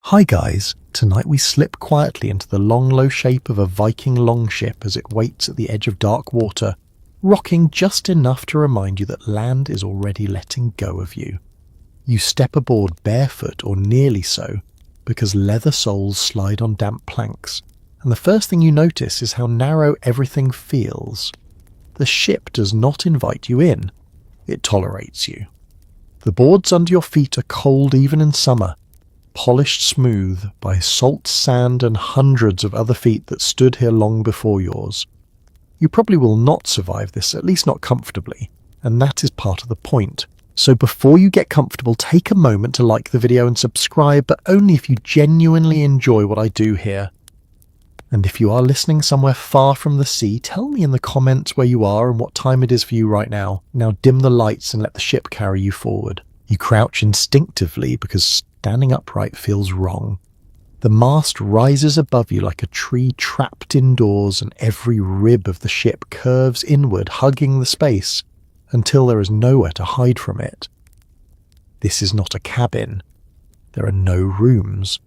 Hi guys, tonight we slip quietly into the long low shape of a Viking longship as it waits at the edge of dark water, rocking just enough to remind you that land is already letting go of you. You step aboard barefoot or nearly so, because leather soles slide on damp planks, and the first thing you notice is how narrow everything feels. The ship does not invite you in, it tolerates you. The boards under your feet are cold even in summer, polished smooth by salt sand and hundreds of other feet that stood here long before yours. You probably will not survive this, at least not comfortably, and that is part of the point. So before you get comfortable, take a moment to like the video and subscribe, but only if you genuinely enjoy what I do here. And if you are listening somewhere far from the sea, tell me in the comments where you are and what time it is for you right now. Now dim the lights and let the ship carry you forward. You crouch instinctively because standing upright feels wrong. The mast rises above you like a tree trapped indoors, and every rib of the ship curves inward, hugging the space, until there is nowhere to hide from it. This is not a cabin. There are no rooms.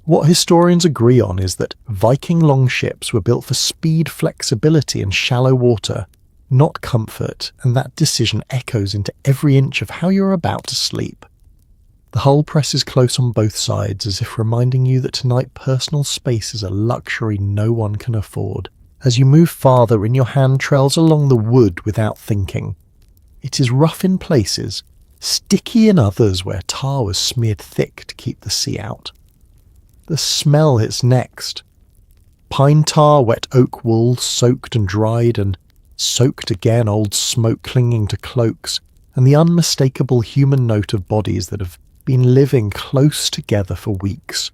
What historians agree on is that Viking longships were built for speed, flexibility, and shallow water, not comfort, and that decision echoes into every inch of how you're about to sleep. The hull presses close on both sides, as if reminding you that tonight personal space is a luxury no one can afford. As you move farther in, your hand trails along the wood without thinking. It is rough in places, sticky in others where tar was smeared thick to keep the sea out. The smell hits next. Pine tar, wet oak wool, soaked and dried and soaked again, old smoke clinging to cloaks, and the unmistakable human note of bodies that have been living close together for weeks.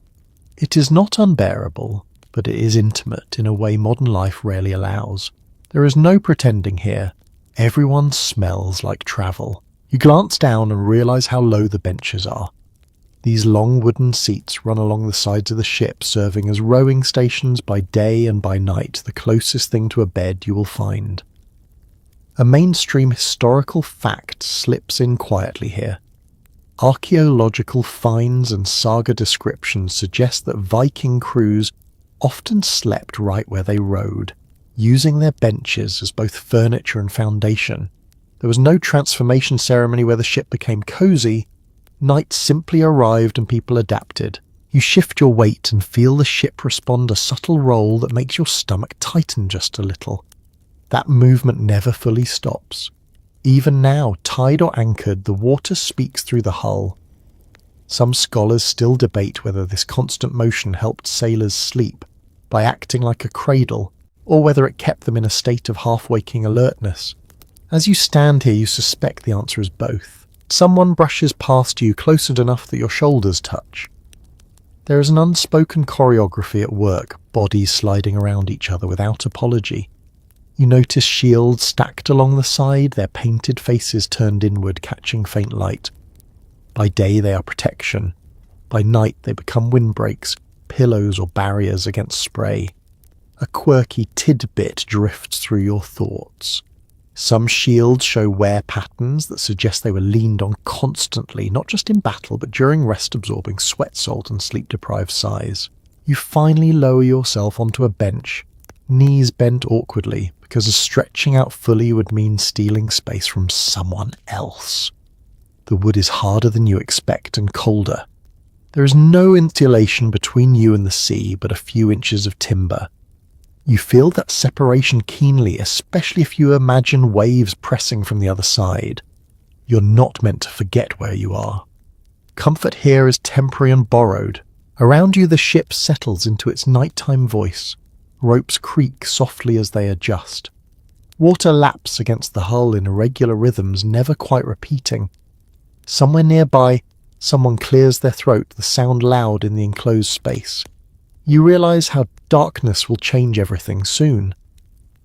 It is not unbearable, but it is intimate in a way modern life rarely allows. There is no pretending here. Everyone smells like travel. You glance down and realize how low the benches are. These long wooden seats run along the sides of the ship, serving as rowing stations by day and by night, the closest thing to a bed you will find. A mainstream historical fact slips in quietly here. Archaeological finds and saga descriptions suggest that Viking crews often slept right where they rowed, using their benches as both furniture and foundation. There was no transformation ceremony where the ship became cozy. Night simply arrived and people adapted. You shift your weight and feel the ship respond, a subtle roll that makes your stomach tighten just a little. That movement never fully stops. Even now, tied or anchored, the water speaks through the hull. Some scholars still debate whether this constant motion helped sailors sleep by acting like a cradle, or whether it kept them in a state of half-waking alertness. As you stand here, you suspect the answer is both. Someone brushes past you close enough that your shoulders touch. There is an unspoken choreography at work, bodies sliding around each other without apology. You notice shields stacked along the side, their painted faces turned inward, catching faint light. By day they are protection. By night they become windbreaks, pillows or barriers against spray. A quirky tidbit drifts through your thoughts. Some shields show wear patterns that suggest they were leaned on constantly, not just in battle, but during rest-absorbing sweat salt and sleep-deprived sighs. You finally lower yourself onto a bench, knees bent awkwardly, because stretching out fully would mean stealing space from someone else. The wood is harder than you expect and colder. There is no insulation between you and the sea, but a few inches of timber. You feel that separation keenly, especially if you imagine waves pressing from the other side. You're not meant to forget where you are. Comfort here is temporary and borrowed. Around you the ship settles into its nighttime voice. Ropes creak softly as they adjust. Water laps against the hull in irregular rhythms, never quite repeating. Somewhere nearby, someone clears their throat, the sound loud in the enclosed space. You realize how darkness will change everything soon.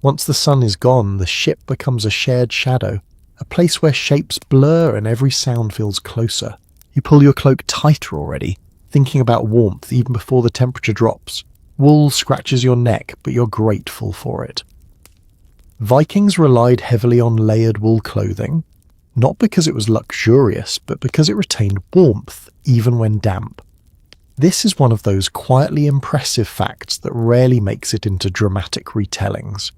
Once the sun is gone, the ship becomes a shared shadow, a place where shapes blur and every sound feels closer. You pull your cloak tighter already, thinking about warmth even before the temperature drops. Wool scratches your neck, but you're grateful for it. Vikings relied heavily on layered wool clothing, not because it was luxurious, but because it retained warmth, even when damp. This is one of those quietly impressive facts that rarely makes it into dramatic retellings.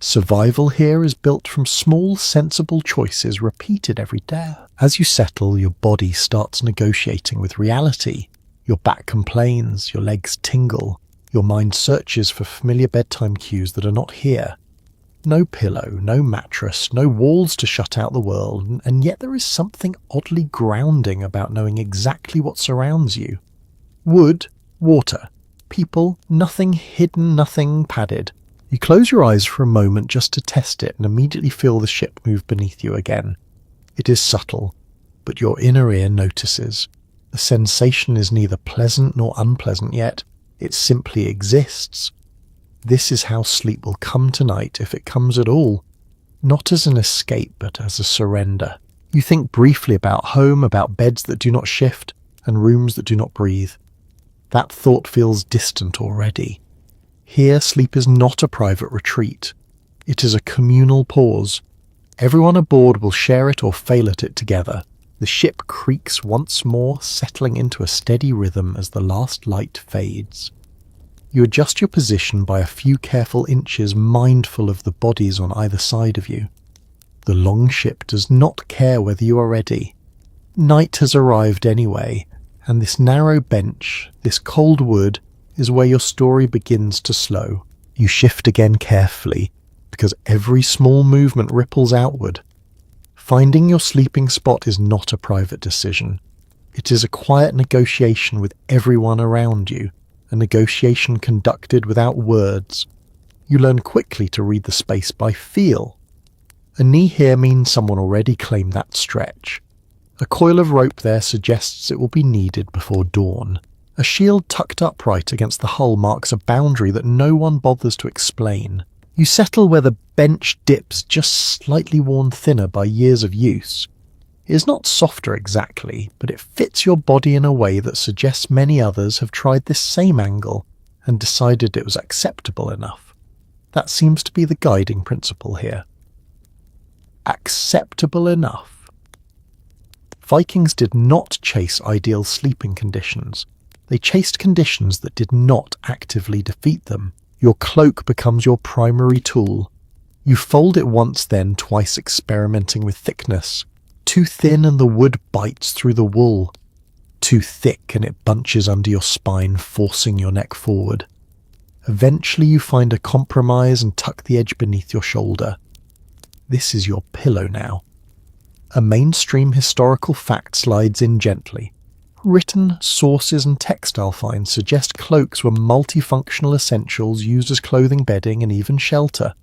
Survival here is built from small, sensible choices repeated every day. As you settle, your body starts negotiating with reality. Your back complains, your legs tingle, your mind searches for familiar bedtime cues that are not here. No pillow, no mattress, no walls to shut out the world, and yet there is something oddly grounding about knowing exactly what surrounds you. Wood, water, people, nothing hidden, nothing padded. You close your eyes for a moment just to test it and immediately feel the ship move beneath you again. It is subtle, but your inner ear notices. The sensation is neither pleasant nor unpleasant yet, it simply exists. This is how sleep will come tonight, if it comes at all. Not as an escape, but as a surrender. You think briefly about home, about beds that do not shift, and rooms that do not breathe. That thought feels distant already. Here, sleep is not a private retreat. It is a communal pause. Everyone aboard will share it or fail at it together. The ship creaks once more, settling into a steady rhythm as the last light fades. You adjust your position by a few careful inches, mindful of the bodies on either side of you. The Longship does not care whether you are ready. Night has arrived anyway, and this narrow bench, this cold wood, is where your story begins to slow. You shift again carefully, because every small movement ripples outward. Finding your sleeping spot is not a private decision. It is a quiet negotiation with everyone around you, a negotiation conducted without words. You learn quickly to read the space by feel. A knee here means someone already claimed that stretch. A coil of rope there suggests it will be needed before dawn. A shield tucked upright against the hull marks a boundary that no one bothers to explain. You settle where the bench dips, just slightly worn thinner by years of use. It is not softer exactly, but it fits your body in a way that suggests many others have tried this same angle and decided it was acceptable enough. That seems to be the guiding principle here. Acceptable enough. Vikings did not chase ideal sleeping conditions. They chased conditions that did not actively defeat them. Your cloak becomes your primary tool. You fold it once, then twice, experimenting with thickness. Too thin and the wood bites through the wool. Too thick and it bunches under your spine, forcing your neck forward. Eventually you find a compromise and tuck the edge beneath your shoulder. This is your pillow now. A mainstream historical fact slides in gently. Written sources and textile finds suggest cloaks were multifunctional essentials used as clothing, bedding, and even shelter.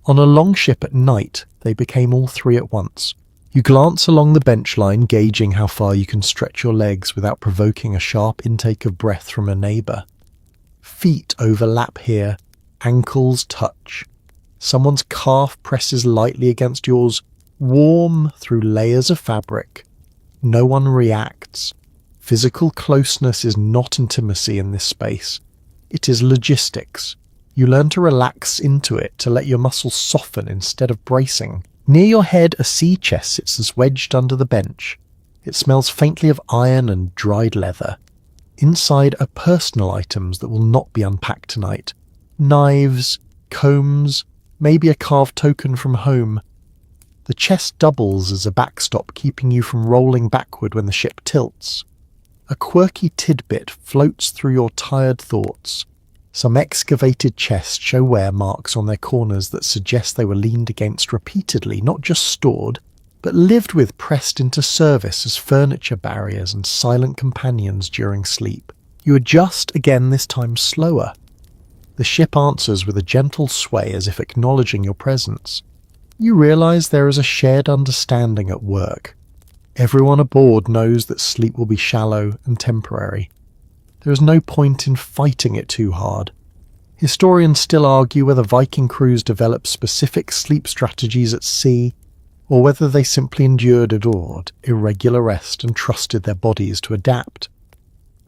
On a longship at night, they became all three at once. You glance along the bench line, gauging how far you can stretch your legs without provoking a sharp intake of breath from a neighbour. Feet overlap here, ankles touch. Someone's calf presses lightly against yours, warm through layers of fabric. No one reacts. Physical closeness is not intimacy in this space. It is logistics. You learn to relax into it, to let your muscles soften instead of bracing. Near your head, a sea chest sits wedged under the bench. It smells faintly of iron and dried leather. Inside are personal items that will not be unpacked tonight. Knives, combs, maybe a carved token from home. The chest doubles as a backstop, keeping you from rolling backward when the ship tilts. A quirky tidbit floats through your tired thoughts. Some excavated chests show wear marks on their corners that suggest they were leaned against repeatedly, not just stored, but lived with, pressed into service as furniture barriers and silent companions during sleep. You adjust again, this time slower. The ship answers with a gentle sway as if acknowledging your presence. You realise there is a shared understanding at work. Everyone aboard knows that sleep will be shallow and temporary. There is no point in fighting it too hard. Historians still argue whether Viking crews developed specific sleep strategies at sea, or whether they simply adored irregular rest and trusted their bodies to adapt.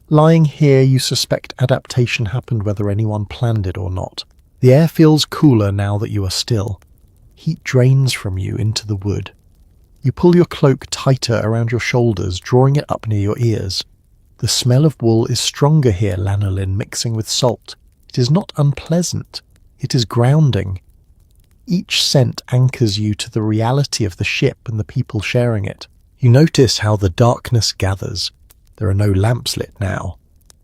Lying here, you suspect adaptation happened whether anyone planned it or not. The air feels cooler now that you are still. Heat drains from you into the wood. You pull your cloak tighter around your shoulders, drawing it up near your ears. The smell of wool is stronger here, lanolin mixing with salt. It is not unpleasant. It is grounding. Each scent anchors you to the reality of the ship and the people sharing it. You notice how the darkness gathers. There are no lamps lit now.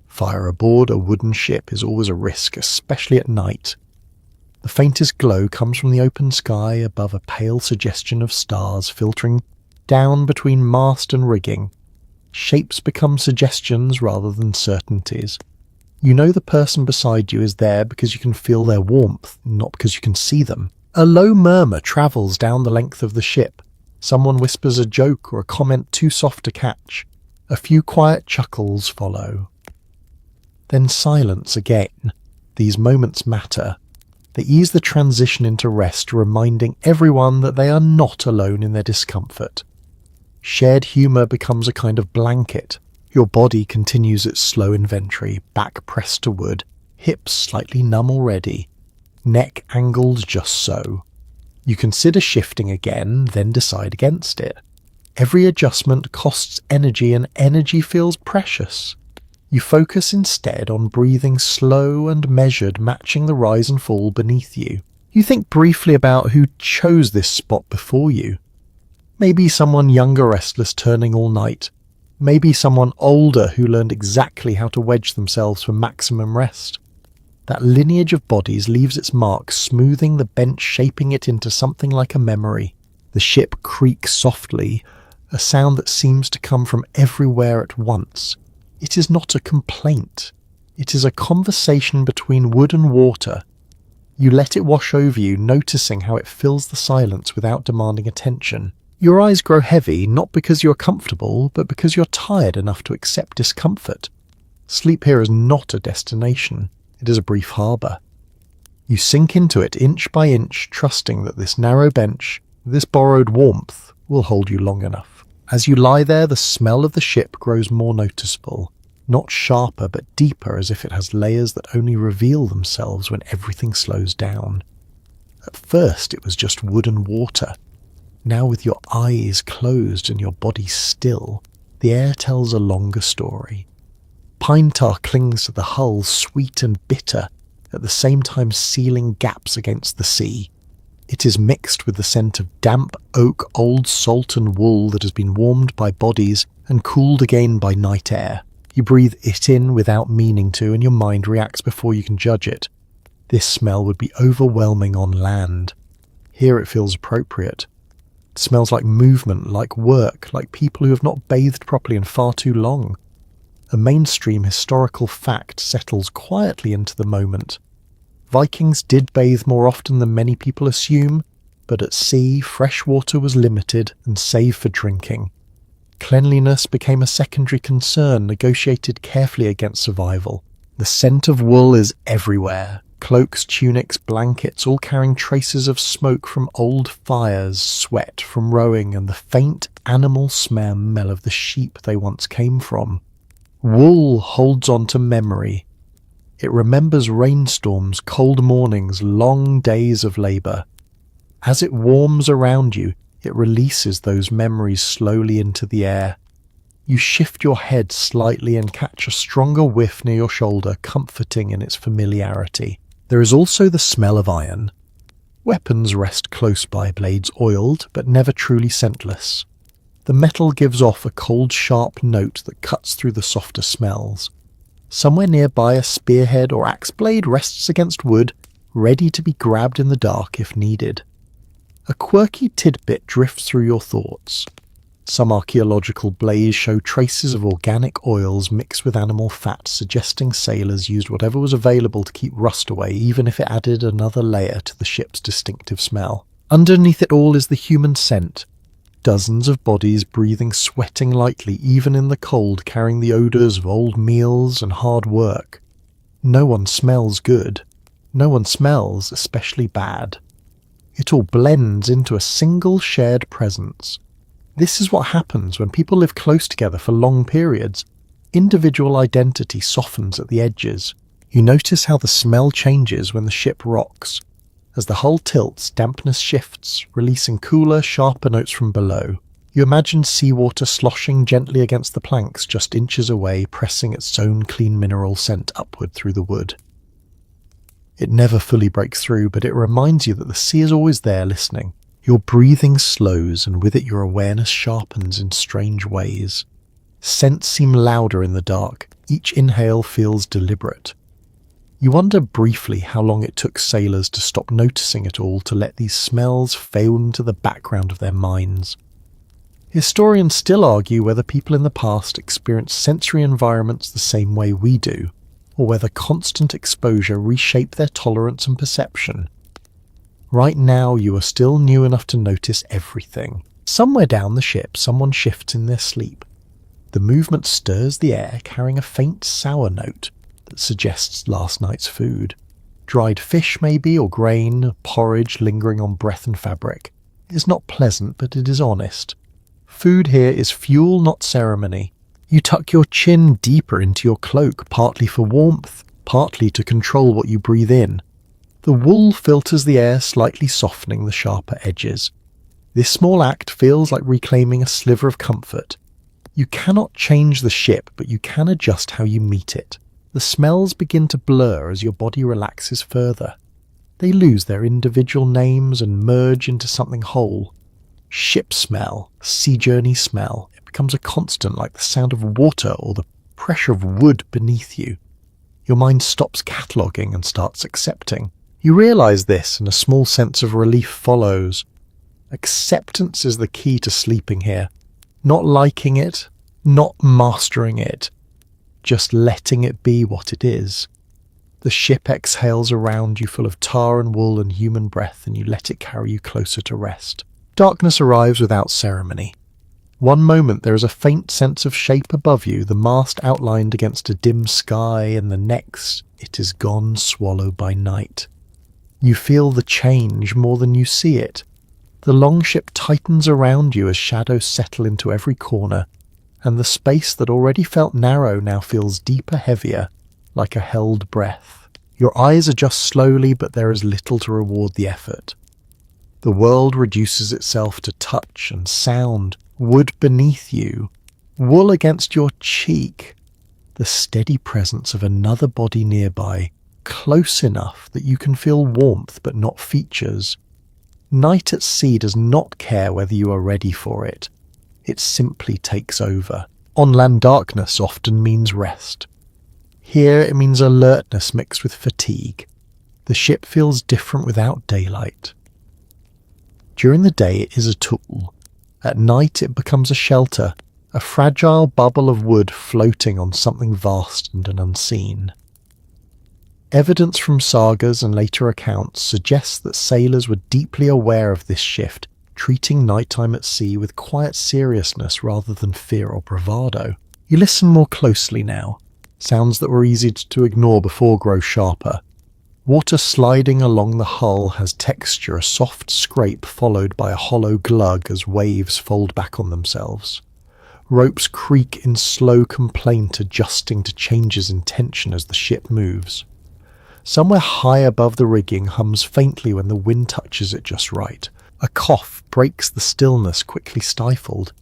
Fire aboard a wooden ship is always a risk, especially at night. The faintest glow comes from the open sky above a pale suggestion of stars filtering down between mast and rigging. Shapes become suggestions rather than certainties. You know the person beside you is there because you can feel their warmth, not because you can see them. A low murmur travels down the length of the ship. Someone whispers a joke or a comment too soft to catch. A few quiet chuckles follow. Then silence again. These moments matter. They ease the transition into rest, reminding everyone that they are not alone in their discomfort. Shared humour becomes a kind of blanket. Your body continues its slow inventory, back pressed to wood, hips slightly numb already, neck angled just so. You consider shifting again, then decide against it. Every adjustment costs energy, and energy feels precious. You focus instead on breathing slow and measured, matching the rise and fall beneath you. You think briefly about who chose this spot before you. Maybe someone younger restless turning all night. Maybe someone older who learned exactly how to wedge themselves for maximum rest. That lineage of bodies leaves its mark, smoothing the bench, shaping it into something like a memory. The ship creaks softly, a sound that seems to come from everywhere at once. It is not a complaint. It is a conversation between wood and water. You let it wash over you, noticing how it fills the silence without demanding attention. Your eyes grow heavy, not because you're comfortable, but because you're tired enough to accept discomfort. Sleep here is not a destination. It is a brief harbour. You sink into it inch by inch, trusting that this narrow bench, this borrowed warmth, will hold you long enough. As you lie there, the smell of the ship grows more noticeable, not sharper but deeper, as if it has layers that only reveal themselves when everything slows down. At first it was just wood and water. Now, with your eyes closed and your body still, the air tells a longer story. Pine tar clings to the hull, sweet and bitter, at the same time sealing gaps against the sea. It is mixed with the scent of damp oak, old salt and wool that has been warmed by bodies and cooled again by night air. You breathe it in without meaning to, and your mind reacts before you can judge it. This smell would be overwhelming on land. Here it feels appropriate. It smells like movement, like work, like people who have not bathed properly in far too long. A mainstream historical fact settles quietly into the moment. Vikings did bathe more often than many people assume, but at sea, fresh water was limited and saved for drinking. Cleanliness became a secondary concern, negotiated carefully against survival. The scent of wool is everywhere. Cloaks, tunics, blankets, all carrying traces of smoke from old fires, sweat from rowing, and the faint animal smell of the sheep they once came from. Wool holds on to memory. It remembers rainstorms, cold mornings, long days of labour. As it warms around you, it releases those memories slowly into the air. You shift your head slightly and catch a stronger whiff near your shoulder, comforting in its familiarity. There is also the smell of iron. Weapons rest close by, blades oiled, but never truly scentless. The metal gives off a cold, sharp note that cuts through the softer smells. Somewhere nearby, a spearhead or axe blade rests against wood, ready to be grabbed in the dark if needed. A quirky tidbit drifts through your thoughts. Some archaeological blaze show traces of organic oils mixed with animal fat, suggesting sailors used whatever was available to keep rust away, even if it added another layer to the ship's distinctive smell. Underneath it all is the human scent. Dozens of bodies breathing, sweating lightly, even in the cold, carrying the odours of old meals and hard work. No one smells good. No one smells especially bad. It all blends into a single shared presence. This is what happens when people live close together for long periods. Individual identity softens at the edges. You notice how the smell changes when the ship rocks. As the hull tilts, dampness shifts, releasing cooler, sharper notes from below. You imagine seawater sloshing gently against the planks just inches away, pressing its own clean mineral scent upward through the wood. It never fully breaks through, but it reminds you that the sea is always there listening. Your breathing slows, and with it your awareness sharpens in strange ways. Scents seem louder in the dark. Each inhale feels deliberate. You wonder briefly how long it took sailors to stop noticing it all, to let these smells fade into the background of their minds. Historians still argue whether people in the past experienced sensory environments the same way we do, or whether constant exposure reshaped their tolerance and perception. Right now, you are still new enough to notice everything. Somewhere down the ship, someone shifts in their sleep. The movement stirs the air, carrying a faint sour note that suggests last night's food. Dried fish, maybe, or grain, porridge lingering on breath and fabric. It is not pleasant, but it is honest. Food here is fuel, not ceremony. You tuck your chin deeper into your cloak, partly for warmth, partly to control what you breathe in. The wool filters the air, slightly softening the sharper edges. This small act feels like reclaiming a sliver of comfort. You cannot change the ship, but you can adjust how you meet it. The smells begin to blur as your body relaxes further. They lose their individual names and merge into something whole. Ship smell, sea journey smell, it becomes a constant, like the sound of water or the pressure of wood beneath you. Your mind stops cataloguing and starts accepting. You realize this, and a small sense of relief follows. Acceptance is the key to sleeping here. Not liking it, not mastering it, just letting it be what it is. The ship exhales around you, full of tar and wool and human breath, and you let it carry you closer to rest. Darkness arrives without ceremony. One moment there is a faint sense of shape above you, the mast outlined against a dim sky, and the next it is gone, swallowed by night. You feel the change more than you see it. The longship tightens around you as shadows settle into every corner, and the space that already felt narrow now feels deeper, heavier, like a held breath. Your eyes adjust slowly, but there is little to reward the effort. The world reduces itself to touch and sound, wood beneath you, wool against your cheek, the steady presence of another body nearby, close enough that you can feel warmth but not features. Night at sea does not care whether you are ready for it. It simply takes over. On land, darkness often means rest. Here it means alertness mixed with fatigue. The ship feels different without daylight. During the day it is a tool. At night it becomes a shelter, a fragile bubble of wood floating on something vast and unseen. Evidence from sagas and later accounts suggests that sailors were deeply aware of this shift, treating nighttime at sea with quiet seriousness rather than fear or bravado. You listen more closely now. Sounds that were easy to ignore before grow sharper. Water sliding along the hull has texture, a soft scrape followed by a hollow glug as waves fold back on themselves. Ropes creak in slow complaint, adjusting to changes in tension as the ship moves. Somewhere high above the rigging hums faintly when the wind touches it just right. A cough breaks the stillness, quickly stifled.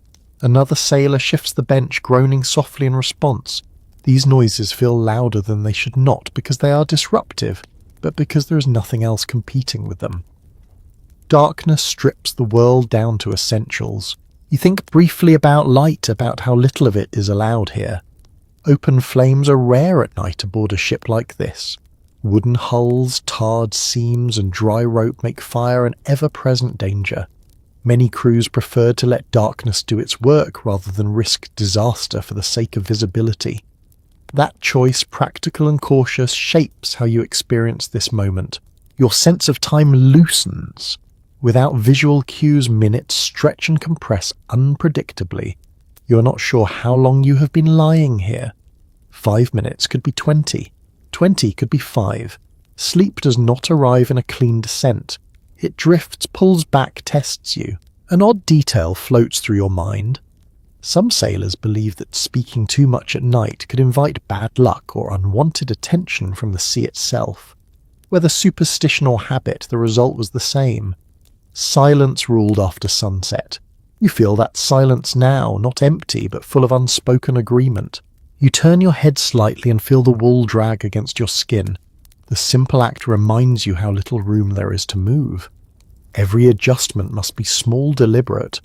Another sailor shifts the bench, groaning softly in response. These noises feel louder than they should not because they are disruptive, but because there is nothing else competing with them. Darkness strips the world down to essentials. You think briefly about light, about how little of it is allowed here. Open flames are rare at night aboard a ship like this. Wooden hulls, tarred seams, and dry rope make fire an ever-present danger. Many crews prefer to let darkness do its work rather than risk disaster for the sake of visibility. That choice, practical and cautious, shapes how you experience this moment. Your sense of time loosens. Without visual cues, minutes stretch and compress unpredictably. You are not sure how long you have been lying here. 5 minutes could be 20. 20 could be 5. Sleep does not arrive in a clean descent. It drifts, pulls back, tests you. An odd detail floats through your mind. Some sailors believe that speaking too much at night could invite bad luck or unwanted attention from the sea itself. Whether superstition or habit, the result was the same. Silence ruled after sunset. You feel that silence now, not empty, but full of unspoken agreement. You turn your head slightly and feel the wool drag against your skin. The simple act reminds you how little room there is to move. Every adjustment must be small, deliberate.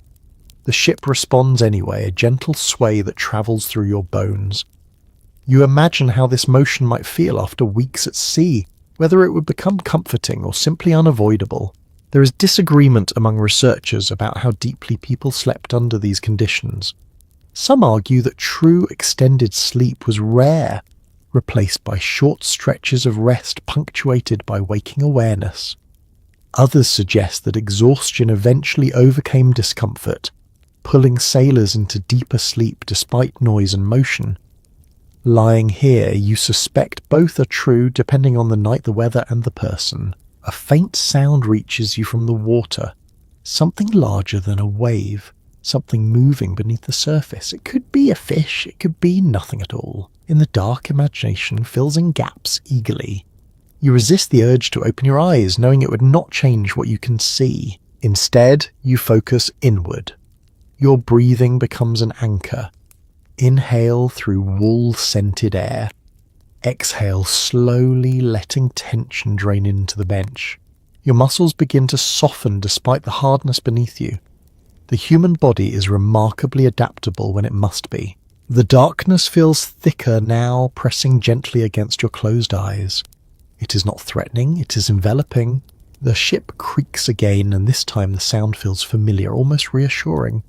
The ship responds anyway, a gentle sway that travels through your bones. You imagine how this motion might feel after weeks at sea, whether it would become comforting or simply unavoidable. There is disagreement among researchers about how deeply people slept under these conditions. Some argue that true extended sleep was rare, replaced by short stretches of rest punctuated by waking awareness. Others suggest that exhaustion eventually overcame discomfort, pulling sailors into deeper sleep despite noise and motion. Lying here, you suspect both are true depending on the night, the weather, and the person. A faint sound reaches you from the water, something larger than a wave, something moving beneath the surface. It could be a fish, it could be nothing at all. In the dark, imagination fills in gaps eagerly. You resist the urge to open your eyes, knowing it would not change what you can see. Instead, you focus inward. Your breathing becomes an anchor. Inhale through wool-scented air. Exhale slowly, letting tension drain into the bench. Your muscles begin to soften despite the hardness beneath you. The human body is remarkably adaptable when it must be. The darkness feels thicker now, pressing gently against your closed eyes. It is not threatening, it is enveloping. The ship creaks again, and this time the sound feels familiar, almost reassuring.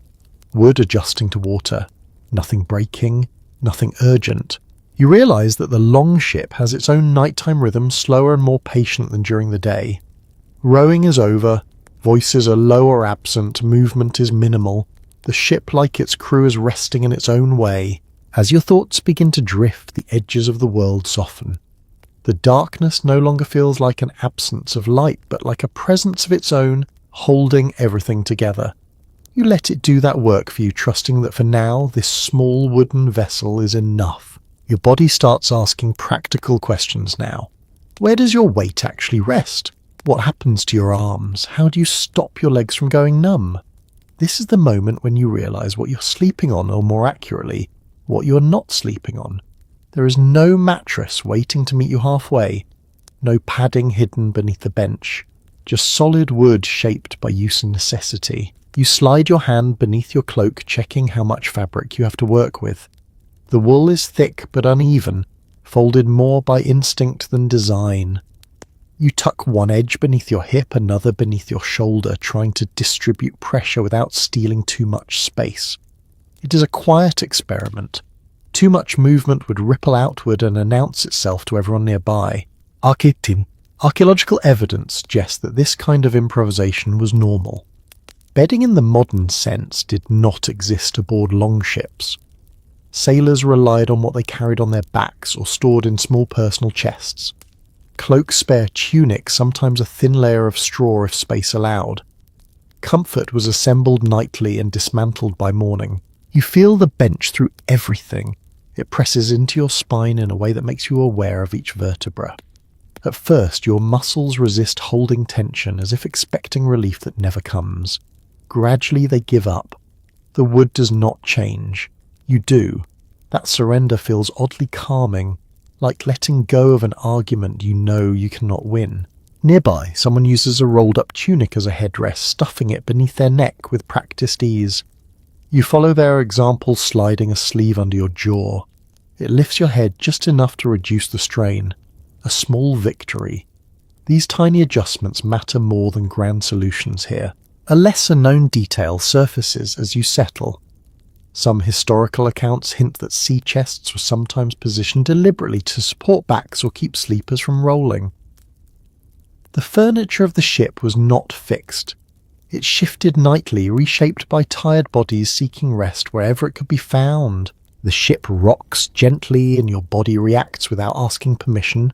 Wood adjusting to water. Nothing breaking, nothing urgent. You realise that the Longship has its own nighttime rhythm, slower and more patient than during the day. Rowing is over, voices are low or absent, movement is minimal. The ship, like its crew, is resting in its own way. As your thoughts begin to drift, the edges of the world soften. The darkness no longer feels like an absence of light, but like a presence of its own, holding everything together. You let it do that work for you, trusting that for now, this small wooden vessel is enough. Your body starts asking practical questions now. Where does your weight actually rest? What happens to your arms? How do you stop your legs from going numb? This is the moment when you realise what you're sleeping on, or more accurately, what you're not sleeping on. There is no mattress waiting to meet you halfway, no padding hidden beneath the bench, just solid wood shaped by use and necessity. You slide your hand beneath your cloak, checking how much fabric you have to work with. The wool is thick but uneven, folded more by instinct than design. You tuck one edge beneath your hip, another beneath your shoulder, trying to distribute pressure without stealing too much space. It is a quiet experiment. Too much movement would ripple outward and announce itself to everyone nearby. Archaeological evidence suggests that this kind of improvisation was normal. Bedding in the modern sense did not exist aboard longships. Sailors relied on what they carried on their backs or stored in small personal chests. Cloaks spare tunic, sometimes a thin layer of straw if space allowed. Comfort was assembled nightly and dismantled by morning. You feel the bench through everything. It presses into your spine in a way that makes you aware of each vertebra. At first, your muscles resist holding tension as if expecting relief that never comes. Gradually, they give up. The wood does not change. You do. That surrender feels oddly calming, like letting go of an argument you know you cannot win. Nearby, someone uses a rolled-up tunic as a headrest, stuffing it beneath their neck with practiced ease. You follow their example, sliding a sleeve under your jaw. It lifts your head just enough to reduce the strain. A small victory. These tiny adjustments matter more than grand solutions here. A lesser-known detail surfaces as you settle. Some historical accounts hint that sea chests were sometimes positioned deliberately to support backs or keep sleepers from rolling. The furniture of the ship was not fixed. It shifted nightly, reshaped by tired bodies seeking rest wherever it could be found. The ship rocks gently and your body reacts without asking permission.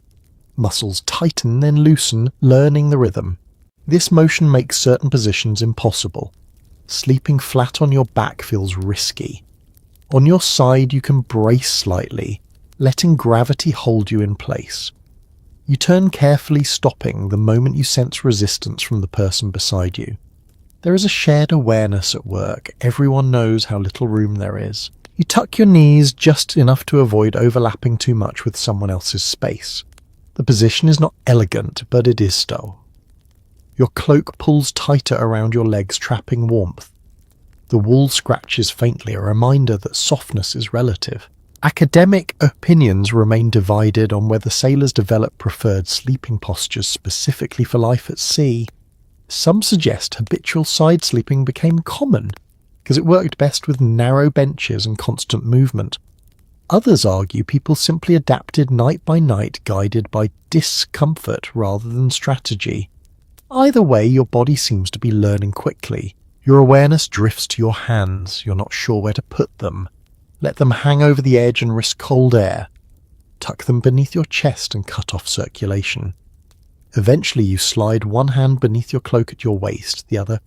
Muscles tighten, then loosen, learning the rhythm. This motion makes certain positions impossible. Sleeping flat on your back feels risky. On your side, you can brace slightly, letting gravity hold you in place. You turn carefully, stopping the moment you sense resistance from the person beside you. There is a shared awareness at work. Everyone knows how little room there is. You tuck your knees just enough to avoid overlapping too much with someone else's space. The position is not elegant, but it is so. Your cloak pulls tighter around your legs, trapping warmth. The wool scratches faintly, a reminder that softness is relative. Academic opinions remain divided on whether sailors develop preferred sleeping postures specifically for life at sea. Some suggest habitual side sleeping became common because it worked best with narrow benches and constant movement. Others argue people simply adapted night by night, guided by discomfort rather than strategy. Either way, your body seems to be learning quickly. Your awareness drifts to your hands. You're not sure where to put them. Let them hang over the edge and risk cold air. Tuck them beneath your chest and cut off circulation. Eventually you slide one hand beneath your cloak at your waist, the other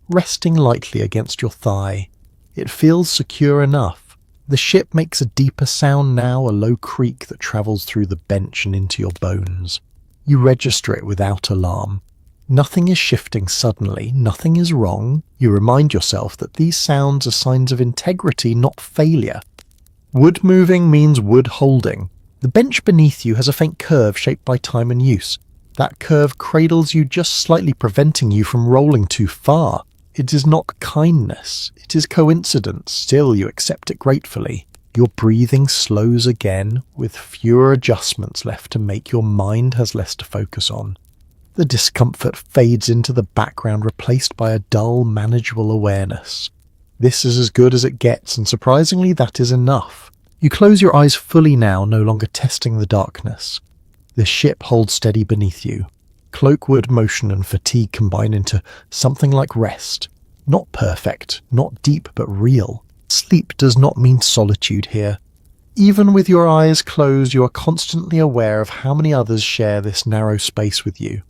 resting lightly against your thigh. It feels secure enough. The ship makes a deeper sound now, a low creak that travels through the bench and into your bones. You register it without alarm. Nothing is shifting suddenly, nothing is wrong. You remind yourself that these sounds are signs of integrity, not failure. Wood moving means wood holding. The bench beneath you has a faint curve shaped by time and use. That curve cradles you just slightly, preventing you from rolling too far. It is not kindness, it is coincidence. Still, you accept it gratefully. Your breathing slows again, with fewer adjustments left to make. Your mind has less to focus on. The discomfort fades into the background, replaced by a dull, manageable awareness. This is as good as it gets, and surprisingly that is enough. You close your eyes fully now, no longer testing the darkness. The ship holds steady beneath you. Cloakwood motion and fatigue combine into something like rest. Not perfect, not deep, but real. Sleep does not mean solitude here. Even with your eyes closed, you are constantly aware of how many others share this narrow space with you.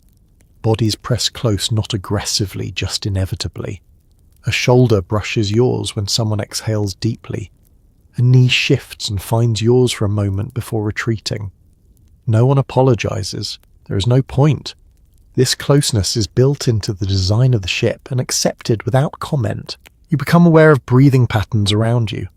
Bodies press close, not aggressively, just inevitably. A shoulder brushes yours when someone exhales deeply. A knee shifts and finds yours for a moment before retreating. No one apologizes. There is no point. This closeness is built into the design of the ship and accepted without comment. You become aware of breathing patterns around you.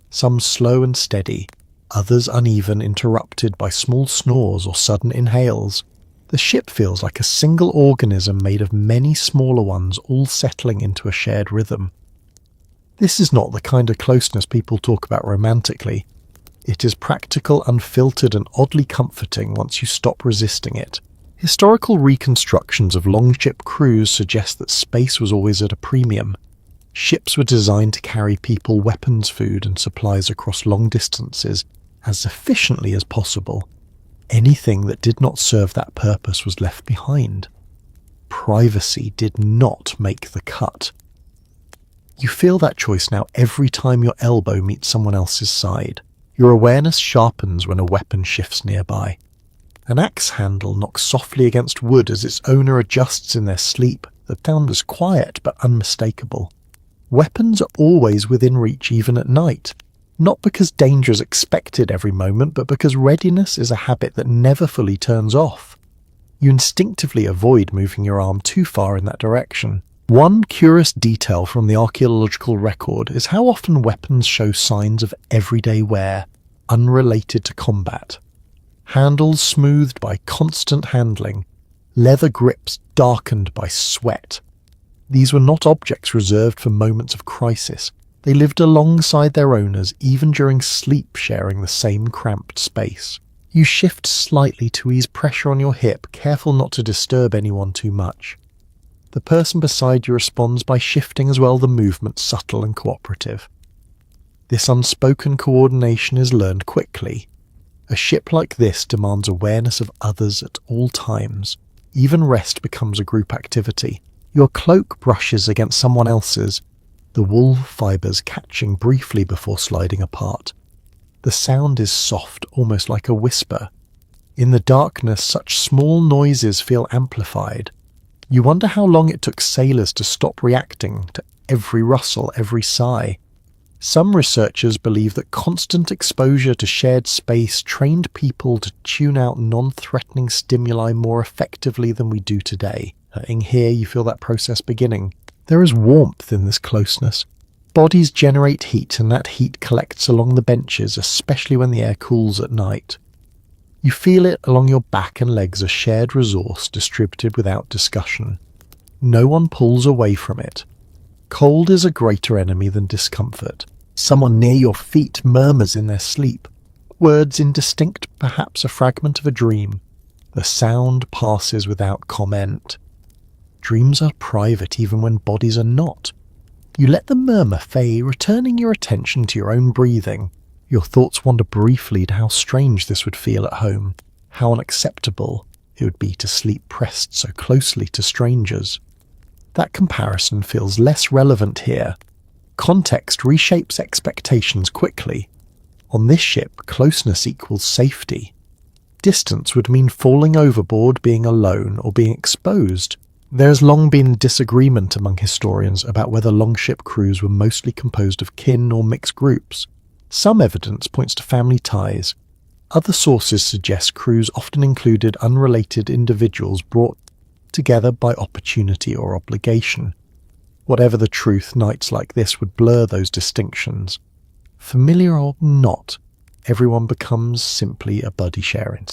Some slow and steady, others uneven, interrupted by small snores or sudden inhales. The ship feels like a single organism made of many smaller ones, all settling into a shared rhythm. This is not the kind of closeness people talk about romantically. It is practical, unfiltered, and oddly comforting once you stop resisting it. Historical reconstructions of longship crews suggest that space was always at a premium. Ships were designed to carry people, weapons, food, and supplies across long distances as efficiently as possible. Anything that did not serve that purpose was left behind. Privacy did not make the cut. You feel that choice now every time your elbow meets someone else's side. Your awareness sharpens when a weapon shifts nearby. An axe handle knocks softly against wood as its owner adjusts in their sleep. The sound is quiet but unmistakable. Weapons are always within reach even at night. Not because danger is expected every moment, but because readiness is a habit that never fully turns off. You instinctively avoid moving your arm too far in that direction. One curious detail from the archaeological record is how often weapons show signs of everyday wear, unrelated to combat. Handles smoothed by constant handling, leather grips darkened by sweat. These were not objects reserved for moments of crisis. They lived alongside their owners even during sleep, sharing the same cramped space. You shift slightly to ease pressure on your hip, careful not to disturb anyone too much. The person beside you responds by shifting as well, the movement subtle and cooperative. This unspoken coordination is learned quickly. A ship like this demands awareness of others at all times. Even rest becomes a group activity. Your cloak brushes against someone else's, the wool fibres catching briefly before sliding apart. The sound is soft, almost like a whisper. In the darkness, such small noises feel amplified. You wonder how long it took sailors to stop reacting to every rustle, every sigh. Some researchers believe that constant exposure to shared space trained people to tune out non-threatening stimuli more effectively than we do today. In here, you feel that process beginning. There is warmth in this closeness. Bodies generate heat, and that heat collects along the benches, especially when the air cools at night. You feel it along your back and legs, a shared resource distributed without discussion. No one pulls away from it. Cold is a greater enemy than discomfort. Someone near your feet murmurs in their sleep. Words indistinct, perhaps a fragment of a dream. The sound passes without comment. Dreams are private even when bodies are not. You let the murmur fade, returning your attention to your own breathing. Your thoughts wander briefly to how strange this would feel at home, how unacceptable it would be to sleep pressed so closely to strangers. That comparison feels less relevant here. Context reshapes expectations quickly. On this ship, closeness equals safety. Distance would mean falling overboard, being alone, or being exposed. There has long been disagreement among historians about whether Longship crews were mostly composed of kin or mixed groups. Some evidence points to family ties. Other sources suggest crews often included unrelated individuals brought together by opportunity or obligation. Whatever the truth, nights like this would blur those distinctions. Familiar or not, everyone becomes simply a buddy sharing.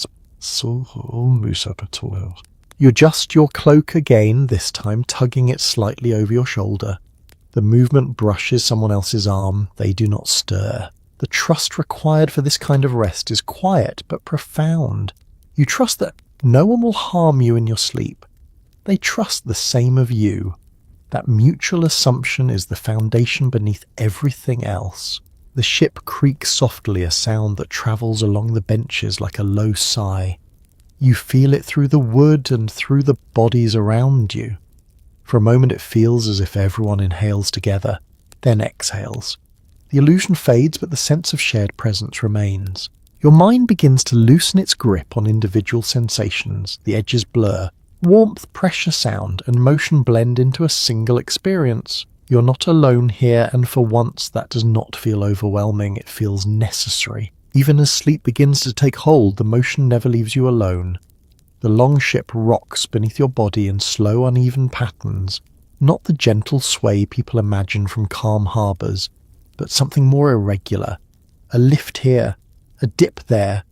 You adjust your cloak again, this time tugging it slightly over your shoulder. The movement brushes someone else's arm. They do not stir. The trust required for this kind of rest is quiet but profound. You trust that no one will harm you in your sleep. They trust the same of you. That mutual assumption is the foundation beneath everything else. The ship creaks softly, a sound that travels along the benches like a low sigh. You feel it through the wood and through the bodies around you. For a moment it feels as if everyone inhales together, then exhales. The illusion fades, but the sense of shared presence remains. Your mind begins to loosen its grip on individual sensations. The edges blur. Warmth, pressure, sound, and motion blend into a single experience. You're not alone here, and for once that does not feel overwhelming. It feels necessary. Even as sleep begins to take hold, the motion never leaves you alone. The Longship rocks beneath your body in slow, uneven patterns, not the gentle sway people imagine from calm harbours, but something more irregular. A lift here, a dip there.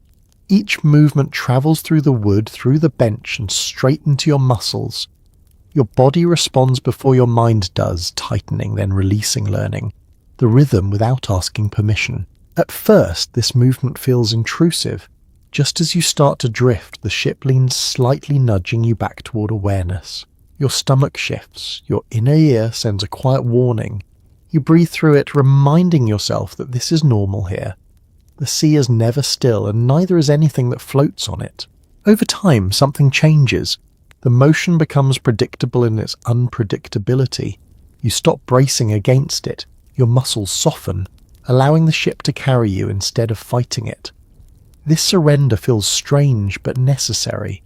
Each movement travels through the wood, through the bench, and straight into your muscles. Your body responds before your mind does, tightening, then releasing, learning the rhythm without asking permission. At first, this movement feels intrusive. Just as you start to drift, the ship leans slightly, nudging you back toward awareness. Your stomach shifts. Your inner ear sends a quiet warning. You breathe through it, reminding yourself that this is normal here. The sea is never still, and neither is anything that floats on it. Over time, something changes. The motion becomes predictable in its unpredictability. You stop bracing against it. Your muscles soften, allowing the ship to carry you instead of fighting it. This surrender feels strange but necessary.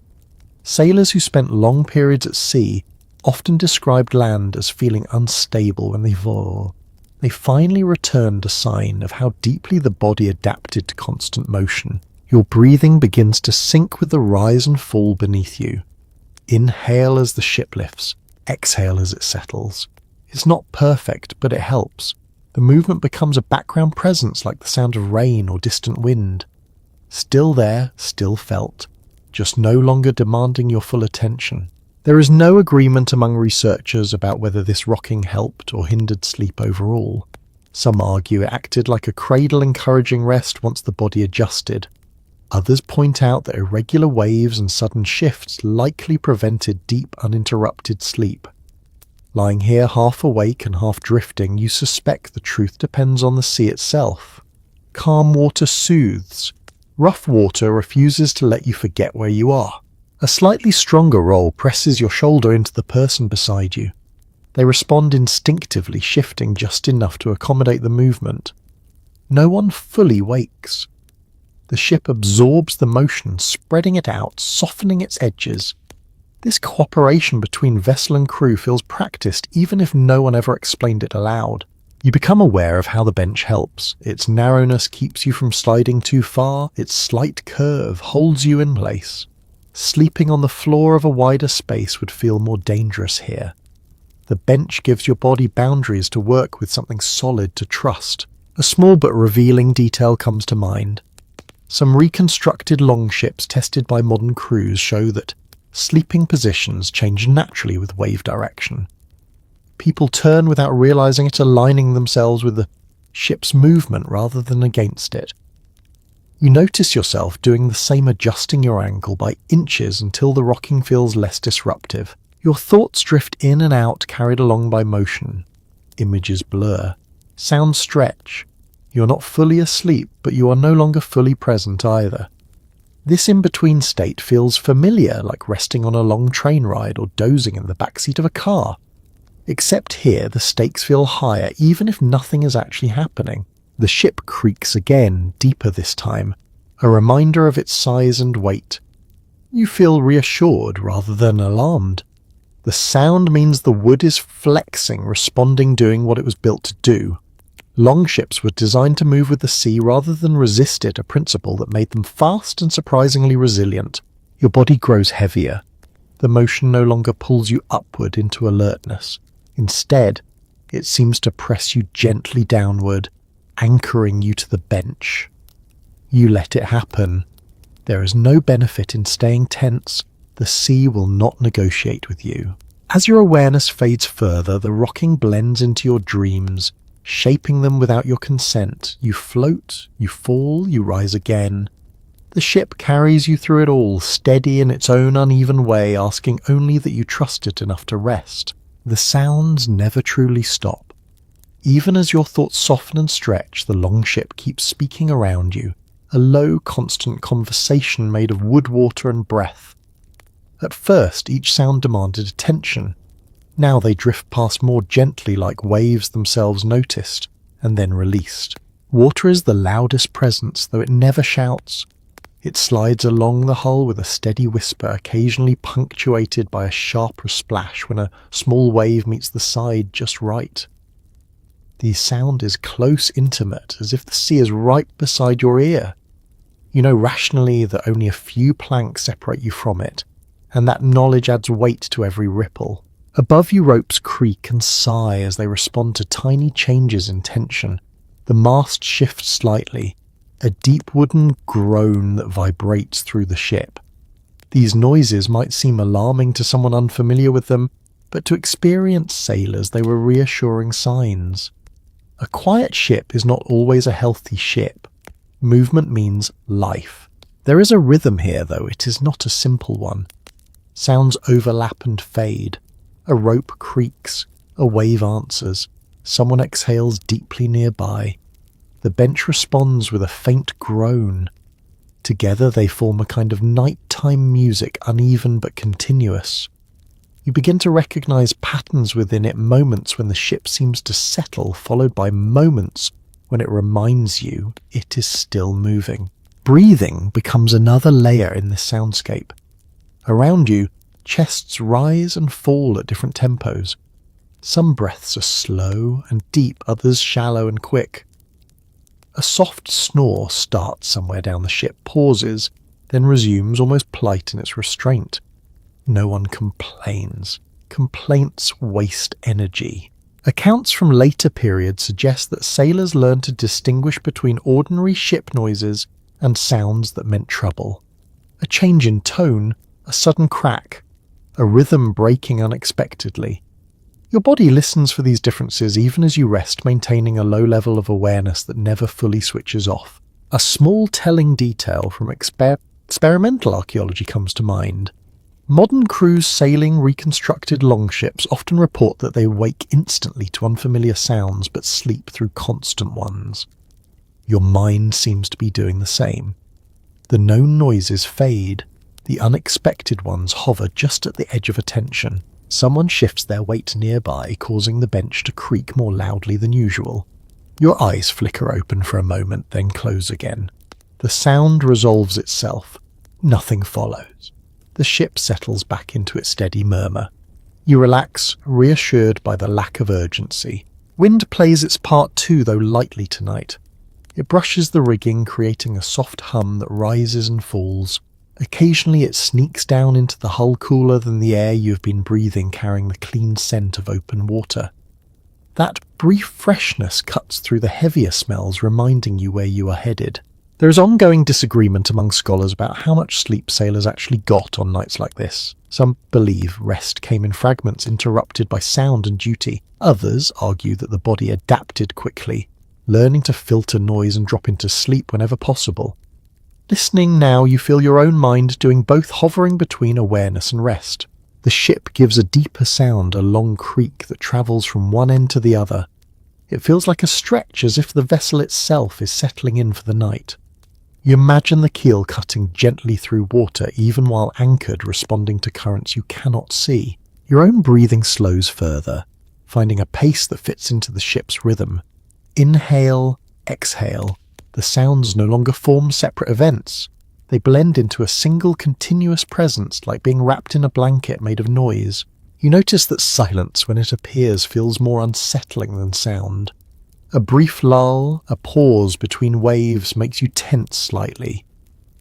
Sailors who spent long periods at sea often described land as feeling unstable when they fall. They finally returned a sign of how deeply the body adapted to constant motion. Your breathing begins to sync with the rise and fall beneath you. Inhale as the ship lifts, exhale as it settles. It's not perfect, but it helps. The movement becomes a background presence like the sound of rain or distant wind. Still there, still felt, just no longer demanding your full attention. There is no agreement among researchers about whether this rocking helped or hindered sleep overall. Some argue it acted like a cradle encouraging rest once the body adjusted. Others point out that irregular waves and sudden shifts likely prevented deep, uninterrupted sleep. Lying here half awake and half drifting, you suspect the truth depends on the sea itself. Calm water soothes. Rough water refuses to let you forget where you are. A slightly stronger roll presses your shoulder into the person beside you. They respond instinctively, shifting just enough to accommodate the movement. No one fully wakes. The ship absorbs the motion, spreading it out, softening its edges. This cooperation between vessel and crew feels practiced even if no one ever explained it aloud. You become aware of how the bench helps. Its narrowness keeps you from sliding too far. Its slight curve holds you in place. Sleeping on the floor of a wider space would feel more dangerous here. The bench gives your body boundaries to work with, something solid to trust. A small but revealing detail comes to mind. Some reconstructed longships tested by modern crews show that sleeping positions change naturally with wave direction. People turn without realizing it, aligning themselves with the ship's movement rather than against it. You notice yourself doing the same, adjusting your angle by inches until the rocking feels less disruptive. Your thoughts drift in and out, carried along by motion. Images blur. Sounds stretch. You're not fully asleep, but you are no longer fully present either. This in-between state feels familiar, like resting on a long train ride or dozing in the backseat of a car. Except here, the stakes feel higher, even if nothing is actually happening. The ship creaks again, deeper this time, a reminder of its size and weight. You feel reassured rather than alarmed. The sound means the wood is flexing, responding, doing what it was built to do. Longships were designed to move with the sea rather than resist it, a principle that made them fast and surprisingly resilient. Your body grows heavier. The motion no longer pulls you upward into alertness. Instead, it seems to press you gently downward, anchoring you to the bench. You let it happen. There is no benefit in staying tense. The sea will not negotiate with you. As your awareness fades further, the rocking blends into your dreams, shaping them without your consent. You float, you fall, you rise again. The ship carries you through it all, steady in its own uneven way, asking only that you trust it enough to rest. The sounds never truly stop. Even as your thoughts soften and stretch, the longship keeps speaking around you, a low, constant conversation made of wood, water and breath. At first, each sound demanded attention. Now they drift past more gently, like waves themselves noticed, and then released. Water is the loudest presence, though it never shouts. It slides along the hull with a steady whisper, occasionally punctuated by a sharper splash when a small wave meets the side just right. The sound is close, intimate, as if the sea is right beside your ear. You know rationally that only a few planks separate you from it, and that knowledge adds weight to every ripple. Above you, ropes creak and sigh as they respond to tiny changes in tension. The mast shifts slightly, a deep wooden groan that vibrates through the ship. These noises might seem alarming to someone unfamiliar with them, but to experienced sailors they were reassuring signs. A quiet ship is not always a healthy ship. Movement means life. There is a rhythm here, though it is not a simple one. Sounds overlap and fade. A rope creaks, a wave answers, someone exhales deeply nearby. The bench responds with a faint groan. Together they form a kind of nighttime music, uneven but continuous. You begin to recognize patterns within it, moments when the ship seems to settle, followed by moments when it reminds you it is still moving. Breathing becomes another layer in this soundscape. Around you, chests rise and fall at different tempos. Some breaths are slow and deep, others shallow and quick. A soft snore starts somewhere down the ship, pauses, then resumes, almost polite in its restraint. No one complains. Complaints waste energy. Accounts from later periods suggest that sailors learned to distinguish between ordinary ship noises and sounds that meant trouble. A change in tone, a sudden crack, a rhythm breaking unexpectedly. Your body listens for these differences even as you rest, maintaining a low level of awareness that never fully switches off. A small telling detail from experimental archaeology comes to mind. Modern crews sailing reconstructed longships often report that they wake instantly to unfamiliar sounds but sleep through constant ones. Your mind seems to be doing the same. The known noises fade. The unexpected ones hover just at the edge of attention. Someone shifts their weight nearby, causing the bench to creak more loudly than usual. Your eyes flicker open for a moment, then close again. The sound resolves itself. Nothing follows. The ship settles back into its steady murmur. You relax, reassured by the lack of urgency. Wind plays its part too, though lightly tonight. It brushes the rigging, creating a soft hum that rises and falls. Occasionally it sneaks down into the hull cooler than the air you have been breathing, carrying the clean scent of open water. That brief freshness cuts through the heavier smells, reminding you where you are headed. There is ongoing disagreement among scholars about how much sleep sailors actually got on nights like this. Some believe rest came in fragments interrupted by sound and duty. Others argue that the body adapted quickly, learning to filter noise and drop into sleep whenever possible. Listening now, you feel your own mind doing both, hovering between awareness and rest. The ship gives a deeper sound, a long creak that travels from one end to the other. It feels like a stretch, as if the vessel itself is settling in for the night. You imagine the keel cutting gently through water, even while anchored, responding to currents you cannot see. Your own breathing slows further, finding a pace that fits into the ship's rhythm. Inhale, exhale. The sounds no longer form separate events. They blend into a single continuous presence, like being wrapped in a blanket made of noise. You notice that silence, when it appears, feels more unsettling than sound. A brief lull, a pause between waves, makes you tense slightly.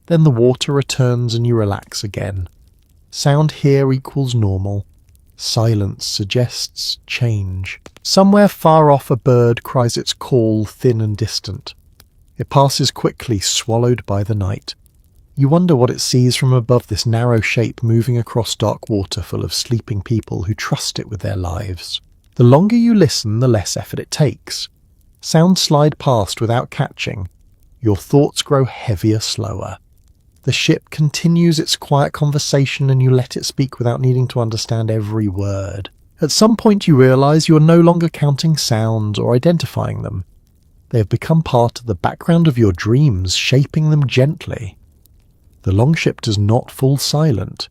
Then the water returns and you relax again. Sound here equals normal. Silence suggests change. Somewhere far off a bird cries its call, thin and distant. It passes quickly, swallowed by the night. You wonder what it sees from above this narrow shape moving across dark water full of sleeping people who trust it with their lives. The longer you listen, the less effort it takes. Sounds slide past without catching. Your thoughts grow heavier, slower. The ship continues its quiet conversation and you let it speak without needing to understand every word. At some point you realize you are no longer counting sounds or identifying them. They have become part of the background of your dreams, shaping them gently. The Longship does not fall silent.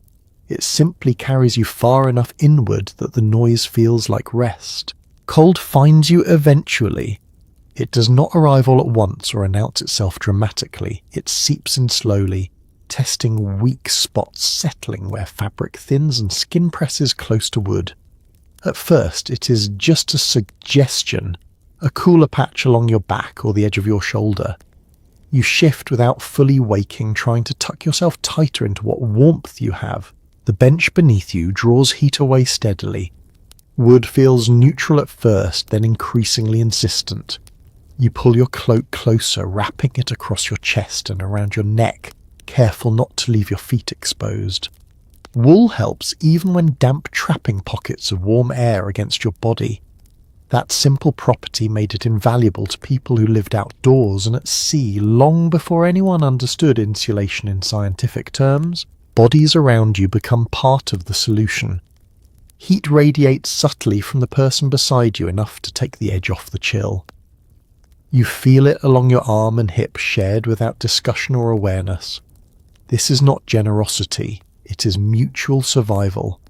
It simply carries you far enough inward that the noise feels like rest. Cold finds you eventually. It does not arrive all at once or announce itself dramatically. It seeps in slowly, testing weak spots, settling where fabric thins and skin presses close to wood. At first, it is just a suggestion, a cooler patch along your back or the edge of your shoulder. You shift without fully waking, trying to tuck yourself tighter into what warmth you have. The bench beneath you draws heat away steadily. Wood feels neutral at first, then increasingly insistent. You pull your cloak closer, wrapping it across your chest and around your neck, careful not to leave your feet exposed. Wool helps even when damp, trapping pockets of warm air against your body. That simple property made it invaluable to people who lived outdoors and at sea long before anyone understood insulation in scientific terms. Bodies around you become part of the solution. Heat radiates subtly from the person beside you, enough to take the edge off the chill. You feel it along your arm and hip, shared without discussion or awareness. This is not generosity, it is mutual survival.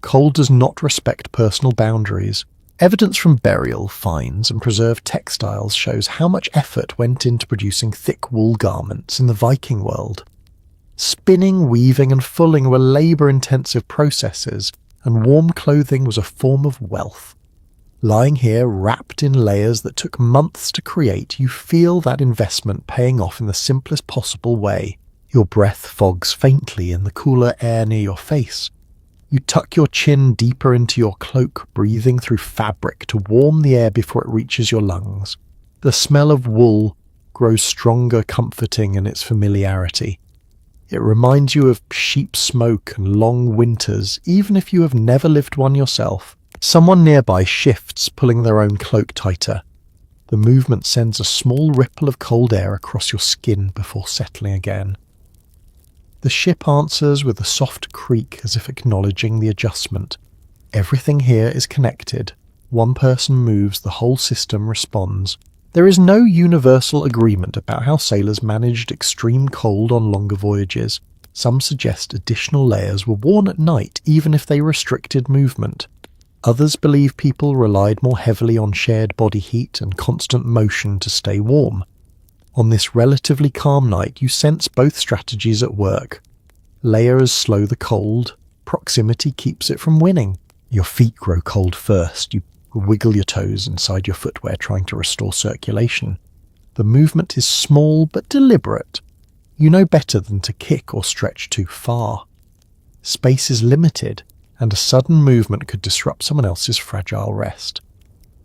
Cold does not respect personal boundaries. Evidence from burial finds and preserved textiles shows how much effort went into producing thick wool garments in the Viking world. Spinning, weaving and fulling were labour-intensive processes, and warm clothing was a form of wealth. Lying here, wrapped in layers that took months to create, you feel that investment paying off in the simplest possible way. Your breath fogs faintly in the cooler air near your face. You tuck your chin deeper into your cloak, breathing through fabric to warm the air before it reaches your lungs. The smell of wool grows stronger, comforting in its familiarity. It reminds you of sheep smoke and long winters, even if you have never lived one yourself. Someone nearby shifts, pulling their own cloak tighter. The movement sends a small ripple of cold air across your skin before settling again. The ship answers with a soft creak, as if acknowledging the adjustment. Everything here is connected. One person moves, the whole system responds. There is no universal agreement about how sailors managed extreme cold on longer voyages. Some suggest additional layers were worn at night, even if they restricted movement. Others believe people relied more heavily on shared body heat and constant motion to stay warm. On this relatively calm night, you sense both strategies at work. Layers slow the cold, proximity keeps it from winning. Your feet grow cold first, you wiggle your toes inside your footwear trying to restore circulation. The movement is small but deliberate. You know better than to kick or stretch too far. Space is limited, and a sudden movement could disrupt someone else's fragile rest.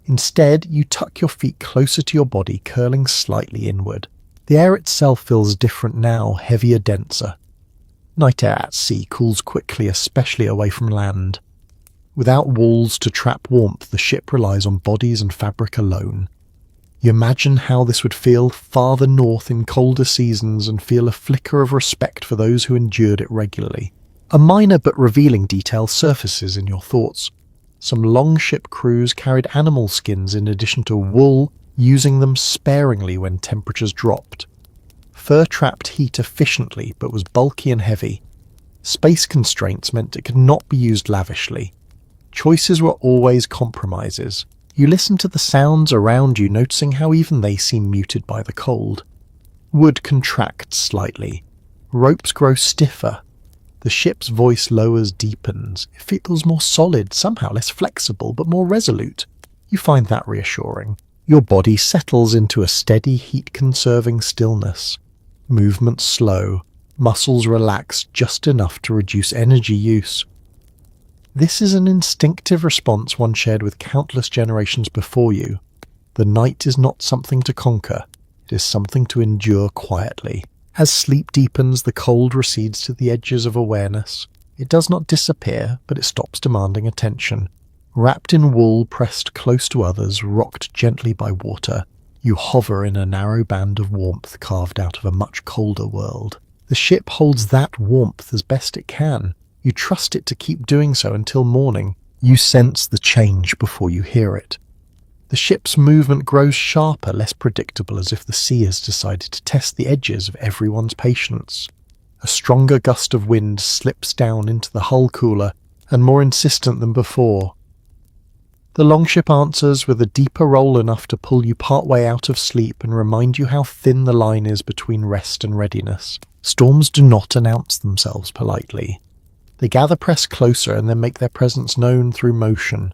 Instead, you tuck your feet closer to your body, curling slightly inward. The air itself feels different now, heavier, denser. Night air at sea cools quickly, especially away from land. Without walls to trap warmth, the ship relies on bodies and fabric alone. You imagine how this would feel farther north in colder seasons and feel a flicker of respect for those who endured it regularly. A minor but revealing detail surfaces in your thoughts. Some Longship crews carried animal skins in addition to wool, using them sparingly when temperatures dropped. Fur trapped heat efficiently but was bulky and heavy. Space constraints meant it could not be used lavishly. Choices were always compromises. You listen to the sounds around you, noticing how even they seem muted by the cold. Wood contracts slightly. Ropes grow stiffer. The ship's voice lowers, deepens. It feels more solid, somehow less flexible, but more resolute. You find that reassuring. Your body settles into a steady, heat-conserving stillness. Movements slow. Muscles relax just enough to reduce energy use. This is an instinctive response one shared with countless generations before you. The night is not something to conquer. It is something to endure quietly. As sleep deepens, the cold recedes to the edges of awareness. It does not disappear, but it stops demanding attention. Wrapped in wool, pressed close to others, rocked gently by water, you hover in a narrow band of warmth carved out of a much colder world. The ship holds that warmth as best it can. You trust it to keep doing so until morning. You sense the change before you hear it. The ship's movement grows sharper, less predictable, as if the sea has decided to test the edges of everyone's patience. A stronger gust of wind slips down into the hull cooler, and more insistent than before. The Longship answers with a deeper roll enough to pull you partway out of sleep and remind you how thin the line is between rest and readiness. Storms do not announce themselves politely. They gather press closer and then make their presence known through motion.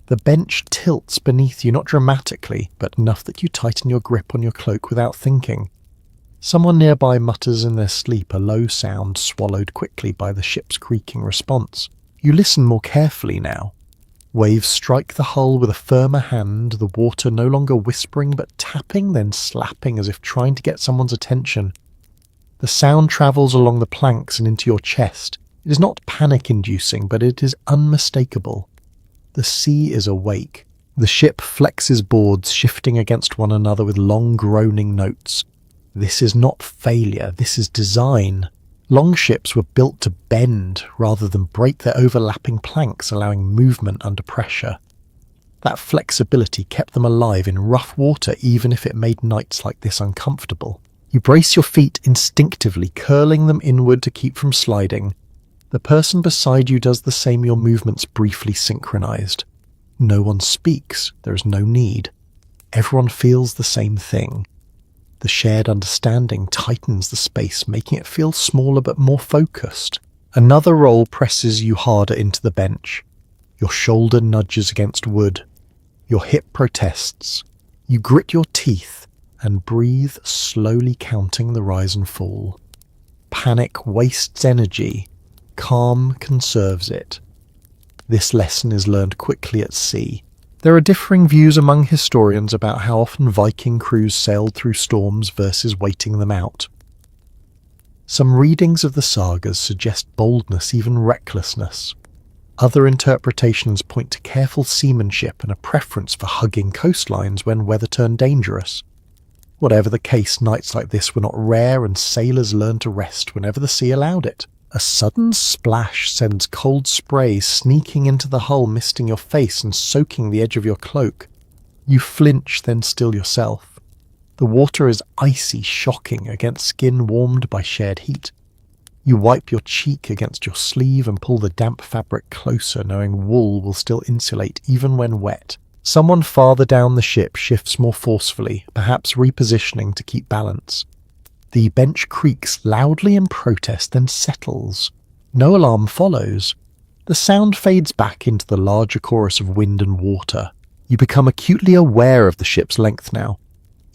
The bench tilts beneath you, not dramatically, but enough that you tighten your grip on your cloak without thinking. Someone nearby mutters in their sleep, a low sound swallowed quickly by the ship's creaking response. You listen more carefully now. Waves strike the hull with a firmer hand, the water no longer whispering but tapping, then slapping as if trying to get someone's attention. The sound travels along the planks and into your chest. It is not panic-inducing, but it is unmistakable. The sea is awake. The ship flexes boards, shifting against one another with long groaning notes. This is not failure, this is design. Longships were built to bend rather than break their overlapping planks, allowing movement under pressure. That flexibility kept them alive in rough water, even if it made nights like this uncomfortable. You brace your feet instinctively, curling them inward to keep from sliding. The person beside you does the same, your movements briefly synchronized. No one speaks, there is no need. Everyone feels the same thing. The shared understanding tightens the space, making it feel smaller but more focused. Another roll presses you harder into the bench. Your shoulder nudges against wood. Your hip protests. You grit your teeth and breathe, slowly counting the rise and fall. Panic wastes energy. Calm conserves it. This lesson is learned quickly at sea. There are differing views among historians about how often Viking crews sailed through storms versus waiting them out. Some readings of the sagas suggest boldness, even recklessness. Other interpretations point to careful seamanship and a preference for hugging coastlines when weather turned dangerous. Whatever the case, nights like this were not rare, and sailors learned to rest whenever the sea allowed it. A sudden splash sends cold spray sneaking into the hull, misting your face and soaking the edge of your cloak. You flinch, then still yourself. The water is icy, shocking against skin warmed by shared heat. You wipe your cheek against your sleeve and pull the damp fabric closer, knowing wool will still insulate even when wet. Someone farther down the ship shifts more forcefully, perhaps repositioning to keep balance. The bench creaks loudly in protest, then settles. No alarm follows. The sound fades back into the larger chorus of wind and water. You become acutely aware of the ship's length now.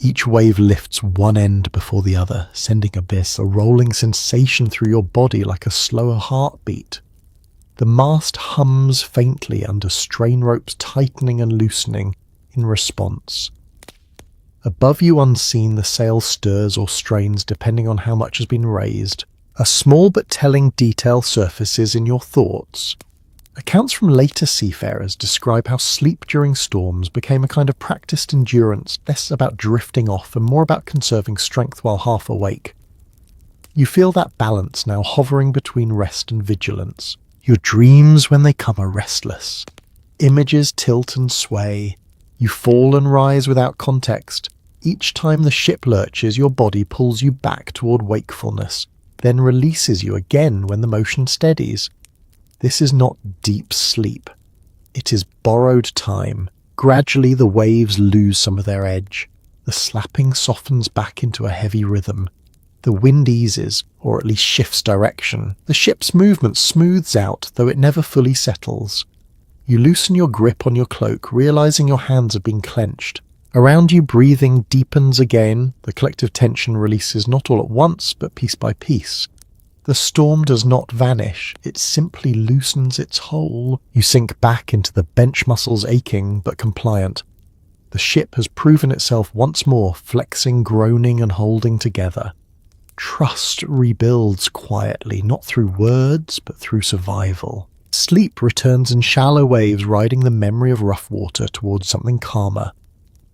Each wave lifts one end before the other, sending a rolling sensation through your body like a slower heartbeat. The mast hums faintly under strain ropes tightening and loosening in response. Above you unseen, the sail stirs or strains depending on how much has been raised. A small but telling detail surfaces in your thoughts. Accounts from later seafarers describe how sleep during storms became a kind of practiced endurance, less about drifting off and more about conserving strength while half awake. You feel that balance now hovering between rest and vigilance. Your dreams, when they come, are restless. Images tilt and sway. You fall and rise without context. Each time the ship lurches, your body pulls you back toward wakefulness, then releases you again when the motion steadies. This is not deep sleep. It is borrowed time. Gradually the waves lose some of their edge. The slapping softens back into a heavy rhythm. The wind eases, or at least shifts direction. The ship's movement smooths out, though it never fully settles. You loosen your grip on your cloak, realizing your hands have been clenched. Around you, breathing deepens again. The collective tension releases not all at once, but piece by piece. The storm does not vanish, it simply loosens its hold. You sink back into the bench muscles aching but compliant. The ship has proven itself once more, flexing, groaning and holding together. Trust rebuilds quietly, not through words but through survival. Sleep returns in shallow waves, riding the memory of rough water towards something calmer.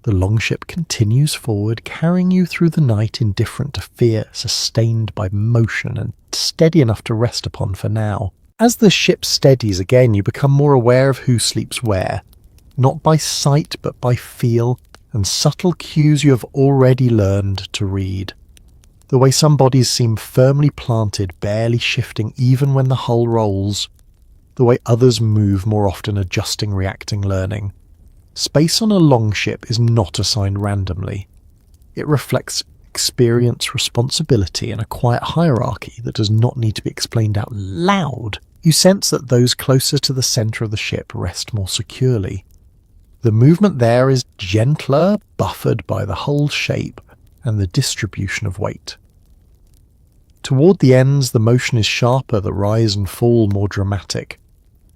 The Longship continues forward, carrying you through the night, indifferent to fear, sustained by motion and steady enough to rest upon for now. As the ship steadies again, you become more aware of who sleeps where, not by sight but by feel and subtle cues you have already learned to read. The way some bodies seem firmly planted, barely shifting even when the hull rolls. The way others move, more often adjusting, reacting, learning. Space on a longship is not assigned randomly. It reflects experience, responsibility, and a quiet hierarchy that does not need to be explained out loud. You sense that those closer to the centre of the ship rest more securely. The movement there is gentler, buffered by the hull shape and the distribution of weight. Toward the ends, the motion is sharper, the rise and fall more dramatic.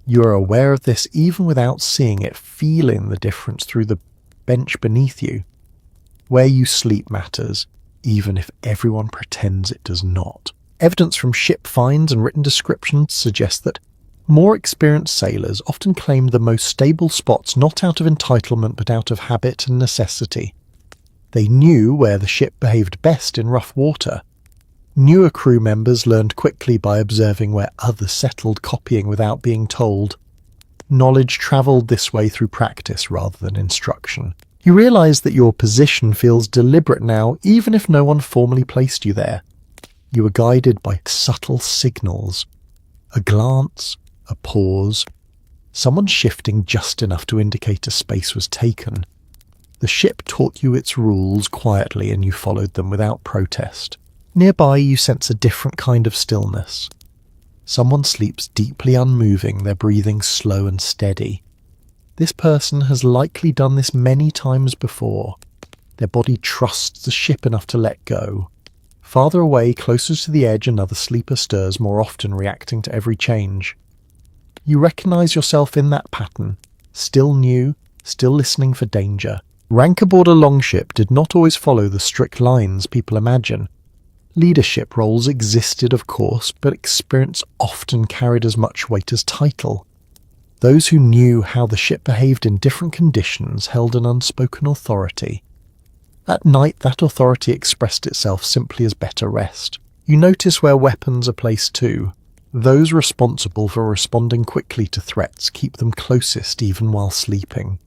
You are aware of this even without seeing it, feeling the difference through the bench beneath you. Where you sleep matters, even if everyone pretends it does not. Evidence from ship finds and written descriptions suggests that more experienced sailors often claimed the most stable spots not out of entitlement but out of habit and necessity. They knew where the ship behaved best in rough water. Newer crew members learned quickly by observing where others settled, copying without being told. Knowledge travelled this way through practice rather than instruction. You realise that your position feels deliberate now, even if no one formally placed you there. You were guided by subtle signals. A glance, a pause, someone shifting just enough to indicate a space was taken. The ship taught you its rules quietly and you followed them without protest. Nearby you sense a different kind of stillness. Someone sleeps deeply unmoving, their breathing slow and steady. This person has likely done this many times before. Their body trusts the ship enough to let go. Farther away, closer to the edge, another sleeper stirs, more often reacting to every change. You recognise yourself in that pattern, still new, still listening for danger. Rank aboard a longship did not always follow the strict lines people imagine. Leadership roles existed, of course, but experience often carried as much weight as title. Those who knew how the ship behaved in different conditions held an unspoken authority. At night, that authority expressed itself simply as better rest. You notice where weapons are placed too. Those responsible for responding quickly to threats keep them closest even while sleeping.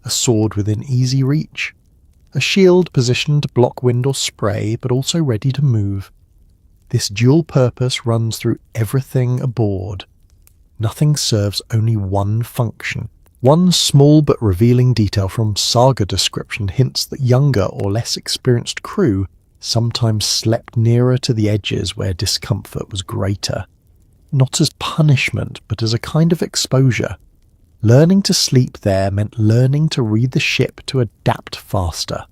A sword within easy reach. A shield positioned to block wind or spray, but also ready to move. This dual purpose runs through everything aboard. Nothing serves only one function. One small but revealing detail from saga description hints that younger or less experienced crew sometimes slept nearer to the edges where discomfort was greater. Not as punishment, but as a kind of exposure. Learning to sleep there meant learning to read the ship to adapt faster.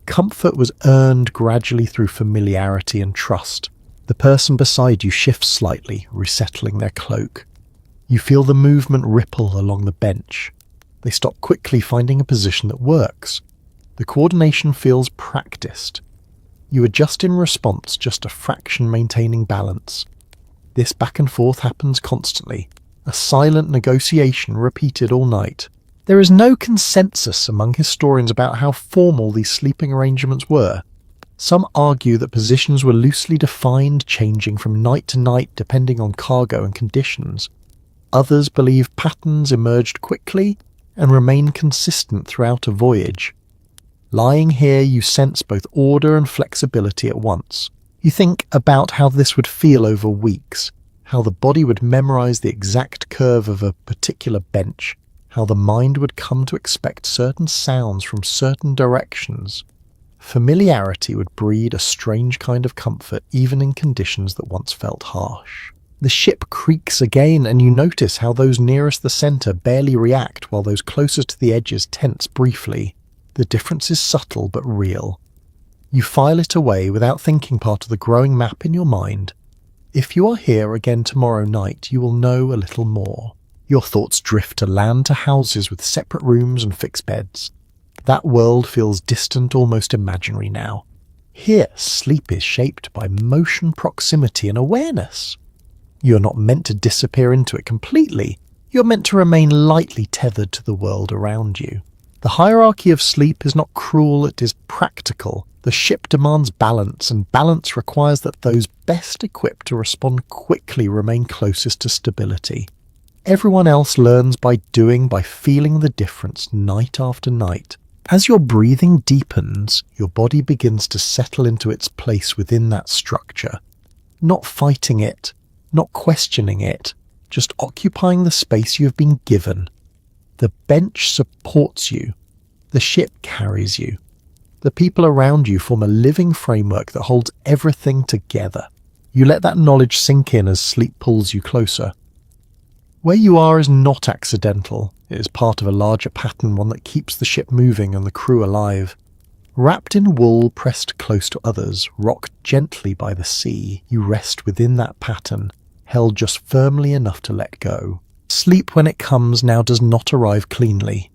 Comfort was earned gradually through familiarity and trust. The person beside you shifts slightly, resettling their cloak. You feel the movement ripple along the bench. They stop quickly, finding a position that works. The coordination feels practiced. You adjust in response, just a fraction maintaining balance. This back and forth happens constantly, a silent negotiation repeated all night. There is no consensus among historians about how formal these sleeping arrangements were. Some argue that positions were loosely defined, changing from night to night depending on cargo and conditions. Others believe patterns emerged quickly and remain consistent throughout a voyage. Lying here, you sense both order and flexibility at once. You think about how this would feel over weeks, how the body would memorize the exact curve of a particular bench, how the mind would come to expect certain sounds from certain directions. Familiarity would breed a strange kind of comfort even in conditions that once felt harsh. The ship creaks again, and you notice how those nearest the center barely react while those closest to the edges tense briefly. The difference is subtle but real. You file it away without thinking, part of the growing map in your mind. If you are here again tomorrow night, you will know a little more. Your thoughts drift to land, to houses with separate rooms and fixed beds. That world feels distant, almost imaginary now. Here, sleep is shaped by motion, proximity, and awareness. You're not meant to disappear into it completely. You're meant to remain lightly tethered to the world around you. The hierarchy of sleep is not cruel, it is practical. The ship demands balance, and balance requires that those best equipped to respond quickly remain closest to stability. Everyone else learns by doing, by feeling the difference night after night. As your breathing deepens, your body begins to settle into its place within that structure. Not fighting it, not questioning it, just occupying the space you have been given. The bench supports you. The ship carries you. The people around you form a living framework that holds everything together. You let that knowledge sink in as sleep pulls you closer. Where you are is not accidental. It is part of a larger pattern, one that keeps the ship moving and the crew alive. Wrapped in wool, pressed close to others, rocked gently by the sea, you rest within that pattern, held just firmly enough to let go. Sleep, when it comes, now does not arrive cleanly.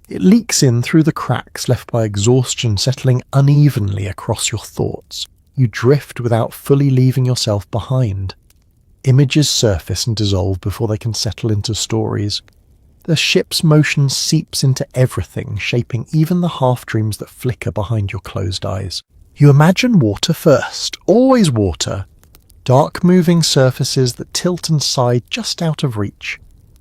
It leaks in through the cracks left by exhaustion, settling unevenly across your thoughts. You drift without fully leaving yourself behind. Images surface and dissolve before they can settle into stories. The ship's motion seeps into everything, shaping even the half-dreams that flicker behind your closed eyes. You imagine water first, always water. Dark moving surfaces that tilt and side just out of reach.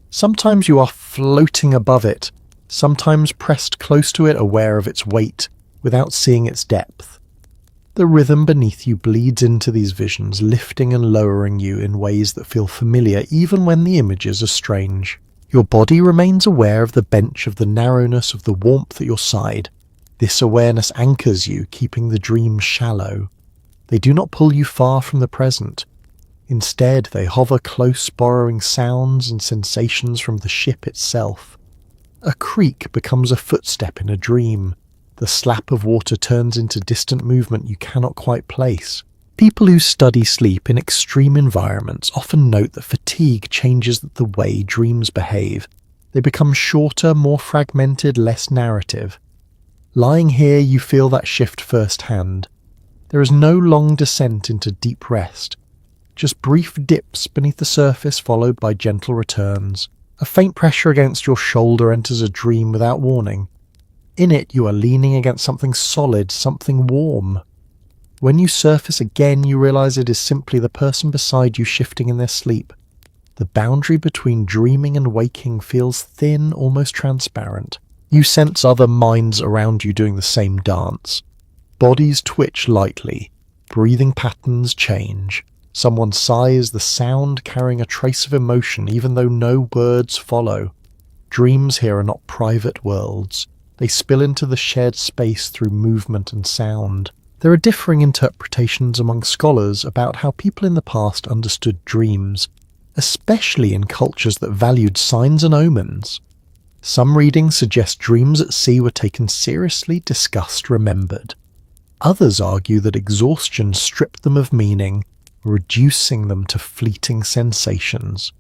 Sometimes you are floating above it, sometimes pressed close to it, aware of its weight, without seeing its depth. The rhythm beneath you bleeds into these visions, lifting and lowering you in ways that feel familiar even when the images are strange. Your body remains aware of the bench, of the narrowness, of the warmth at your side. This awareness anchors you, keeping the dreams shallow. They do not pull you far from the present. Instead, they hover close, borrowing sounds and sensations from the ship itself. A creak becomes a footstep in a dream. The slap of water turns into distant movement you cannot quite place. People who study sleep in extreme environments often note that fatigue changes the way dreams behave. They become shorter, more fragmented, less narrative. Lying here, you feel that shift firsthand. There is no long descent into deep rest, just brief dips beneath the surface followed by gentle returns. A faint pressure against your shoulder enters a dream without warning. In it, you are leaning against something solid, something warm. When you surface again, you realize it is simply the person beside you shifting in their sleep. The boundary between dreaming and waking feels thin, almost transparent. You sense other minds around you doing the same dance. Bodies twitch lightly. Breathing patterns change. Someone sighs, the sound carrying a trace of emotion even though no words follow. Dreams here are not private worlds. They spill into the shared space through movement and sound. There are differing interpretations among scholars about how people in the past understood dreams, especially in cultures that valued signs and omens. Some readings suggest dreams at sea were taken seriously, discussed, remembered. Others argue that exhaustion stripped them of meaning, reducing them to fleeting sensations.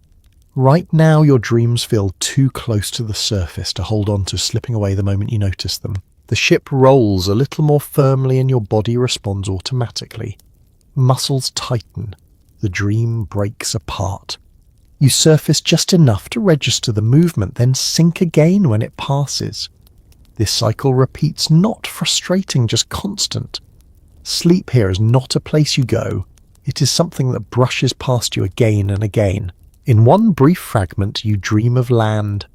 Right now, your dreams feel too close to the surface to hold on to, slipping away the moment you notice them. The ship rolls a little more firmly and your body responds automatically. Muscles tighten. The dream breaks apart. You surface just enough to register the movement, then sink again when it passes. This cycle repeats, not frustrating, just constant. Sleep here is not a place you go. It is something that brushes past you again and again. In one brief fragment, you dream of land.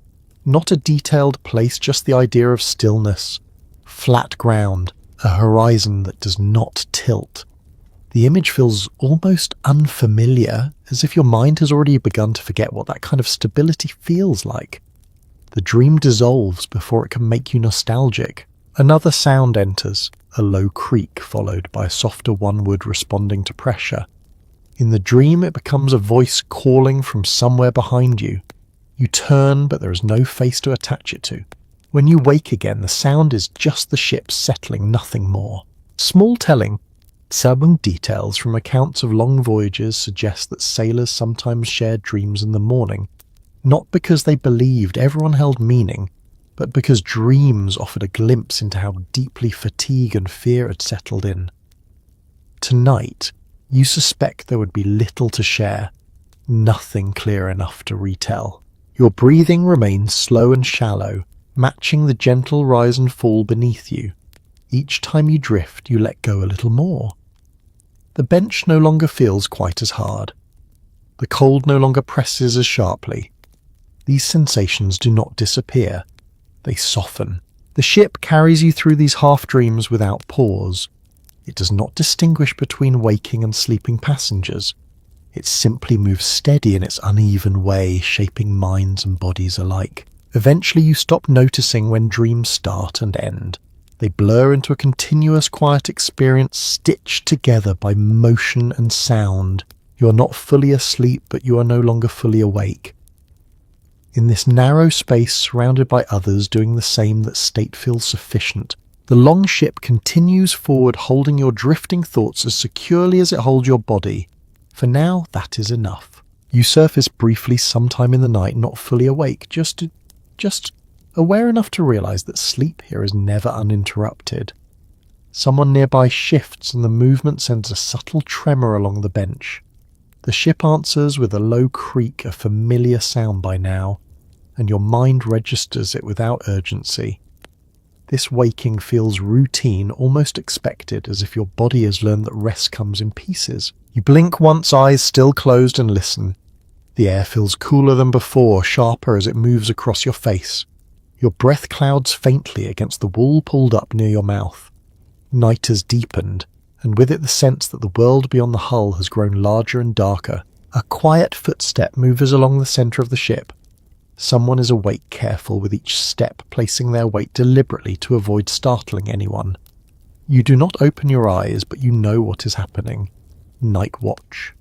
Not a detailed place, just the idea of stillness. Flat ground, a horizon that does not tilt. The image feels almost unfamiliar, as if your mind has already begun to forget what that kind of stability feels like. The dream dissolves before it can make you nostalgic. Another sound enters, a low creak followed by a softer one wood responding to pressure. In the dream, it becomes a voice calling from somewhere behind you. You turn, but there is no face to attach it to. When you wake again, the sound is just the ship settling, nothing more. Small telling, some details from accounts of long voyages suggest that sailors sometimes shared dreams in the morning, not because they believed everyone held meaning, but because dreams offered a glimpse into how deeply fatigue and fear had settled in. Tonight, you suspect there would be little to share, nothing clear enough to retell. Your breathing remains slow and shallow, matching the gentle rise and fall beneath you. Each time you drift, you let go a little more. The bench no longer feels quite as hard. The cold no longer presses as sharply. These sensations do not disappear. They soften. The ship carries you through these half-dreams without pause. It does not distinguish between waking and sleeping passengers. It simply moves steady in its uneven way, shaping minds and bodies alike. Eventually you stop noticing when dreams start and end. They blur into a continuous quiet experience stitched together by motion and sound. You are not fully asleep, but you are no longer fully awake. In this narrow space, surrounded by others doing the same, that state feels sufficient. The Longship continues forward, holding your drifting thoughts as securely as it holds your body. For now, that is enough. You surface briefly sometime in the night, not fully awake, just aware enough to realize that sleep here is never uninterrupted. Someone nearby shifts and the movement sends a subtle tremor along the bench. The ship answers with a low creak, a familiar sound by now, and your mind registers it without urgency. This waking feels routine, almost expected, as if your body has learned that rest comes in pieces. You blink once, eyes still closed, and listen. The air feels cooler than before, sharper as it moves across your face. Your breath clouds faintly against the wool pulled up near your mouth. Night has deepened, and with it the sense that the world beyond the hull has grown larger and darker. A quiet footstep moves along the centre of the ship. Someone is awake, careful with each step, placing their weight deliberately to avoid startling anyone. You do not open your eyes, but you know what is happening. Night watch.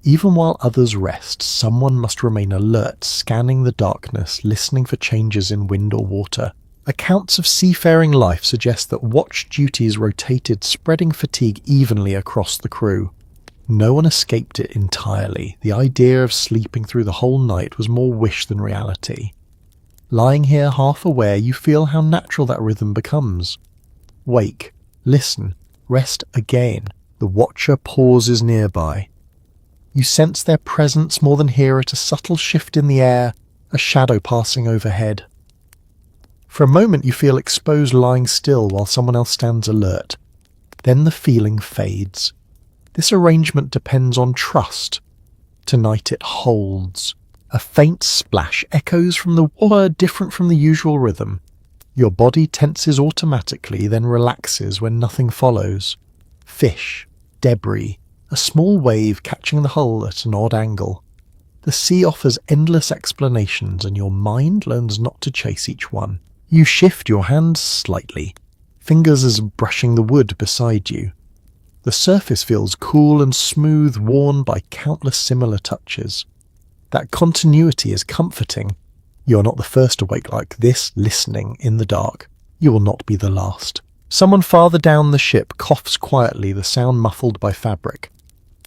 Even while others rest, someone must remain alert, scanning the darkness, listening for changes in wind or water. Accounts of seafaring life suggest that watch duties rotated, spreading fatigue evenly across the crew. No one escaped it entirely. The idea of sleeping through the whole night was more wish than reality. Lying here half aware, you feel how natural that rhythm becomes. Wake, listen, rest again. The watcher pauses nearby. You sense their presence more than hear it, a subtle shift in the air, a shadow passing overhead. For a moment you feel exposed lying still while someone else stands alert. Then the feeling fades. This arrangement depends on trust. Tonight it holds. A faint splash echoes from the water, different from the usual rhythm. Your body tenses automatically, then relaxes when nothing follows. Fish, debris, a small wave catching the hull at an odd angle. The sea offers endless explanations, and your mind learns not to chase each one. You shift your hands slightly, fingers as brushing the wood beside you. The surface feels cool and smooth, worn by countless similar touches. That continuity is comforting. You are not the first awake like this, listening in the dark. You will not be the last. Someone farther down the ship coughs quietly, the sound muffled by fabric.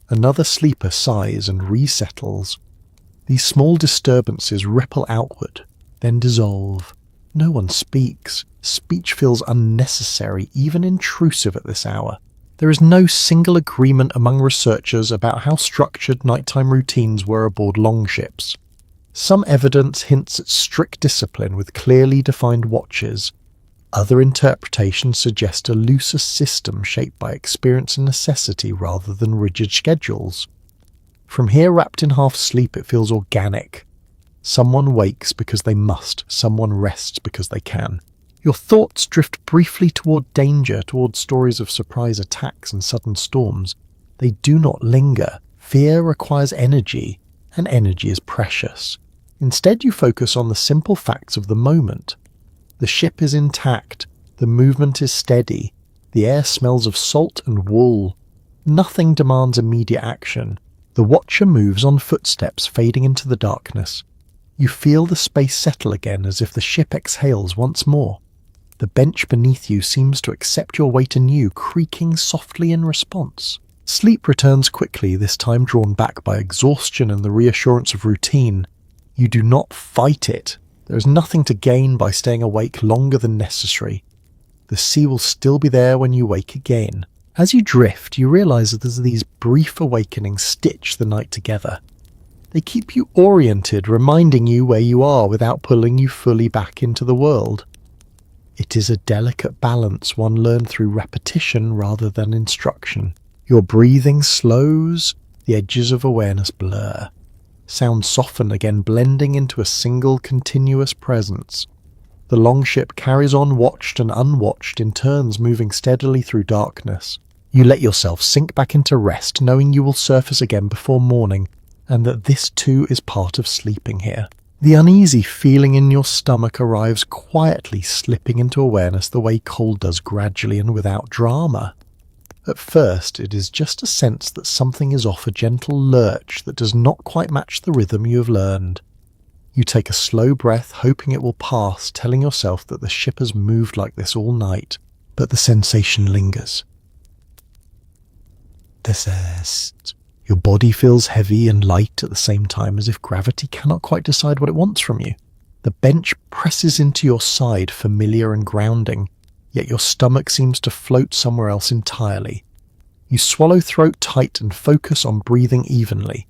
Another sleeper sighs and resettles. These small disturbances ripple outward, then dissolve. No one speaks. Speech feels unnecessary, even intrusive at this hour. There is no single agreement among researchers about how structured nighttime routines were aboard longships. Some evidence hints at strict discipline with clearly defined watches. Other interpretations suggest a looser system shaped by experience and necessity rather than rigid schedules. From here, wrapped in half sleep, it feels organic. Someone wakes because they must, someone rests because they can. Your thoughts drift briefly toward danger, toward stories of surprise attacks and sudden storms. They do not linger. Fear requires energy, and energy is precious. Instead, you focus on the simple facts of the moment. The ship is intact, the movement is steady, the air smells of salt and wool. Nothing demands immediate action. The watcher moves on footsteps fading into the darkness. You feel the space settle again as if the ship exhales once more. The bench beneath you seems to accept your weight anew, creaking softly in response. Sleep returns quickly, this time drawn back by exhaustion and the reassurance of routine. You do not fight it. There is nothing to gain by staying awake longer than necessary. The sea will still be there when you wake again. As you drift, you realize that these brief awakenings stitch the night together. They keep you oriented, reminding you where you are without pulling you fully back into the world. It is a delicate balance one learned through repetition rather than instruction. Your breathing slows, the edges of awareness blur. Sounds soften again, blending into a single continuous presence. The longship carries on watched and unwatched, in turns moving steadily through darkness. You let yourself sink back into rest, knowing you will surface again before morning, and that this too is part of sleeping here. The uneasy feeling in your stomach arrives quietly, slipping into awareness the way cold does, gradually and without drama. At first, it is just a sense that something is off, a gentle lurch that does not quite match the rhythm you have learned. You take a slow breath, hoping it will pass, telling yourself that the ship has moved like this all night, but the sensation lingers. Desist. Your body feels heavy and light at the same time, as if gravity cannot quite decide what it wants from you. The bench presses into your side, familiar and grounding, yet your stomach seems to float somewhere else entirely. You swallow throat tight and focus on breathing evenly.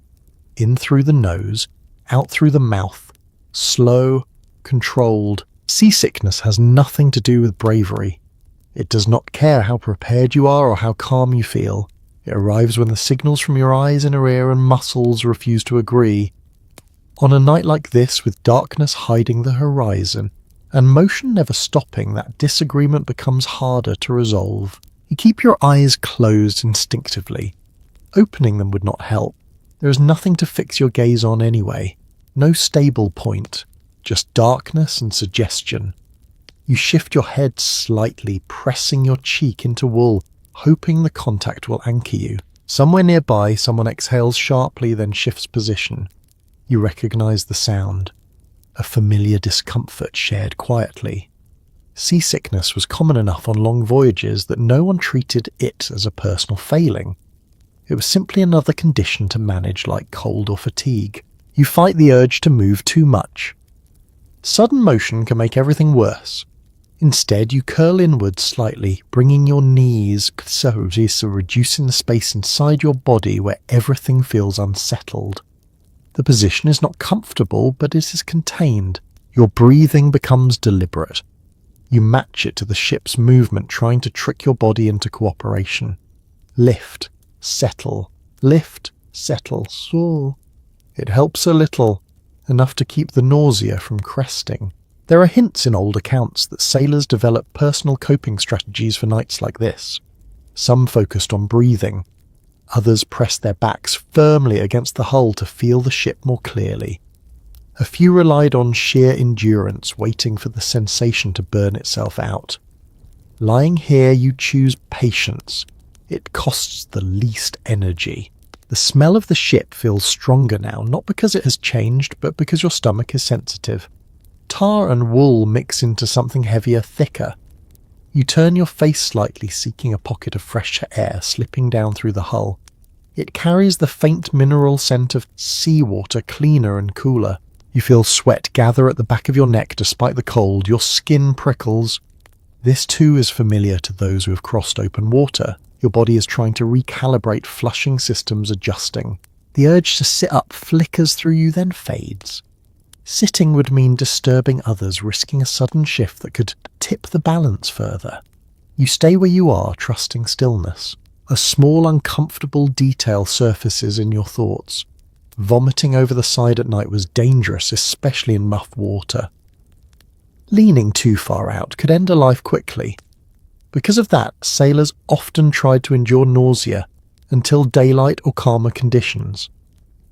In through the nose, out through the mouth. Slow, controlled. Seasickness has nothing to do with bravery. It does not care how prepared you are or how calm you feel. It arrives when the signals from your eyes, inner ear and muscles refuse to agree. On a night like this, with darkness hiding the horizon, and motion never stopping, that disagreement becomes harder to resolve. You keep your eyes closed instinctively. Opening them would not help. There is nothing to fix your gaze on anyway. No stable point. Just darkness and suggestion. You shift your head slightly, pressing your cheek into wool, hoping the contact will anchor you. Somewhere nearby, someone exhales sharply, then shifts position. You recognize the sound. A familiar discomfort shared quietly. Seasickness was common enough on long voyages that no one treated it as a personal failing. It was simply another condition to manage, like cold or fatigue. You fight the urge to move too much. Sudden motion can make everything worse. Instead, you curl inward slightly, bringing your knees closer, so reducing the space inside your body where everything feels unsettled. The position is not comfortable, but it is contained. Your breathing becomes deliberate. You match it to the ship's movement, trying to trick your body into cooperation. Lift, settle, lift, settle, soar. It helps a little, enough to keep the nausea from cresting. There are hints in old accounts that sailors developed personal coping strategies for nights like this. Some focused on breathing. Others pressed their backs firmly against the hull to feel the ship more clearly. A few relied on sheer endurance, waiting for the sensation to burn itself out. Lying here, you choose patience. It costs the least energy. The smell of the ship feels stronger now, not because it has changed, but because your stomach is sensitive. Tar and wool mix into something heavier, thicker. You turn your face slightly, seeking a pocket of fresh air slipping down through the hull. It carries the faint mineral scent of seawater, cleaner and cooler. You feel sweat gather at the back of your neck despite the cold. Your skin prickles. This too is familiar to those who have crossed open water. Your body is trying to recalibrate, flushing systems adjusting. The urge to sit up flickers through you, then fades. Sitting would mean disturbing others, risking a sudden shift that could tip the balance further. You stay where you are, trusting stillness. A small uncomfortable detail surfaces in your thoughts. Vomiting over the side at night was dangerous, especially in rough water. Leaning too far out could end a life quickly. Because of that, sailors often tried to endure nausea until daylight or calmer conditions.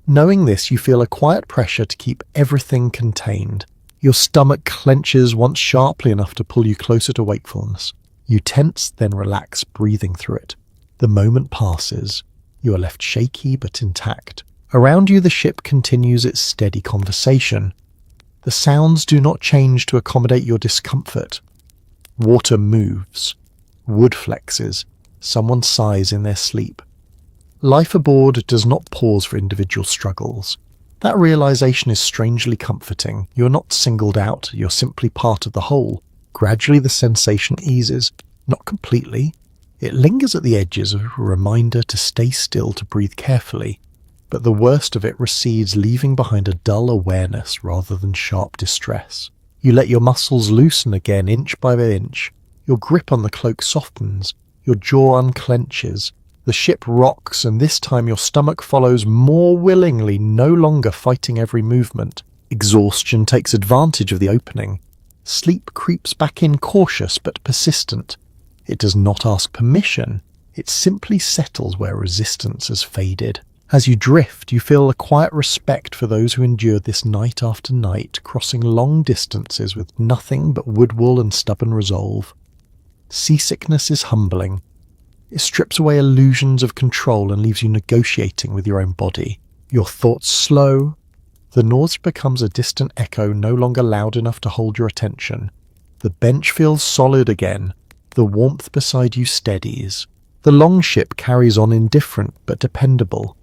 Knowing this, you feel a quiet pressure to keep everything contained. Your stomach clenches once sharply enough to pull you closer to wakefulness. You tense, then relax, breathing through it. The moment passes. You are left shaky but intact. Around you, the ship continues its steady conversation. The sounds do not change to accommodate your discomfort. Water moves. Wood flexes. Someone sighs in their sleep. Life aboard does not pause for individual struggles. That realization is strangely comforting. You're not singled out, you're simply part of the whole. Gradually the sensation eases. Not completely. It lingers at the edges, a reminder to stay still, to breathe carefully. But the worst of it recedes, leaving behind a dull awareness rather than sharp distress. You let your muscles loosen again, inch by inch. Your grip on the cloak softens. Your jaw unclenches. The ship rocks, and this time your stomach follows more willingly, no longer fighting every movement. Exhaustion takes advantage of the opening. Sleep creeps back in, cautious but persistent. It does not ask permission. It simply settles where resistance has faded. As you drift, you feel a quiet respect for those who endured this night after night, crossing long distances with nothing but wood wool and stubborn resolve. Seasickness is humbling. It strips away illusions of control and leaves you negotiating with your own body. Your thoughts slow. The Norse becomes a distant echo, no longer loud enough to hold your attention. The bench feels solid again. The warmth beside you steadies. The Longship carries on indifferent but dependable.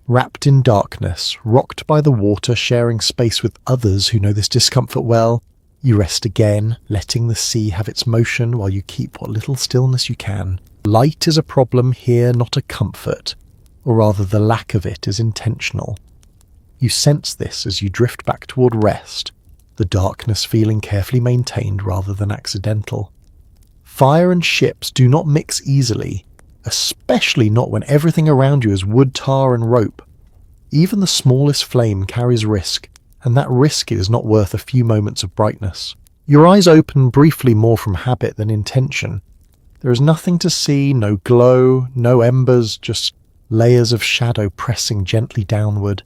Wrapped in darkness, rocked by the water, sharing space with others who know this discomfort well, you rest again, letting the sea have its motion while you keep what little stillness you can. Light is a problem here, not a comfort, or rather the lack of it is intentional. You sense this as you drift back toward rest, the darkness feeling carefully maintained rather than accidental. Fire and ships do not mix easily, especially not when everything around you is wood, tar and rope. Even the smallest flame carries risk, and that risk is not worth a few moments of brightness. Your eyes open briefly, more from habit than intention. There is nothing to see, no glow, no embers, just layers of shadow pressing gently downward.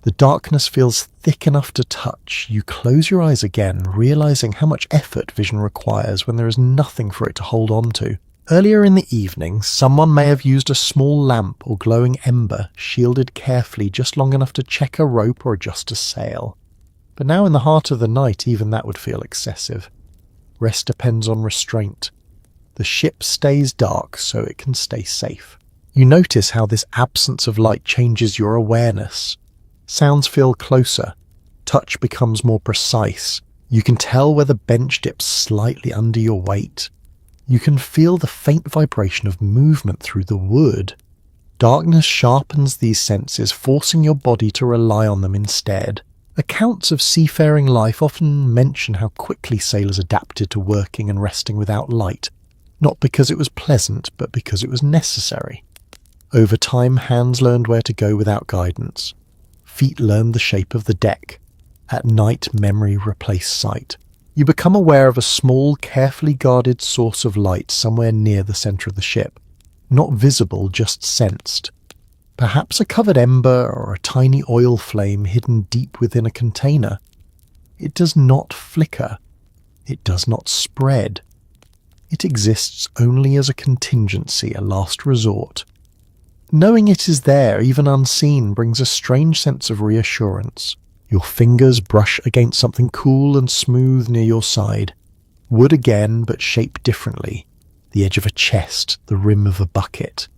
The darkness feels thick enough to touch. You close your eyes again, realizing how much effort vision requires when there is nothing for it to hold on to. Earlier in the evening, someone may have used a small lamp or glowing ember, shielded carefully just long enough to check a rope or adjust a sail. But now in the heart of the night, even that would feel excessive. Rest depends on restraint. The ship stays dark so it can stay safe. You notice how this absence of light changes your awareness. Sounds feel closer. Touch becomes more precise. You can tell where the bench dips slightly under your weight. You can feel the faint vibration of movement through the wood. Darkness sharpens these senses, forcing your body to rely on them instead. Accounts of seafaring life often mention how quickly sailors adapted to working and resting without light, not because it was pleasant, but because it was necessary. Over time, hands learned where to go without guidance. Feet learned the shape of the deck. At night, memory replaced sight. You become aware of a small, carefully guarded source of light somewhere near the center of the ship. Not visible, just sensed. Perhaps a covered ember or a tiny oil flame hidden deep within a container. It does not flicker. It does not spread. It exists only as a contingency, a last resort. Knowing it is there, even unseen, brings a strange sense of reassurance. Your fingers brush against something cool and smooth near your side. Wood again, but shaped differently. The edge of a chest, the rim of a bucket.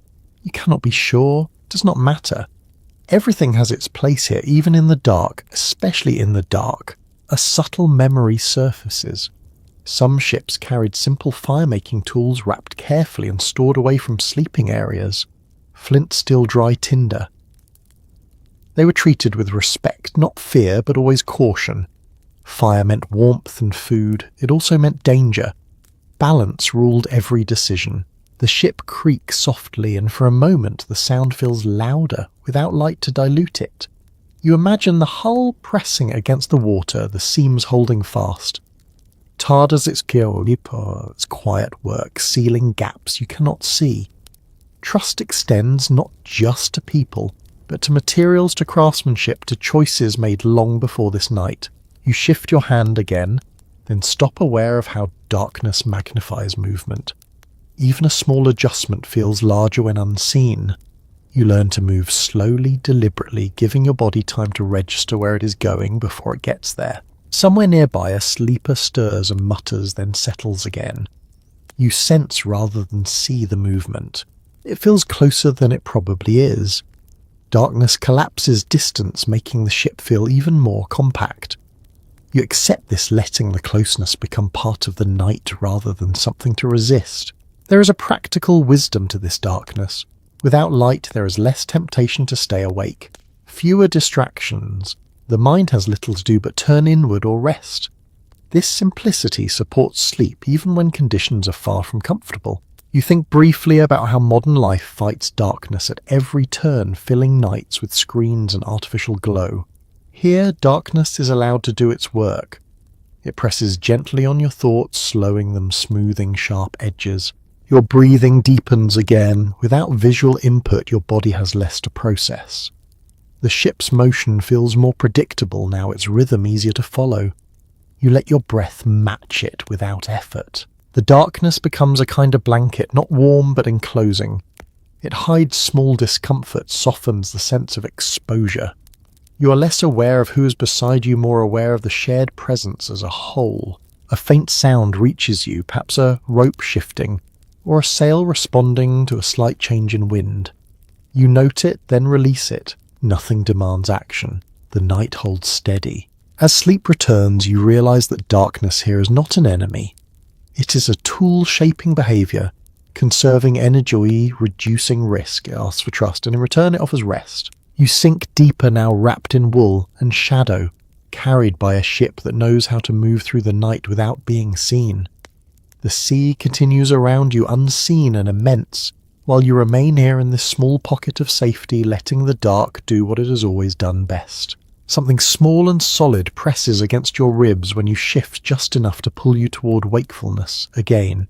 You cannot be sure, it does not matter. Everything has its place here, even in the dark, especially in the dark. A subtle memory surfaces. Some ships carried simple fire-making tools wrapped carefully and stored away from sleeping areas. Flint still dry tinder. They were treated with respect, not fear, but always caution. Fire meant warmth and food. It also meant danger. Balance ruled every decision. The ship creaks softly, and for a moment the sound feels louder, without light to dilute it. You imagine the hull pressing against the water, the seams holding fast. Tarred as its its quiet work, sealing gaps you cannot see. Trust extends not just to people, but to materials, to craftsmanship, to choices made long before this night. You shift your hand again, then stop, aware of how darkness magnifies movement. Even a small adjustment feels larger when unseen. You learn to move slowly, deliberately, giving your body time to register where it is going before it gets there. Somewhere nearby, a sleeper stirs and mutters, then settles again. You sense rather than see the movement. It feels closer than it probably is. Darkness collapses distance, making the ship feel even more compact. You accept this, letting the closeness become part of the night rather than something to resist. There is a practical wisdom to this darkness. Without light, there is less temptation to stay awake, fewer distractions. The mind has little to do but turn inward or rest. This simplicity supports sleep even when conditions are far from comfortable. You think briefly about how modern life fights darkness at every turn, filling nights with screens and artificial glow. Here, darkness is allowed to do its work. It presses gently on your thoughts, slowing them, smoothing sharp edges. Your breathing deepens again. Without visual input, your body has less to process. The ship's motion feels more predictable now, its rhythm easier to follow. You let your breath match it without effort. The darkness becomes a kind of blanket, not warm but enclosing. It hides small discomfort, softens the sense of exposure. You are less aware of who is beside you, more aware of the shared presence as a whole. A faint sound reaches you, perhaps a rope shifting, or a sail responding to a slight change in wind. You note it, then release it. Nothing demands action. The night holds steady. As sleep returns, you realize that darkness here is not an enemy. It is a tool shaping behavior, conserving energy, reducing risk. It asks for trust, and in return it offers rest. You sink deeper, now wrapped in wool and shadow, carried by a ship that knows how to move through the night without being seen. The sea continues around you, unseen and immense, while you remain here in this small pocket of safety, letting the dark do what it has always done best. Something small and solid presses against your ribs when you shift just enough to pull you toward wakefulness again.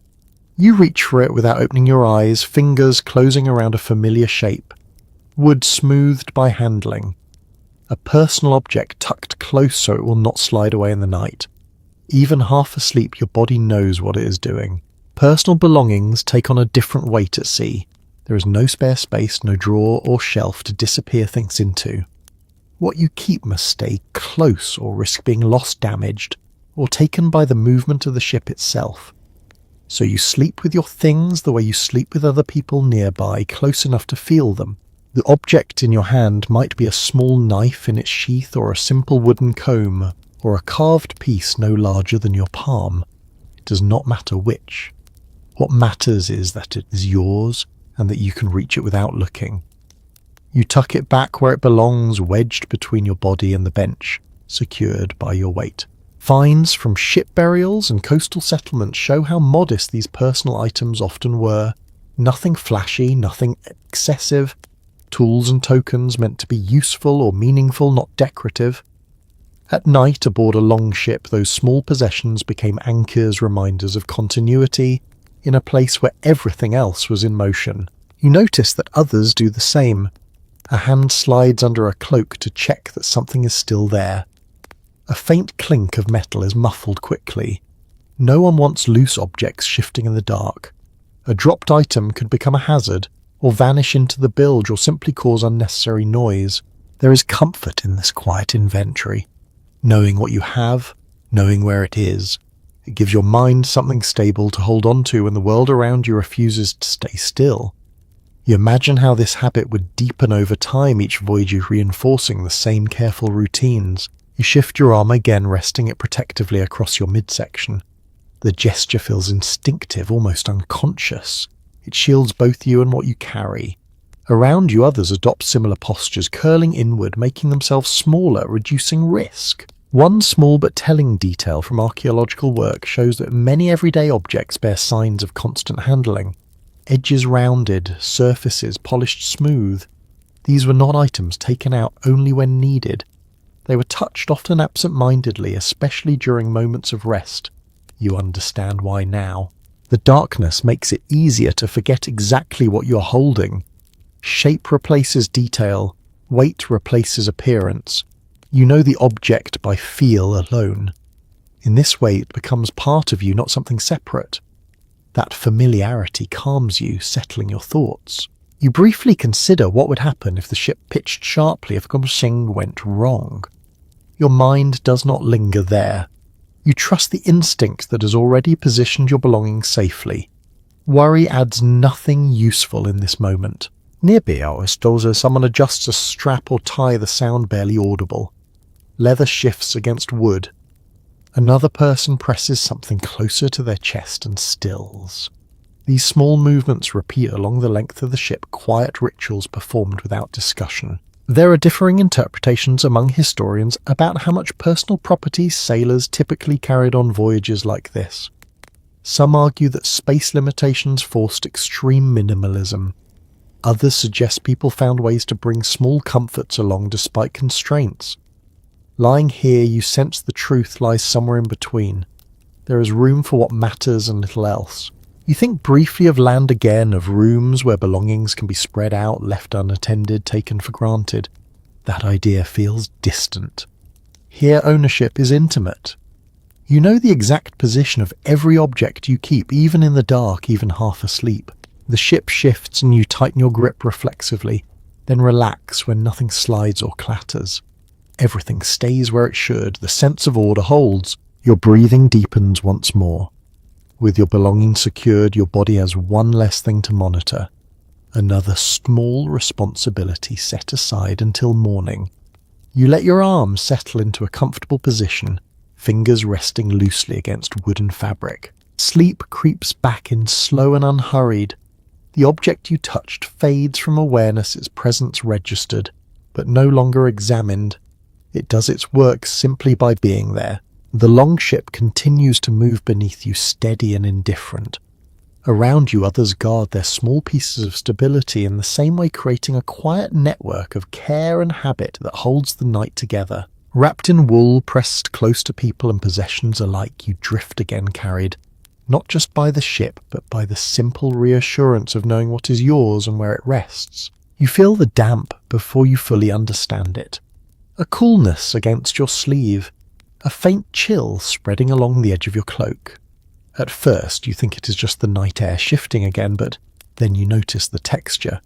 You reach for it without opening your eyes, fingers closing around a familiar shape. Wood smoothed by handling. A personal object tucked close so it will not slide away in the night. Even half asleep, your body knows what it is doing. Personal belongings take on a different weight at sea. There is no spare space, no drawer or shelf to disappear things into. What you keep must stay close or risk being lost, damaged, or taken by the movement of the ship itself. So you sleep with your things the way you sleep with other people nearby, close enough to feel them. The object in your hand might be a small knife in its sheath, or a simple wooden comb, or a carved piece no larger than your palm. It does not matter which. What matters is that it is yours and that you can reach it without looking. You tuck it back where it belongs, wedged between your body and the bench, secured by your weight. Finds from ship burials and coastal settlements show how modest these personal items often were. Nothing flashy, nothing excessive. Tools and tokens meant to be useful or meaningful, not decorative. At night, aboard a longship, those small possessions became anchors, reminders of continuity, in a place where everything else was in motion. You notice that others do the same. A hand slides under a cloak to check that something is still there. A faint clink of metal is muffled quickly. No one wants loose objects shifting in the dark. A dropped item could become a hazard, or vanish into the bilge, or simply cause unnecessary noise. There is comfort in this quiet inventory. Knowing what you have, knowing where it is. It gives your mind something stable to hold on to when the world around you refuses to stay still. You imagine how this habit would deepen over time, each voyage reinforcing the same careful routines. You shift your arm again, resting it protectively across your midsection. The gesture feels instinctive, almost unconscious. It shields both you and what you carry. Around you, others adopt similar postures, curling inward, making themselves smaller, reducing risk. One small but telling detail from archaeological work shows that many everyday objects bear signs of constant handling. Edges rounded, surfaces polished smooth. These were not items taken out only when needed. They were touched often absent-mindedly, especially during moments of rest. You understand why now. The darkness makes it easier to forget exactly what you're holding. Shape replaces detail, weight replaces appearance. You know the object by feel alone. In this way, it becomes part of you, not something separate. That familiarity calms you, settling your thoughts. You briefly consider what would happen if the ship pitched sharply, if something went wrong. Your mind does not linger there. You trust the instinct that has already positioned your belongings safely. Worry adds nothing useful in this moment. Nearby someone adjusts a strap or tie, the sound barely audible. Leather shifts against wood. Another person presses something closer to their chest and stills. These small movements repeat along the length of the ship, quiet rituals performed without discussion. There are differing interpretations among historians about how much personal property sailors typically carried on voyages like this. Some argue that space limitations forced extreme minimalism. Others suggest people found ways to bring small comforts along despite constraints. Lying here, you sense the truth lies somewhere in between. There is room for what matters and little else. You think briefly of land again, of rooms where belongings can be spread out, left unattended, taken for granted. That idea feels distant. Here, ownership is intimate. You know the exact position of every object you keep, even in the dark, even half asleep. The ship shifts and you tighten your grip reflexively, then relax when nothing slides or clatters. Everything stays where it should, the sense of order holds. Your breathing deepens once more. With your belongings secured, your body has one less thing to monitor. Another small responsibility set aside until morning. You let your arms settle into a comfortable position, fingers resting loosely against wooden fabric. Sleep creeps back in slow and unhurried. The object you touched fades from awareness, its presence registered, but no longer examined. It does its work simply by being there. The Longship continues to move beneath you, steady and indifferent. Around you, others guard their small pieces of stability in the same way, creating a quiet network of care and habit that holds the night together. Wrapped in wool, pressed close to people and possessions alike, you drift again, carried not just by the ship, but by the simple reassurance of knowing what is yours and where it rests. You feel the damp before you fully understand it. A coolness against your sleeve, a faint chill spreading along the edge of your cloak. At first you think it is just the night air shifting again, but then you notice the texture.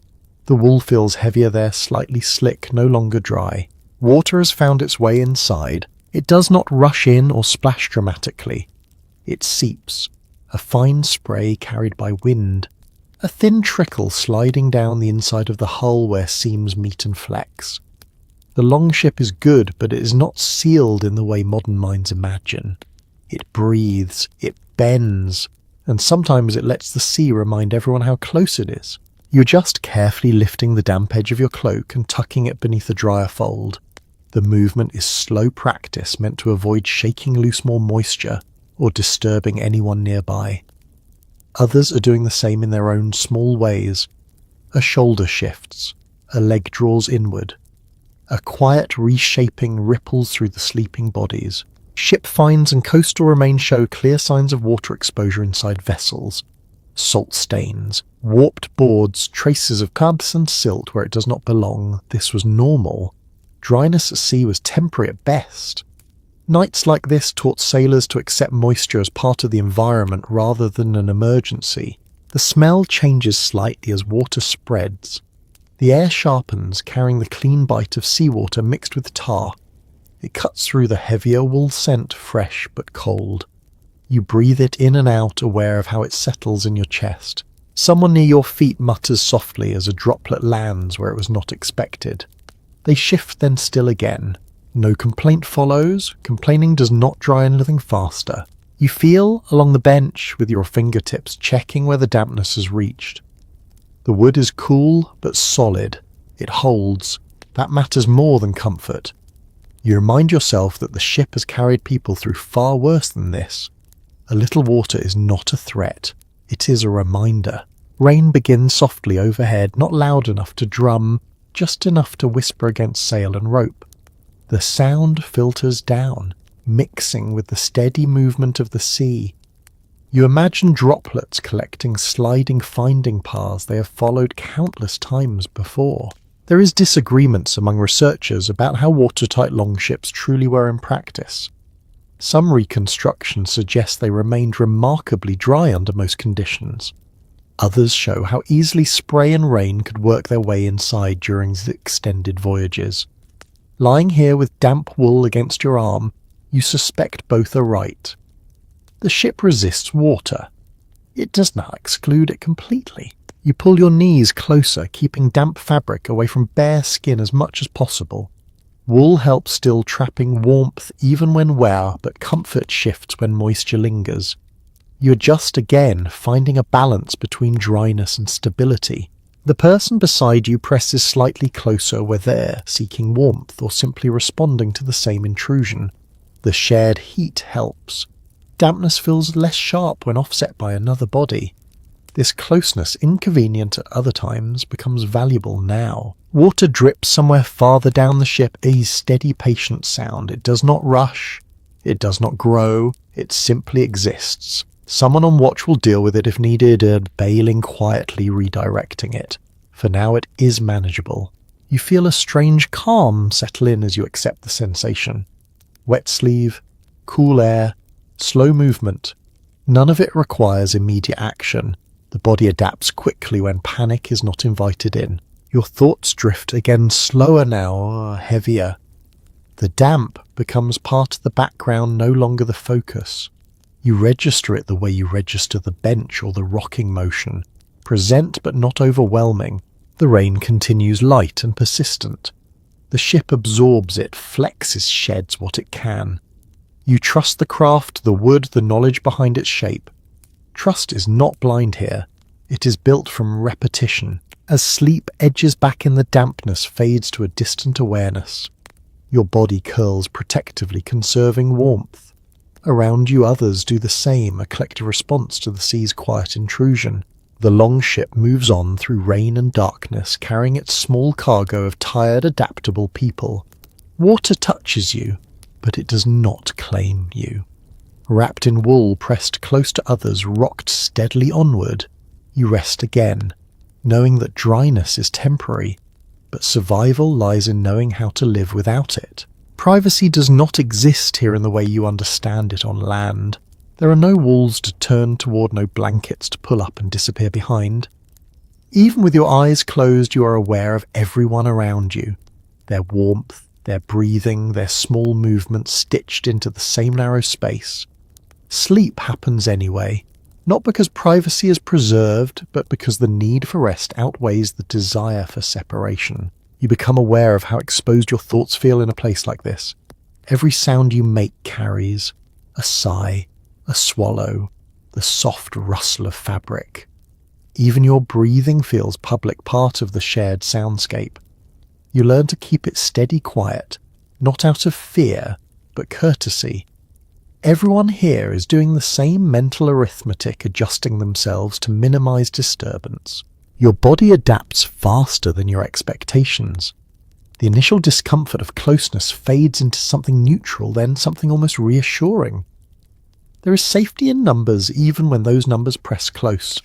The wool feels heavier there, slightly slick, no longer dry. Water has found its way inside. It does not rush in or splash dramatically. It seeps, a fine spray carried by wind, a thin trickle sliding down the inside of the hull where seams meet and flex. The Longship is good, but it is not sealed in the way modern minds imagine. It breathes, it bends, and sometimes it lets the sea remind everyone how close it is. You adjust, carefully lifting the damp edge of your cloak and tucking it beneath a drier fold. The movement is slow practice meant to avoid shaking loose more moisture or disturbing anyone nearby. Others are doing the same in their own small ways. A shoulder shifts, a leg draws inward. A quiet reshaping ripples through the sleeping bodies. Ship finds and coastal remains show clear signs of water exposure inside vessels. Salt stains, warped boards, traces of carbs and silt where it does not belong. This was normal. Dryness at sea was temporary at best. Nights like this taught sailors to accept moisture as part of the environment rather than an emergency. The smell changes slightly as water spreads. The air sharpens, carrying the clean bite of seawater mixed with tar. It cuts through the heavier wool scent, fresh but cold. You breathe it in and out, aware of how it settles in your chest. Someone near your feet mutters softly as a droplet lands where it was not expected. They shift, then still again. No complaint follows. Complaining does not dry anything faster. You feel along the bench with your fingertips, checking where the dampness has reached. The wood is cool but solid. It holds. That matters more than comfort. You remind yourself that the ship has carried people through far worse than this. A little water is not a threat. It is a reminder. Rain begins softly overhead, not loud enough to drum, just enough to whisper against sail and rope. The sound filters down, mixing with the steady movement of the sea. You imagine droplets collecting sliding finding paths they have followed countless times before. There is disagreements among researchers about how watertight longships truly were in practice. Some reconstructions suggest they remained remarkably dry under most conditions. Others show how easily spray and rain could work their way inside during the extended voyages. Lying here with damp wool against your arm, you suspect both are right. The ship resists water. It does not exclude it completely. You pull your knees closer, keeping damp fabric away from bare skin as much as possible. Wool helps still trapping warmth even when wear, but comfort shifts when moisture lingers. You adjust again, finding a balance between dryness and stability. The person beside you presses slightly closer where they're seeking warmth or simply responding to the same intrusion. The shared heat helps. Dampness feels less sharp when offset by another body. This closeness, inconvenient at other times, becomes valuable now. Water drips somewhere farther down the ship, a steady, patient sound. It does not rush. It does not grow. It simply exists. Someone on watch will deal with it if needed, bailing quietly, redirecting it. For now it is manageable. You feel a strange calm settle in as you accept the sensation. Wet sleeve, cool air, slow movement. None of it requires immediate action. The body adapts quickly when panic is not invited in. Your thoughts drift again, slower now, heavier. The damp becomes part of the background, no longer the focus. You register it the way you register the bench or the rocking motion. Present but not overwhelming. The rain continues light and persistent. The ship absorbs it, flexes, sheds what it can. You trust the craft, the wood, the knowledge behind its shape. Trust is not blind here. It is built from repetition. As sleep edges back in the dampness, fades to a distant awareness. Your body curls protectively, conserving warmth. Around you others do the same, a collective response to the sea's quiet intrusion. The Longship moves on through rain and darkness, carrying its small cargo of tired, adaptable people. Water touches you, but it does not claim you. Wrapped in wool, pressed close to others, rocked steadily onward, you rest again, knowing that dryness is temporary, but survival lies in knowing how to live without it. Privacy does not exist here in the way you understand it on land. There are no walls to turn toward, no blankets to pull up and disappear behind. Even with your eyes closed, you are aware of everyone around you, their warmth, their breathing, their small movements stitched into the same narrow space. Sleep happens anyway, not because privacy is preserved, but because the need for rest outweighs the desire for separation. You become aware of how exposed your thoughts feel in a place like this. Every sound you make carries a sigh, a swallow, the soft rustle of fabric. Even your breathing feels public, part of the shared soundscape. You learn to keep it steady quiet, not out of fear, but courtesy. Everyone here is doing the same mental arithmetic, adjusting themselves to minimize disturbance. Your body adapts faster than your expectations. The initial discomfort of closeness fades into something neutral, then something almost reassuring. There is safety in numbers even when those numbers press close.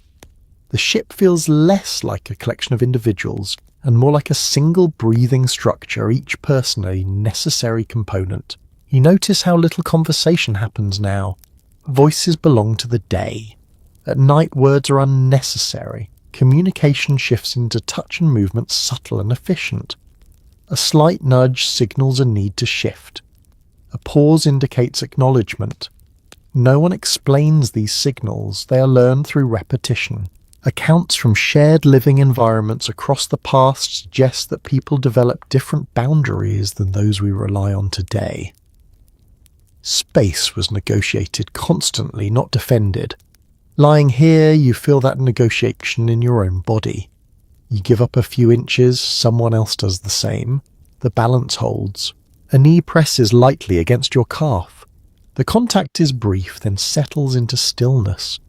The ship feels less like a collection of individuals and more like a single breathing structure, each person a necessary component. You notice how little conversation happens now. Voices belong to the day. At night, words are unnecessary. Communication shifts into touch and movement, subtle and efficient. A slight nudge signals a need to shift. A pause indicates acknowledgement. No one explains these signals, they are learned through repetition. Accounts from shared living environments across the past suggest that people develop different boundaries than those we rely on today. Space was negotiated constantly, not defended. Lying here, you feel that negotiation in your own body. You give up a few inches, someone else does the same. The balance holds. A knee presses lightly against your calf. The contact is brief, then settles into stillness.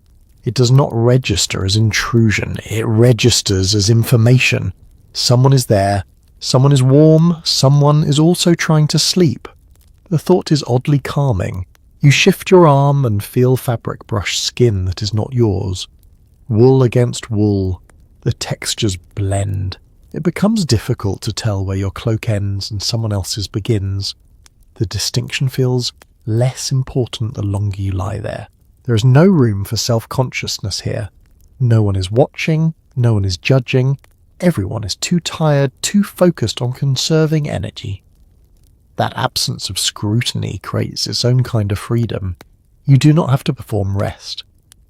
It does not register as intrusion, it registers as information. Someone is there, someone is warm, someone is also trying to sleep. The thought is oddly calming. You shift your arm and feel fabric brush skin that is not yours. Wool against wool. The textures blend. It becomes difficult to tell where your cloak ends and someone else's begins. The distinction feels less important the longer you lie there. There is no room for self-consciousness here. No one is watching, no one is judging. Everyone is too tired, too focused on conserving energy. That absence of scrutiny creates its own kind of freedom. You do not have to perform rest.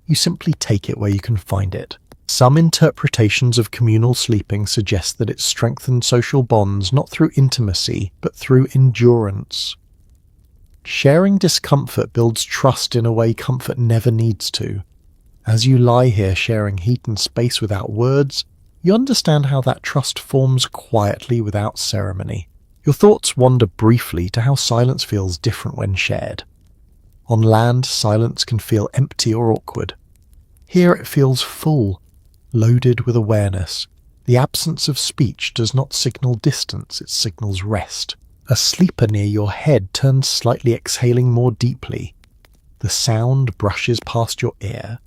You simply take it where you can find it. Some interpretations of communal sleeping suggest that it strengthens social bonds not through intimacy, but through endurance. Sharing discomfort builds trust in a way comfort never needs to. As you lie here sharing heat and space without words, you understand how that trust forms quietly without ceremony. Your thoughts wander briefly to how silence feels different when shared. On land, silence can feel empty or awkward. Here it feels full, loaded with awareness. The absence of speech does not signal distance, it signals rest. A sleeper near your head turns slightly, exhaling more deeply. The sound brushes past your ear.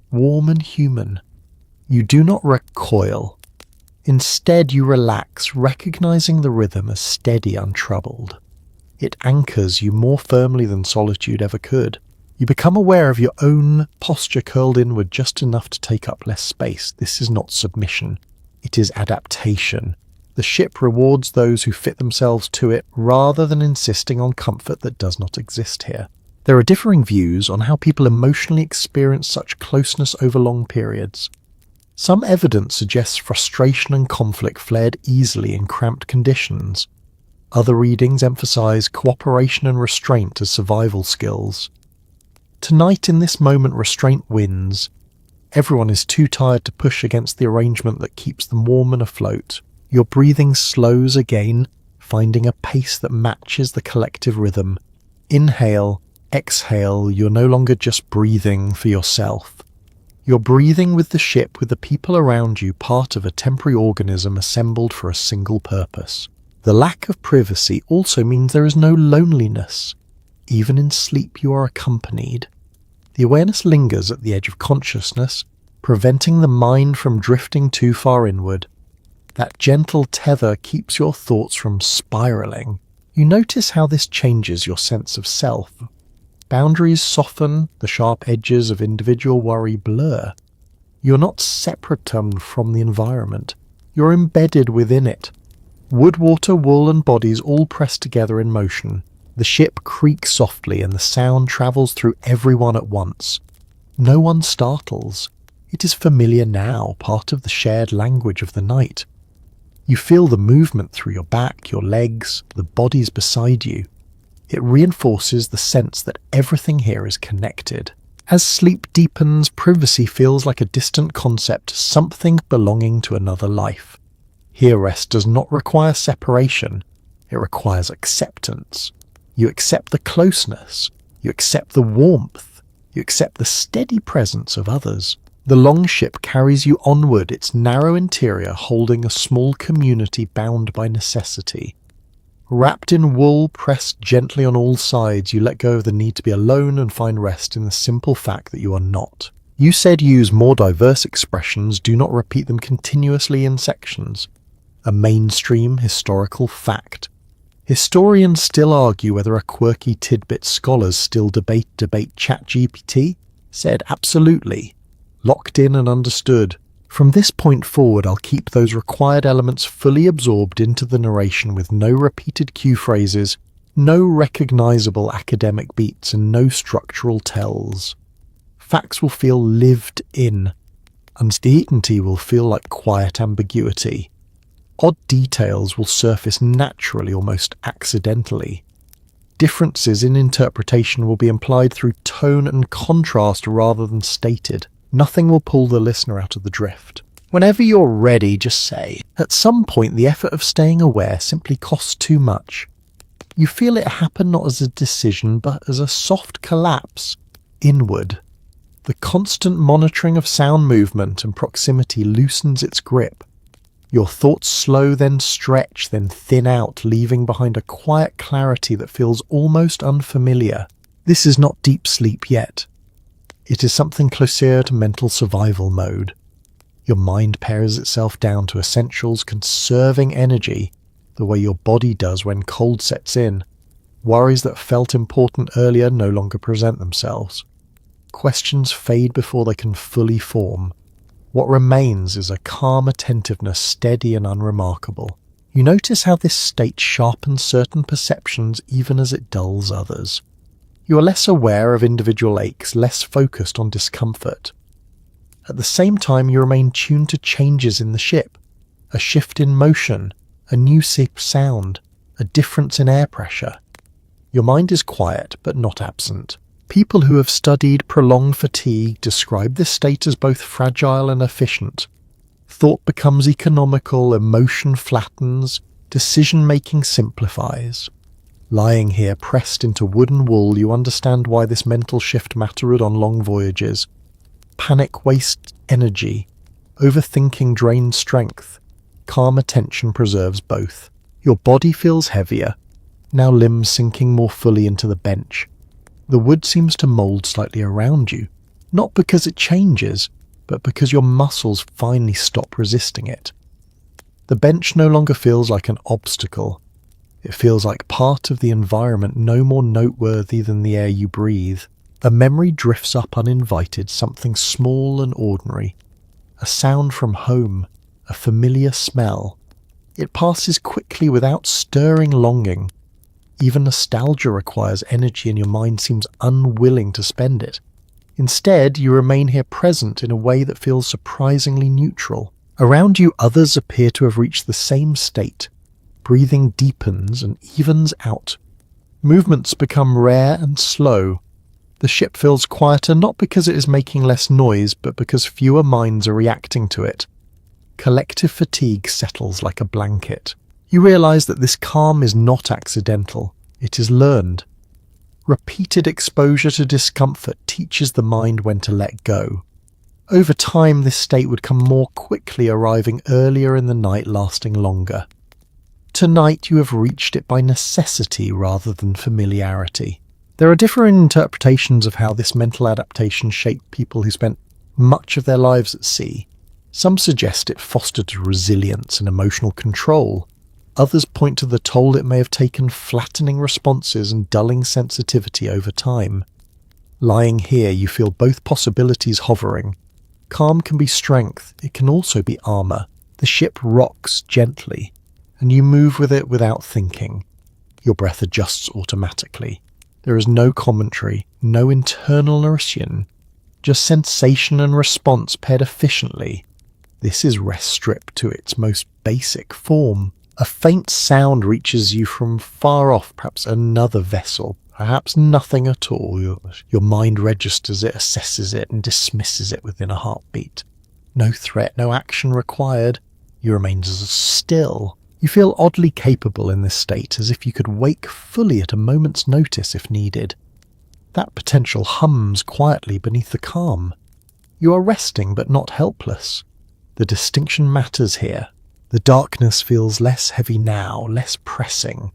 Warm and human. You do not recoil. Instead, you relax, recognizing the rhythm as steady, untroubled. It anchors you more firmly than solitude ever could. You become aware of your own posture curled inward just enough to take up less space. This is not submission. It is adaptation. The ship rewards those who fit themselves to it rather than insisting on comfort that does not exist here. There are differing views on how people emotionally experience such closeness over long periods. Some evidence suggests frustration and conflict flared easily in cramped conditions. Other readings emphasize cooperation and restraint as survival skills. Tonight, in this moment, restraint wins. Everyone is too tired to push against the arrangement that keeps them warm and afloat. Your breathing slows again, finding a pace that matches the collective rhythm. Inhale, exhale, you're no longer just breathing for yourself. You're breathing with the ship, with the people around you, part of a temporary organism assembled for a single purpose. The lack of privacy also means there is no loneliness. Even in sleep you are accompanied. The awareness lingers at the edge of consciousness, preventing the mind from drifting too far inward. That gentle tether keeps your thoughts from spiraling. You notice how this changes your sense of self. Boundaries soften, the sharp edges of individual worry blur. You're not separate from the environment. You're embedded within it. Wood, water, wool and bodies all press together in motion. The ship creaks softly and the sound travels through everyone at once. No one startles. It is familiar now, part of the shared language of the night. You feel the movement through your back, your legs, the bodies beside you. It reinforces the sense that everything here is connected. As sleep deepens, privacy feels like a distant concept, something belonging to another life. Here rest does not require separation, it requires acceptance. You accept the closeness, you accept the warmth, you accept the steady presence of others. The Longship carries you onward, its narrow interior holding a small community bound by necessity. Wrapped in wool, pressed gently on all sides, you let go of the need to be alone and find rest in the simple fact that you are not. You said use more diverse expressions, do not repeat them continuously in sections. A mainstream historical fact. Historians still argue whether a quirky tidbit, scholars still debate ChatGPT. Said absolutely. Locked in and understood. From this point forward, I'll keep those required elements fully absorbed into the narration with no repeated cue phrases, No recognizable academic beats and no structural tells. Facts will feel lived in. Uncertainty will feel like quiet ambiguity. Odd details will surface naturally, almost accidentally. Differences in interpretation will be implied through tone and contrast rather than stated. Nothing will pull the listener out of the drift. Whenever you're ready, just say, at some point the effort of staying aware simply costs too much. You feel it happen not as a decision, but as a soft collapse inward. The constant monitoring of sound movement and proximity loosens its grip. Your thoughts slow, then stretch, then thin out, leaving behind a quiet clarity that feels almost unfamiliar. This is not deep sleep yet. It is something closer to mental survival mode. Your mind pares itself down to essentials, conserving energy, the way your body does when cold sets in. Worries that felt important earlier no longer present themselves. Questions fade before they can fully form. What remains is a calm attentiveness, steady and unremarkable. You notice how this state sharpens certain perceptions even as it dulls others. You are less aware of individual aches, less focused on discomfort. At the same time, you remain tuned to changes in the ship. A shift in motion, a new sound, a difference in air pressure. Your mind is quiet, but not absent. People who have studied prolonged fatigue describe this state as both fragile and efficient. Thought becomes economical, emotion flattens, decision-making simplifies. Lying here, pressed into wooden wool, you understand why this mental shift mattered on long voyages. Panic wastes energy. Overthinking drains strength. Calm attention preserves both. Your body feels heavier, now limbs sinking more fully into the bench. The wood seems to mould slightly around you, not because it changes, but because your muscles finally stop resisting it. The bench no longer feels like an obstacle. It feels like part of the environment, no more noteworthy than the air you breathe. A memory drifts up uninvited, something small and ordinary. A sound from home, a familiar smell. It passes quickly without stirring longing. Even nostalgia requires energy and your mind seems unwilling to spend it. Instead, you remain here present in a way that feels surprisingly neutral. Around you, others appear to have reached the same state. Breathing deepens and evens out. Movements become rare and slow. The ship feels quieter not because it is making less noise, but because fewer minds are reacting to it. Collective fatigue settles like a blanket. You realize that this calm is not accidental. It is learned. Repeated exposure to discomfort teaches the mind when to let go. Over time, this state would come more quickly, arriving earlier in the night, lasting longer. Tonight, you have reached it by necessity rather than familiarity. There are differing interpretations of how this mental adaptation shaped people who spent much of their lives at sea. Some suggest it fostered resilience and emotional control. Others point to the toll it may have taken, flattening responses and dulling sensitivity over time. Lying here, you feel both possibilities hovering. Calm can be strength, it can also be armor. The ship rocks gently, and you move with it without thinking. Your breath adjusts automatically. There is no commentary, no internal narration, just sensation and response paired efficiently. This is rest stripped to its most basic form. A faint sound reaches you from far off, perhaps another vessel, perhaps nothing at all. Your mind registers it, assesses it, and dismisses it within a heartbeat. No threat, no action required. You remain still. You feel oddly capable in this state, as if you could wake fully at a moment's notice if needed. That potential hums quietly beneath the calm. You are resting but not helpless. The distinction matters here. The darkness feels less heavy now, less pressing.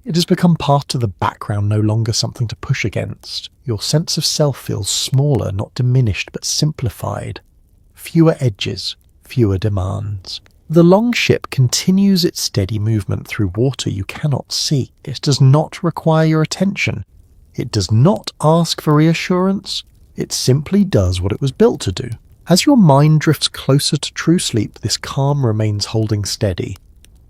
It has become part of the background, no longer something to push against. Your sense of self feels smaller, not diminished, but simplified. Fewer edges, fewer demands. The Longship continues its steady movement through water you cannot see. It does not require your attention. It does not ask for reassurance. It simply does what it was built to do. As your mind drifts closer to true sleep, this calm remains holding steady.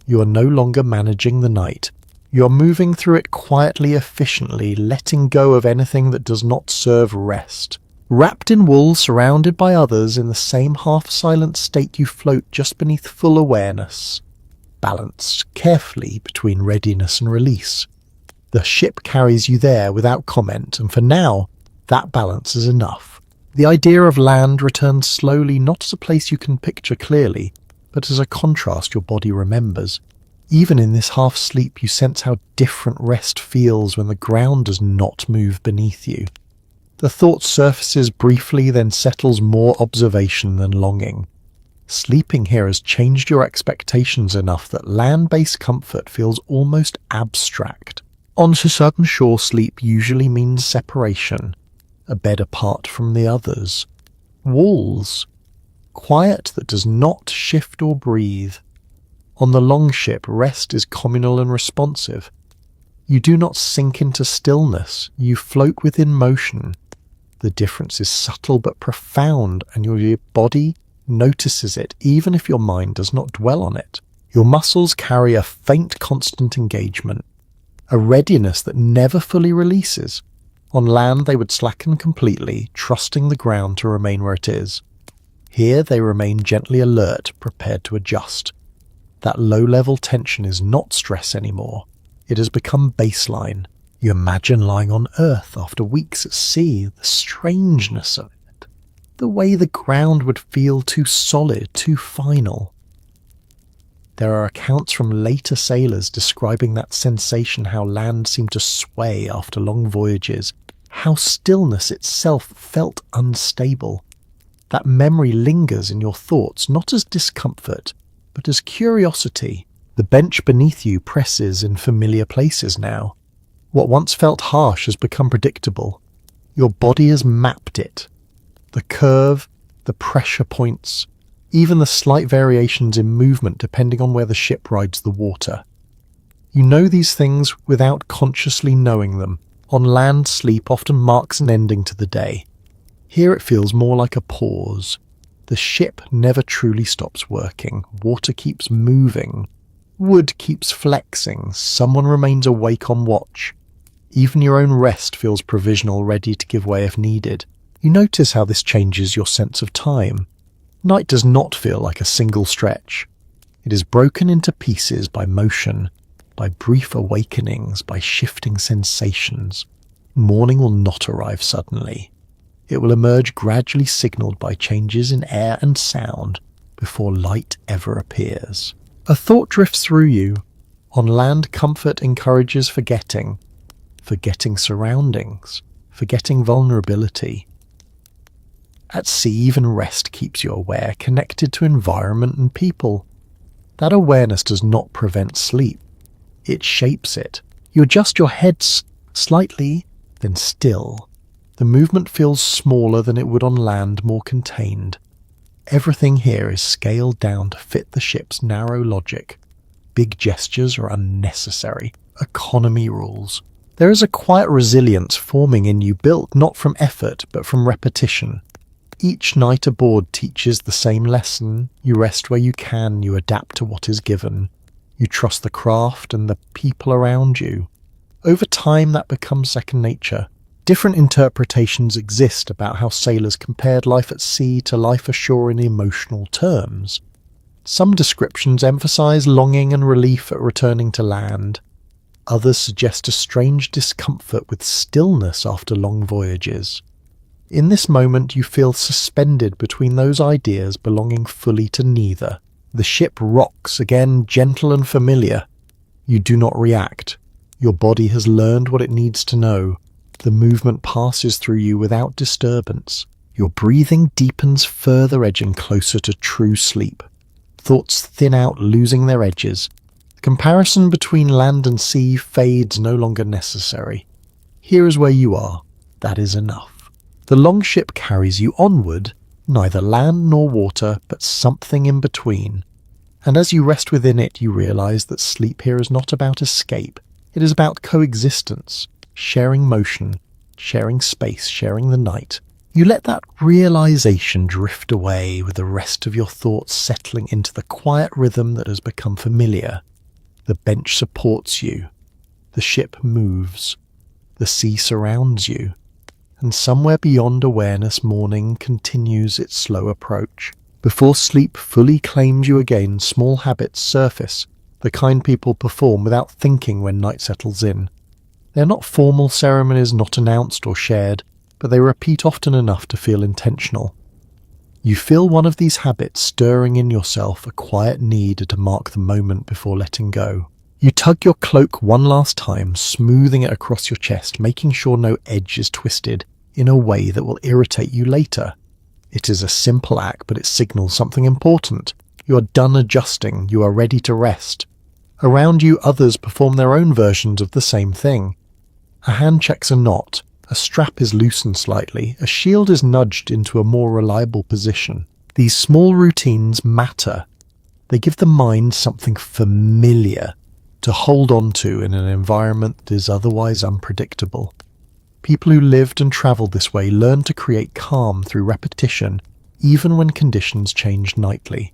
You are no longer managing the night. You're moving through it quietly, efficiently, letting go of anything that does not serve rest. Wrapped in wool, surrounded by others, in the same half-silent state you float just beneath full awareness, balanced carefully between readiness and release. The ship carries you there without comment, and for now, that balance is enough. The idea of land returns slowly, not as a place you can picture clearly, but as a contrast your body remembers. Even in this half-sleep, you sense how different rest feels when the ground does not move beneath you. The thought surfaces briefly, then settles, more observation than longing. Sleeping here has changed your expectations enough that land-based comfort feels almost abstract. On to sudden shore sleep usually means separation, a bed apart from the others. Walls, quiet that does not shift or breathe. On the Longship, rest is communal and responsive. You do not sink into stillness, you float within motion. The difference is subtle but profound, and your body notices it even if your mind does not dwell on it. Your muscles carry a faint constant engagement, a readiness that never fully releases. On land they would slacken completely, trusting the ground to remain where it is. Here they remain gently alert, prepared to adjust. That low-level tension is not stress anymore. It has become baseline. You imagine lying on Earth after weeks at sea, the strangeness of it. The way the ground would feel too solid, too final. There are accounts from later sailors describing that sensation, how land seemed to sway after long voyages, how stillness itself felt unstable. That memory lingers in your thoughts, not as discomfort, but as curiosity. The bench beneath you presses in familiar places now. What once felt harsh has become predictable. Your body has mapped it. The curve, the pressure points, even the slight variations in movement depending on where the ship rides the water. You know these things without consciously knowing them. On land, sleep often marks an ending to the day. Here it feels more like a pause. The ship never truly stops working. Water keeps moving. Wood keeps flexing. Someone remains awake on watch. Even your own rest feels provisional, ready to give way if needed. You notice how this changes your sense of time. Night does not feel like a single stretch. It is broken into pieces by motion, by brief awakenings, by shifting sensations. Morning will not arrive suddenly. It will emerge gradually, signalled by changes in air and sound, before light ever appears. A thought drifts through you. On land, comfort encourages forgetting surroundings, forgetting vulnerability. At sea, even rest keeps you aware, connected to environment and people. That awareness does not prevent sleep. It shapes it. You adjust your head slightly, then still. The movement feels smaller than it would on land, more contained. Everything here is scaled down to fit the ship's narrow logic. Big gestures are unnecessary. Economy rules. There is a quiet resilience forming in you, built not from effort but from repetition. Each night aboard teaches the same lesson. You rest where you can, you adapt to what is given. You trust the craft and the people around you. Over time that becomes second nature. Different interpretations exist about how sailors compared life at sea to life ashore in emotional terms. Some descriptions emphasize longing and relief at returning to land. Others suggest a strange discomfort with stillness after long voyages. In this moment you feel suspended between those ideas, belonging fully to neither. The ship rocks, again gentle and familiar. You do not react. Your body has learned what it needs to know. The movement passes through you without disturbance. Your breathing deepens further, edging closer to true sleep. Thoughts thin out, losing their edges. The comparison between land and sea fades, no longer necessary. Here is where you are. That is enough. The Longship carries you onward, neither land nor water, but something in between. And as you rest within it, you realize that sleep here is not about escape. It is about coexistence, sharing motion, sharing space, sharing the night. You let that realization drift away, with the rest of your thoughts settling into the quiet rhythm that has become familiar. The bench supports you. The ship moves. The sea surrounds you. And somewhere beyond awareness, morning continues its slow approach. Before sleep fully claims you again, small habits surface, the kind people perform without thinking when night settles in. They are not formal ceremonies, not announced or shared, but they repeat often enough to feel intentional. You feel one of these habits stirring in yourself, a quiet need to mark the moment before letting go. You tug your cloak one last time, smoothing it across your chest, making sure no edge is twisted in a way that will irritate you later. It is a simple act, but it signals something important. You are done adjusting, you are ready to rest. Around you, others perform their own versions of the same thing. A hand checks a knot, a strap is loosened slightly, a shield is nudged into a more reliable position. These small routines matter. They give the mind something familiar to hold on to in an environment that is otherwise unpredictable. People who lived and travelled this way learn to create calm through repetition, even when conditions change nightly.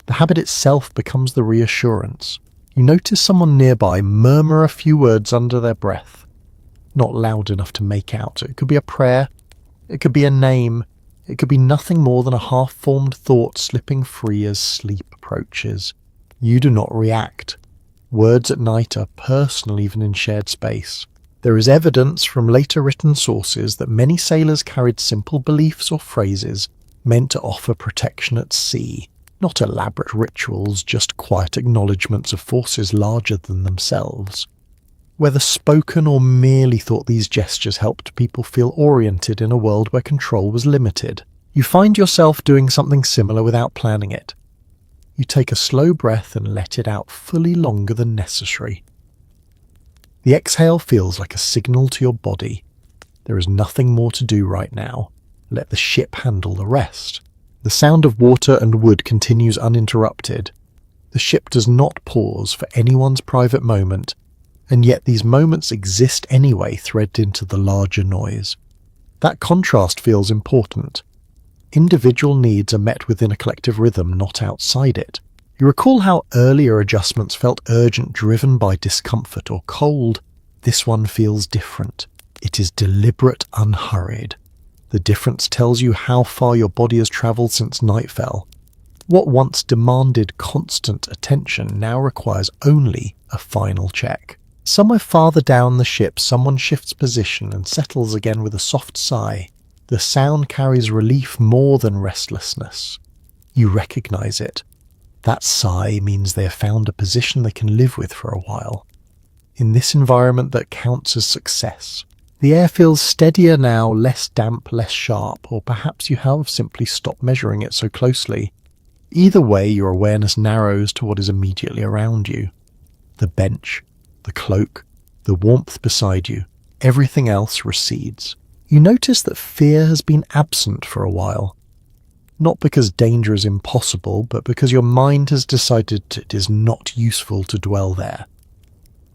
The habit itself becomes the reassurance. You notice someone nearby murmur a few words under their breath, not loud enough to make out. It could be a prayer, it could be a name, it could be nothing more than a half-formed thought slipping free as sleep approaches. You do not react. Words at night are personal even in shared space. There is evidence from later written sources that many sailors carried simple beliefs or phrases meant to offer protection at sea. Not elaborate rituals, just quiet acknowledgements of forces larger than themselves. Whether spoken or merely thought, these gestures helped people feel oriented in a world where control was limited. You find yourself doing something similar without planning it. You take a slow breath and let it out fully longer than necessary. The exhale feels like a signal to your body. There is nothing more to do right now. Let the ship handle the rest. The sound of water and wood continues uninterrupted. The ship does not pause for anyone's private moment, and yet these moments exist anyway, threaded into the larger noise. That contrast feels important. Individual needs are met within a collective rhythm, not outside it. You recall how earlier adjustments felt urgent, driven by discomfort or cold. This one feels different. It is deliberate, unhurried. The difference tells you how far your body has travelled since night fell. What once demanded constant attention now requires only a final check. Somewhere farther down the ship, someone shifts position and settles again with a soft sigh. The sound carries relief more than restlessness. You recognise it. That sigh means they have found a position they can live with for a while. In this environment, that counts as success. The air feels steadier now, less damp, less sharp, or perhaps you have simply stopped measuring it so closely. Either way, your awareness narrows to what is immediately around you. The bench, the cloak, the warmth beside you. Everything else recedes. You notice that fear has been absent for a while. Not because danger is impossible, but because your mind has decided it is not useful to dwell there.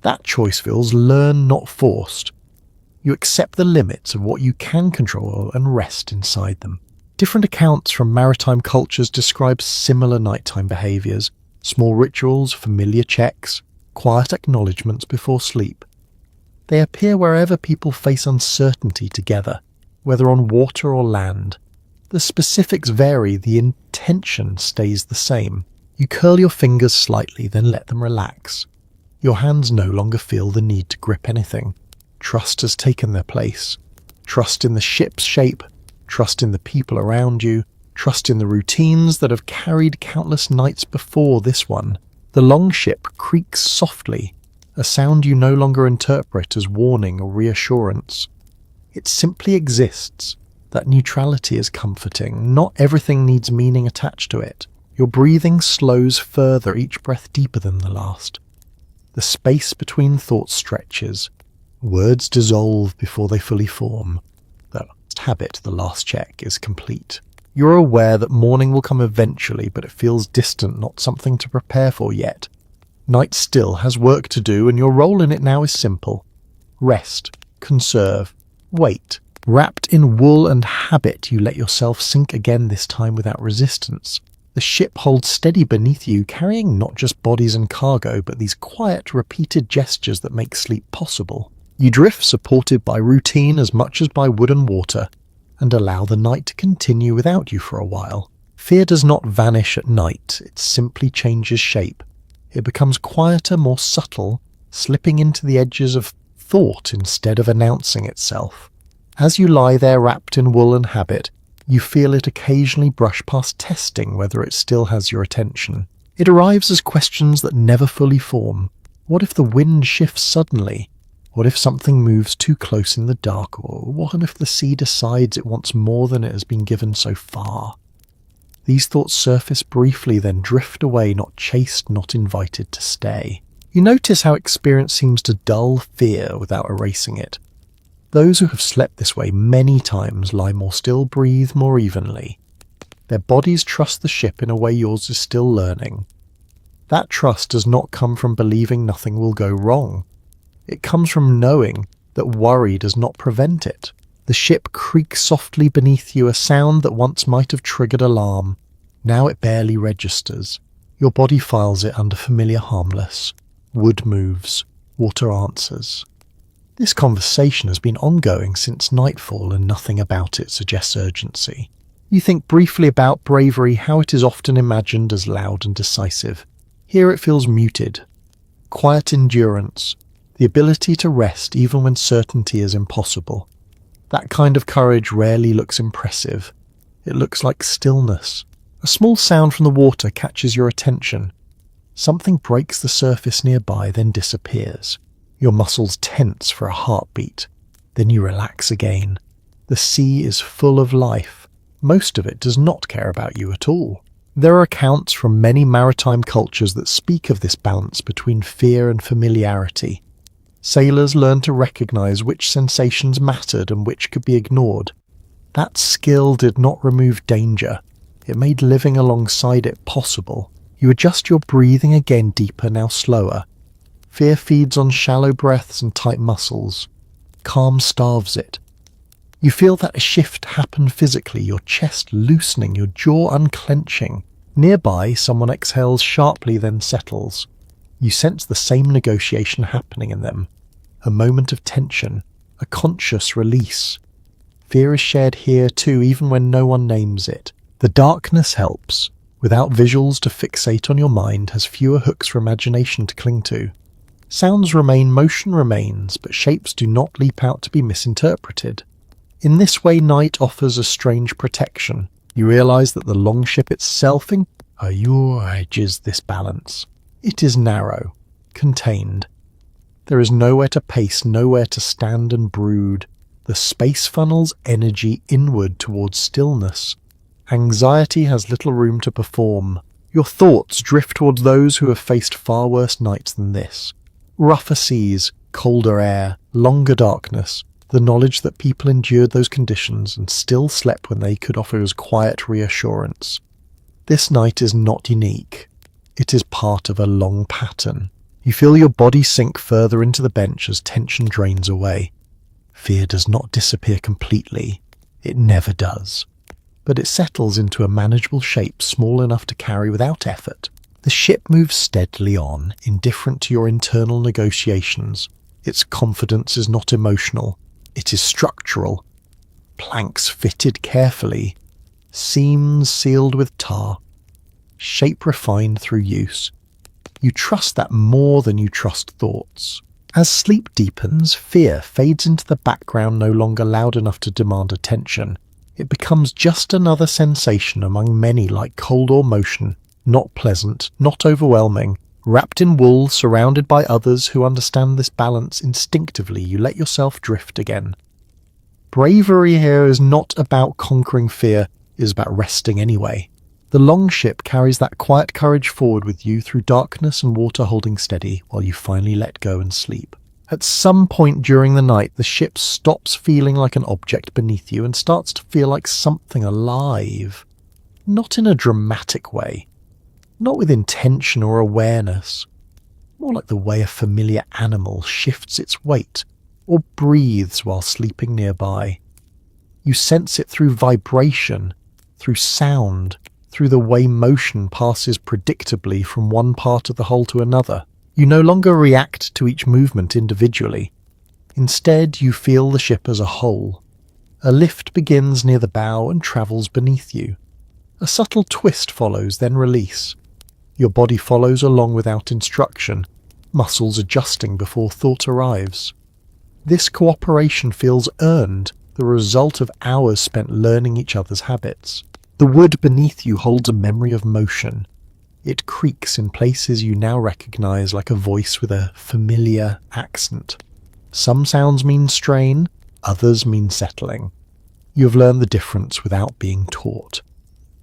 That choice feels learned, not forced. You accept the limits of what you can control and rest inside them. Different accounts from maritime cultures describe similar nighttime behaviours, small rituals, familiar checks, quiet acknowledgements before sleep. They appear wherever people face uncertainty together, whether on water or land. The specifics vary, the intention stays the same. You curl your fingers slightly, then let them relax. Your hands no longer feel the need to grip anything. Trust has taken their place. Trust in the ship's shape, trust in the people around you, trust in the routines that have carried countless nights before this one. The Longship creaks softly, a sound you no longer interpret as warning or reassurance. It simply exists. That neutrality is comforting. Not everything needs meaning attached to it. Your breathing slows further, each breath deeper than the last. The space between thoughts stretches. Words dissolve before they fully form. The last habit, the last check, is complete. You're aware that morning will come eventually, but it feels distant, not something to prepare for yet. Night still has work to do, and your role in it now is simple. Rest, conserve, wait. Wrapped in wool and habit, you let yourself sink again, this time without resistance. The ship holds steady beneath you, carrying not just bodies and cargo, but these quiet, repeated gestures that make sleep possible. You drift supported by routine as much as by wood and water, and allow the night to continue without you for a while. Fear does not vanish at night, it simply changes shape. It becomes quieter, more subtle, slipping into the edges of thought instead of announcing itself. As you lie there wrapped in wool and habit, you feel it occasionally brush past testing whether it still has your attention. It arrives as questions that never fully form. What if the wind shifts suddenly? What if something moves too close in the dark? Or what if the sea decides it wants more than it has been given so far? These thoughts surface briefly, then drift away, not chased, not invited to stay. You notice how experience seems to dull fear without erasing it. Those who have slept this way many times lie more still, breathe more evenly. Their bodies trust the ship in a way yours is still learning. That trust does not come from believing nothing will go wrong. It comes from knowing that worry does not prevent it. The ship creaks softly beneath you, a sound that once might have triggered alarm. Now it barely registers. Your body files it under familiar harmless. Wood moves. Water answers. This conversation has been ongoing since nightfall, and nothing about it suggests urgency. You think briefly about bravery, how it is often imagined as loud and decisive. Here it feels muted. Quiet endurance. The ability to rest even when certainty is impossible. That kind of courage rarely looks impressive. It looks like stillness. A small sound from the water catches your attention. Something breaks the surface nearby, then disappears. Your muscles tense for a heartbeat. Then you relax again. The sea is full of life. Most of it does not care about you at all. There are accounts from many maritime cultures that speak of this balance between fear and familiarity. Sailors learned to recognize which sensations mattered and which could be ignored. That skill did not remove danger. It made living alongside it possible. You adjust your breathing again, deeper, now slower. Fear feeds on shallow breaths and tight muscles. Calm starves it. You feel that a shift happen physically, your chest loosening, your jaw unclenching. Nearby, someone exhales sharply, then settles. You sense the same negotiation happening in them. A moment of tension, a conscious release. Fear is shared here too, even when no one names it. The darkness helps. Without visuals to fixate on your mind, has fewer hooks for imagination to cling to. Sounds remain, motion remains, but shapes do not leap out to be misinterpreted. In this way, night offers a strange protection. You realize that the Longship itself encourages this balance. It is narrow, contained. There is nowhere to pace, nowhere to stand and brood. The space funnels energy inward towards stillness. Anxiety has little room to perform. Your thoughts drift towards those who have faced far worse nights than this. Rougher seas, colder air, longer darkness, the knowledge that people endured those conditions and still slept when they could offer as quiet reassurance. This night is not unique. It is part of a long pattern. You feel your body sink further into the bench as tension drains away. Fear does not disappear completely. It never does. But it settles into a manageable shape small enough to carry without effort. The ship moves steadily on, indifferent to your internal negotiations. Its confidence is not emotional. It is structural. Planks fitted carefully. Seams sealed with tar. Shape refined through use. You trust that more than you trust thoughts. As sleep deepens, fear fades into the background, no longer loud enough to demand attention. It becomes just another sensation among many, like cold or motion. Not pleasant, not overwhelming. Wrapped in wool, surrounded by others who understand this balance instinctively, you let yourself drift again. Bravery here is not about conquering fear, it is about resting anyway. The Longship carries that quiet courage forward with you through darkness and water holding steady while you finally let go and sleep. At some point during the night, the ship stops feeling like an object beneath you and starts to feel like something alive. Not in a dramatic way. Not with intention or awareness. More like the way a familiar animal shifts its weight or breathes while sleeping nearby. You sense it through vibration, through sound, through the way motion passes predictably from one part of the hull to another. You no longer react to each movement individually. Instead, you feel the ship as a whole. A lift begins near the bow and travels beneath you. A subtle twist follows, then release. Your body follows along without instruction, muscles adjusting before thought arrives. This cooperation feels earned, the result of hours spent learning each other's habits. The wood beneath you holds a memory of motion. It creaks in places you now recognize, like a voice with a familiar accent. Some sounds mean strain, others mean settling. You have learned the difference without being taught.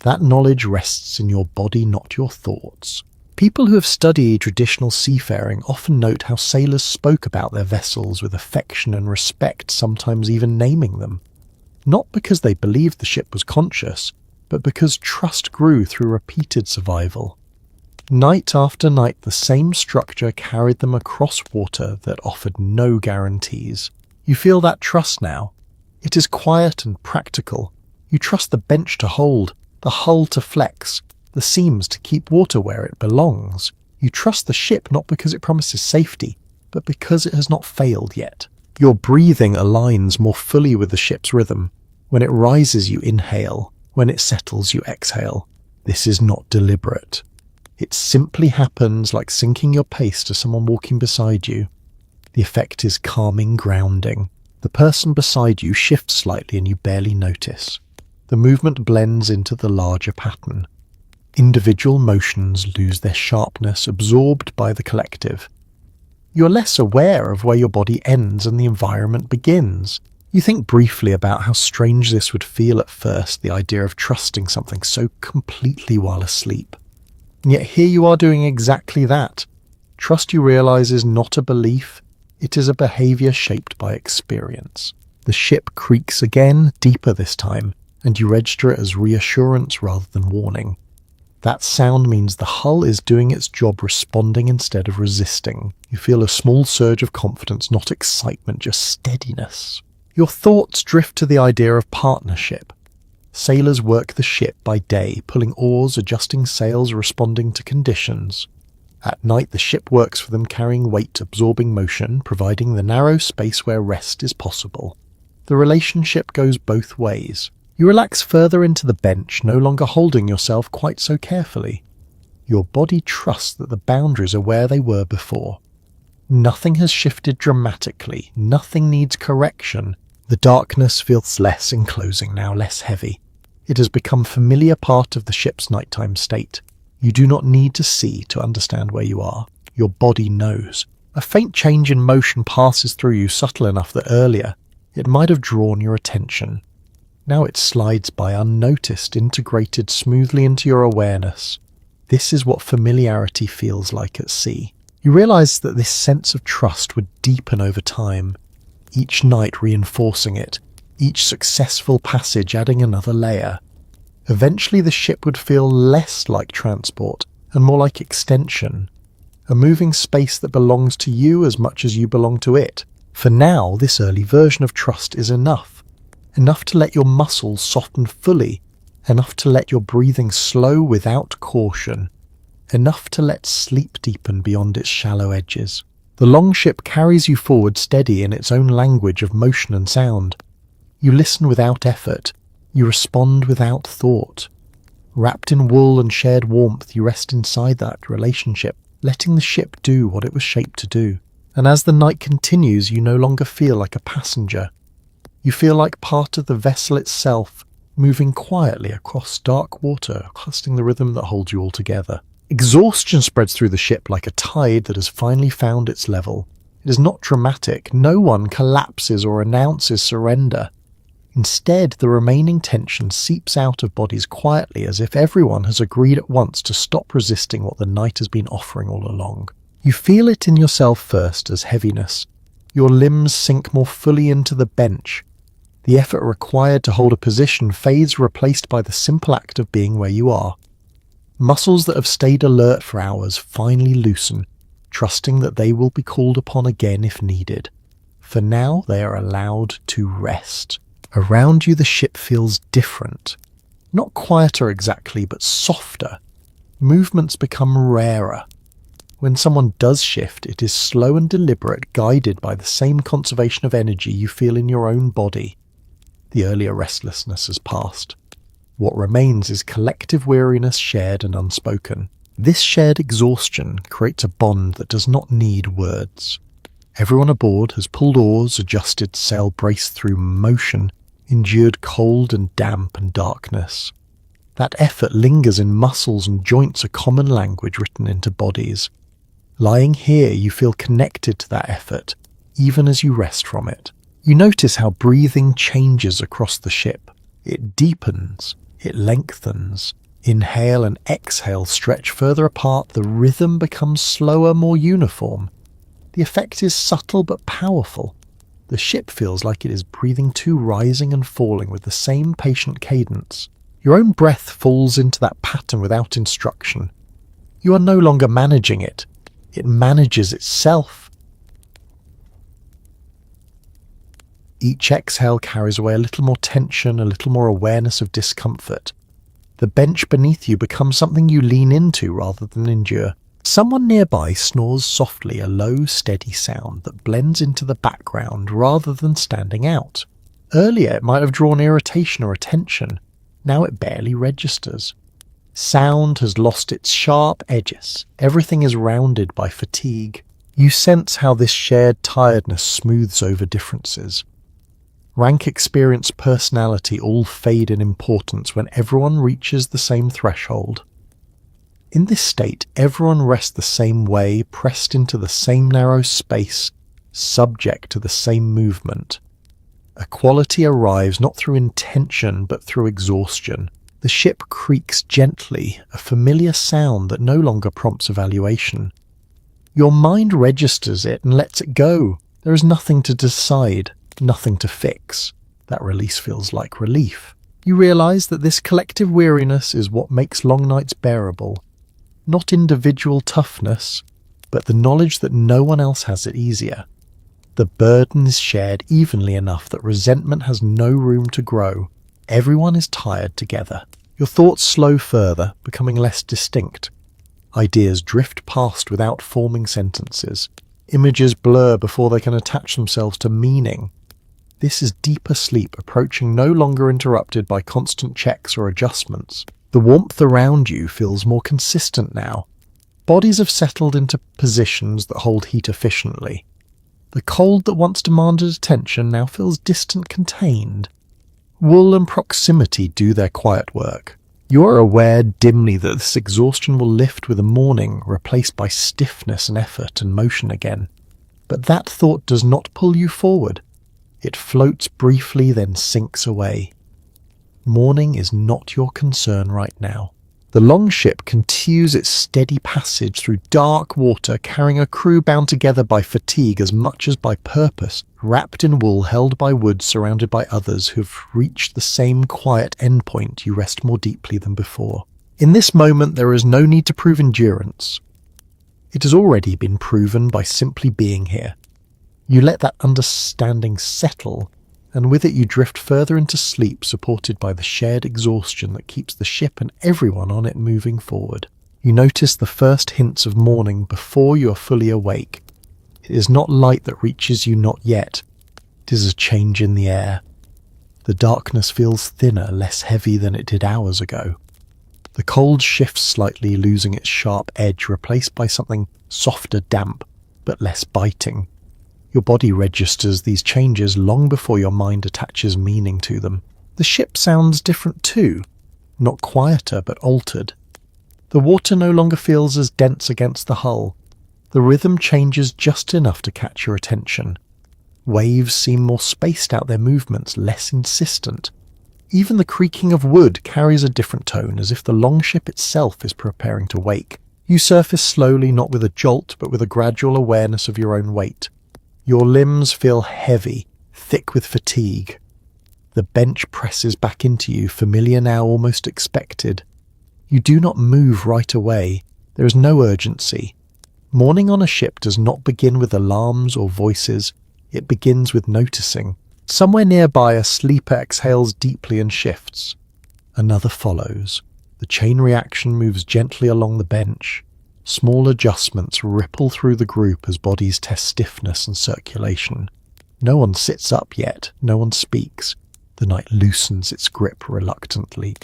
That knowledge rests in your body, not your thoughts. People who have studied traditional seafaring often note how sailors spoke about their vessels with affection and respect, sometimes even naming them. Not because they believed the ship was conscious, but because trust grew through repeated survival. Night after night, the same structure carried them across water that offered no guarantees. You feel that trust now. It is quiet and practical. You trust the bench to hold, the hull to flex, the seams to keep water where it belongs. You trust the ship not because it promises safety, but because it has not failed yet. Your breathing aligns more fully with the ship's rhythm. When it rises, you inhale. When it settles, you exhale. This is not deliberate. It simply happens, like syncing your pace to someone walking beside you. The effect is calming, grounding. The person beside you shifts slightly and you barely notice. The movement blends into the larger pattern. Individual motions lose their sharpness, absorbed by the collective. You're less aware of where your body ends and the environment begins. You think briefly about how strange this would feel at first, the idea of trusting something so completely while asleep. And yet here you are doing exactly that. Trust, you realize, is not a belief. It is a behavior shaped by experience. The ship creaks again, deeper this time, and you register it as reassurance rather than warning. That sound means the hull is doing its job, responding instead of resisting. You feel a small surge of confidence, not excitement, just steadiness. Your thoughts drift to the idea of partnership. Sailors work the ship by day, pulling oars, adjusting sails, responding to conditions. At night, the ship works for them, carrying weight, absorbing motion, providing the narrow space where rest is possible. The relationship goes both ways. You relax further into the bench, no longer holding yourself quite so carefully. Your body trusts that the boundaries are where they were before. Nothing has shifted dramatically. Nothing needs correction. The darkness feels less enclosing now, less heavy. It has become a familiar part of the ship's nighttime state. You do not need to see to understand where you are. Your body knows. A faint change in motion passes through you, subtle enough that earlier it might have drawn your attention. Now it slides by unnoticed, integrated smoothly into your awareness. This is what familiarity feels like at sea. You realize that this sense of trust would deepen over time, each night reinforcing it, each successful passage adding another layer. Eventually the ship would feel less like transport and more like extension, a moving space that belongs to you as much as you belong to it. For now, this early version of trust is enough to let your muscles soften fully, enough to let your breathing slow without caution, enough to let sleep deepen beyond its shallow edges. The Longship carries you forward steady in its own language of motion and sound. You listen without effort. You respond without thought. Wrapped in wool and shared warmth, you rest inside that relationship, letting the ship do what it was shaped to do. And as the night continues, you no longer feel like a passenger. You feel like part of the vessel itself, moving quietly across dark water, trusting the rhythm that holds you all together. Exhaustion spreads through the ship like a tide that has finally found its level. It is not dramatic. No one collapses or announces surrender. Instead, the remaining tension seeps out of bodies quietly, as if everyone has agreed at once to stop resisting what the night has been offering all along. You feel it in yourself first as heaviness. Your limbs sink more fully into the bench. The effort required to hold a position fades, replaced by the simple act of being where you are. Muscles that have stayed alert for hours finally loosen, trusting that they will be called upon again if needed. For now, they are allowed to rest. Around you, the ship feels different. Not quieter exactly, but softer. Movements become rarer. When someone does shift, it is slow and deliberate, guided by the same conservation of energy you feel in your own body. The earlier restlessness has passed. What remains is collective weariness, shared and unspoken. This shared exhaustion creates a bond that does not need words. Everyone aboard has pulled oars, adjusted sail, braced through motion, endured cold and damp and darkness. That effort lingers in muscles and joints, a common language written into bodies. Lying here, you feel connected to that effort, even as you rest from it. You notice how breathing changes across the ship. It deepens, it lengthens. Inhale and exhale stretch further apart, the rhythm becomes slower, more uniform. The effect is subtle but powerful. The ship feels like it is breathing too, rising and falling with the same patient cadence. Your own breath falls into that pattern without instruction. You are no longer managing it. It manages itself. Each exhale carries away a little more tension, a little more awareness of discomfort. The bench beneath you becomes something you lean into rather than endure. Someone nearby snores softly, a low, steady sound that blends into the background rather than standing out. Earlier it might have drawn irritation or attention. Now it barely registers. Sound has lost its sharp edges. Everything is rounded by fatigue. You sense how this shared tiredness smooths over differences. Rank, experience, personality all fade in importance when everyone reaches the same threshold. In this state, everyone rests the same way, pressed into the same narrow space, subject to the same movement. Equality arrives not through intention but through exhaustion. The ship creaks gently, a familiar sound that no longer prompts evaluation. Your mind registers it and lets it go. There is nothing to decide, nothing to fix. That release feels like relief. You realize that this collective weariness is what makes long nights bearable. Not individual toughness, but the knowledge that no one else has it easier. The burden is shared evenly enough that resentment has no room to grow. Everyone is tired together. Your thoughts slow further, becoming less distinct. Ideas drift past without forming sentences. Images blur before they can attach themselves to meaning. This is deeper sleep, approaching, no longer interrupted by constant checks or adjustments. The warmth around you feels more consistent now. Bodies have settled into positions that hold heat efficiently. The cold that once demanded attention now feels distant, contained. Wool and proximity do their quiet work. You are aware dimly that this exhaustion will lift with the morning, replaced by stiffness and effort and motion again. But that thought does not pull you forward. It floats briefly, then sinks away. Morning is not your concern right now. The Longship continues its steady passage through dark water, carrying a crew bound together by fatigue as much as by purpose, wrapped in wool, held by wood, surrounded by others who have reached the same quiet endpoint. You rest more deeply than before. In this moment there is no need to prove endurance. It has already been proven by simply being here. You let that understanding settle, and with it you drift further into sleep, supported by the shared exhaustion that keeps the ship and everyone on it moving forward. You notice the first hints of morning before you are fully awake. It is not light that reaches you, not yet. It is a change in the air. The darkness feels thinner, less heavy than it did hours ago. The cold shifts slightly, losing its sharp edge, replaced by something softer, damp, but less biting. Your body registers these changes long before your mind attaches meaning to them. The ship sounds different too, not quieter but altered. The water no longer feels as dense against the hull. The rhythm changes just enough to catch your attention. Waves seem more spaced out, their movements less insistent. Even the creaking of wood carries a different tone, as if the Longship itself is preparing to wake. You surface slowly, not with a jolt, but with a gradual awareness of your own weight. Your limbs feel heavy, thick with fatigue. The bench presses back into you, familiar now, almost expected. You do not move right away. There is no urgency. Morning on a ship does not begin with alarms or voices. It begins with noticing. Somewhere nearby, a sleeper exhales deeply and shifts. Another follows. The chain reaction moves gently along the bench. Small adjustments ripple through the group as bodies test stiffness and circulation. No one sits up yet, no one speaks. The night loosens its grip reluctantly.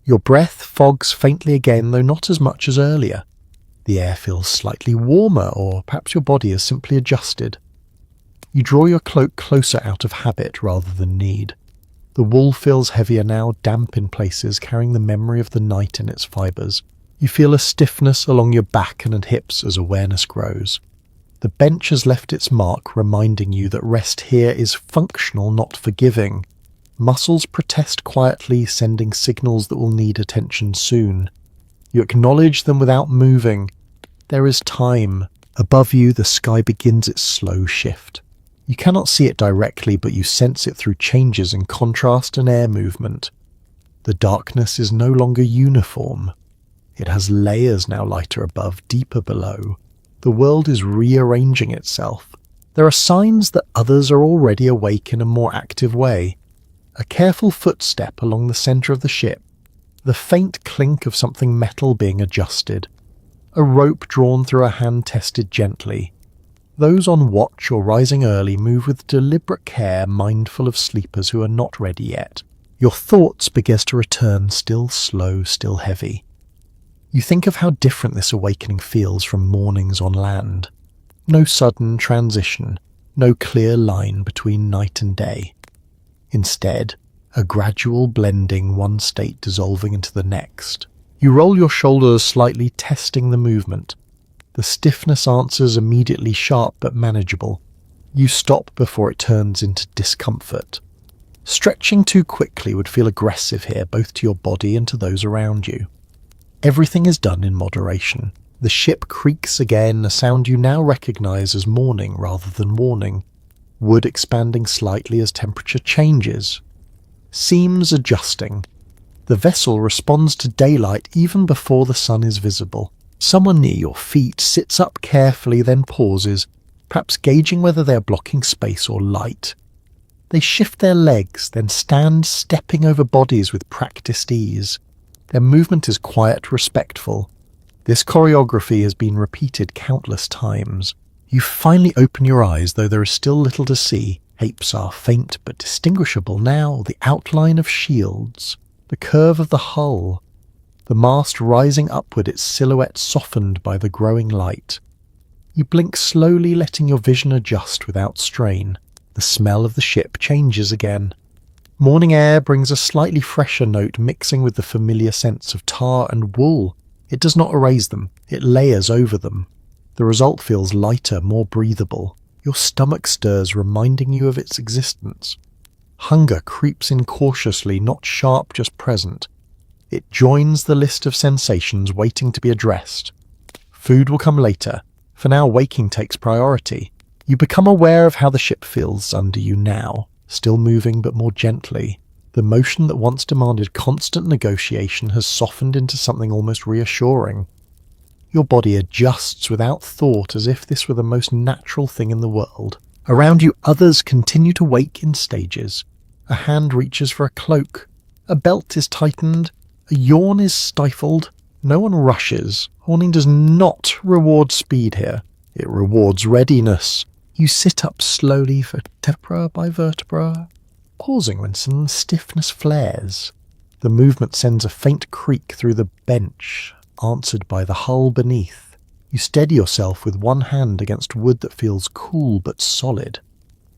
Your breath fogs faintly again, though not as much as earlier. The air feels slightly warmer, or perhaps your body has simply adjusted. You draw your cloak closer out of habit rather than need. The wool feels heavier now, damp in places, carrying the memory of the night in its fibres. You feel a stiffness along your back and hips as awareness grows. The bench has left its mark, reminding you that rest here is functional, not forgiving. Muscles protest quietly, sending signals that will need attention soon. You acknowledge them without moving. There is time. Above you, the sky begins its slow shift. You cannot see it directly, but you sense it through changes in contrast and air movement. The darkness is no longer uniform. It has layers now, lighter above, deeper below. The world is rearranging itself. There are signs that others are already awake in a more active way. A careful footstep along the centre of the ship. The faint clink of something metal being adjusted. A rope drawn through a hand tested gently. Those on watch or rising early move with deliberate care, mindful of sleepers who are not ready yet. Your thoughts begin to return, still slow, still heavy. You think of how different this awakening feels from mornings on land. No sudden transition, no clear line between night and day. Instead, a gradual blending, one state dissolving into the next. You roll your shoulders slightly, testing the movement. The stiffness answers immediately, sharp but manageable. You stop before it turns into discomfort. Stretching too quickly would feel aggressive here, both to your body and to those around you. Everything is done in moderation. The ship creaks again, a sound you now recognise as mourning rather than warning. Wood expanding slightly as temperature changes. Seams adjusting. The vessel responds to daylight even before the sun is visible. Someone near your feet sits up carefully, then pauses, perhaps gauging whether they are blocking space or light. They shift their legs, then stand stepping over bodies with practiced ease. Their movement is quiet, respectful. This choreography has been repeated countless times. You finally open your eyes, though there is still little to see. Apes are faint but distinguishable now, the outline of shields, the curve of the hull, the mast rising upward, its silhouette softened by the growing light. You blink slowly, letting your vision adjust without strain. The smell of the ship changes again. Morning air brings a slightly fresher note, mixing with the familiar sense of tar and wool. It does not erase them, it layers over them. The result feels lighter, more breathable. Your stomach stirs, reminding you of its existence. Hunger creeps in cautiously, not sharp, just present. It joins the list of sensations waiting to be addressed. Food will come later. For now, waking takes priority. You become aware of how the ship feels under you now, still moving but more gently. The motion that once demanded constant negotiation has softened into something almost reassuring. Your body adjusts without thought, as if this were the most natural thing in the world. Around you, others continue to wake in stages. A hand reaches for a cloak. A belt is tightened. A yawn is stifled. No one rushes. Horning does not reward speed here. It rewards readiness. You sit up slowly, vertebra by vertebra, pausing when some stiffness flares. The movement sends a faint creak through the bench, answered by the hull beneath. You steady yourself with one hand against wood that feels cool but solid.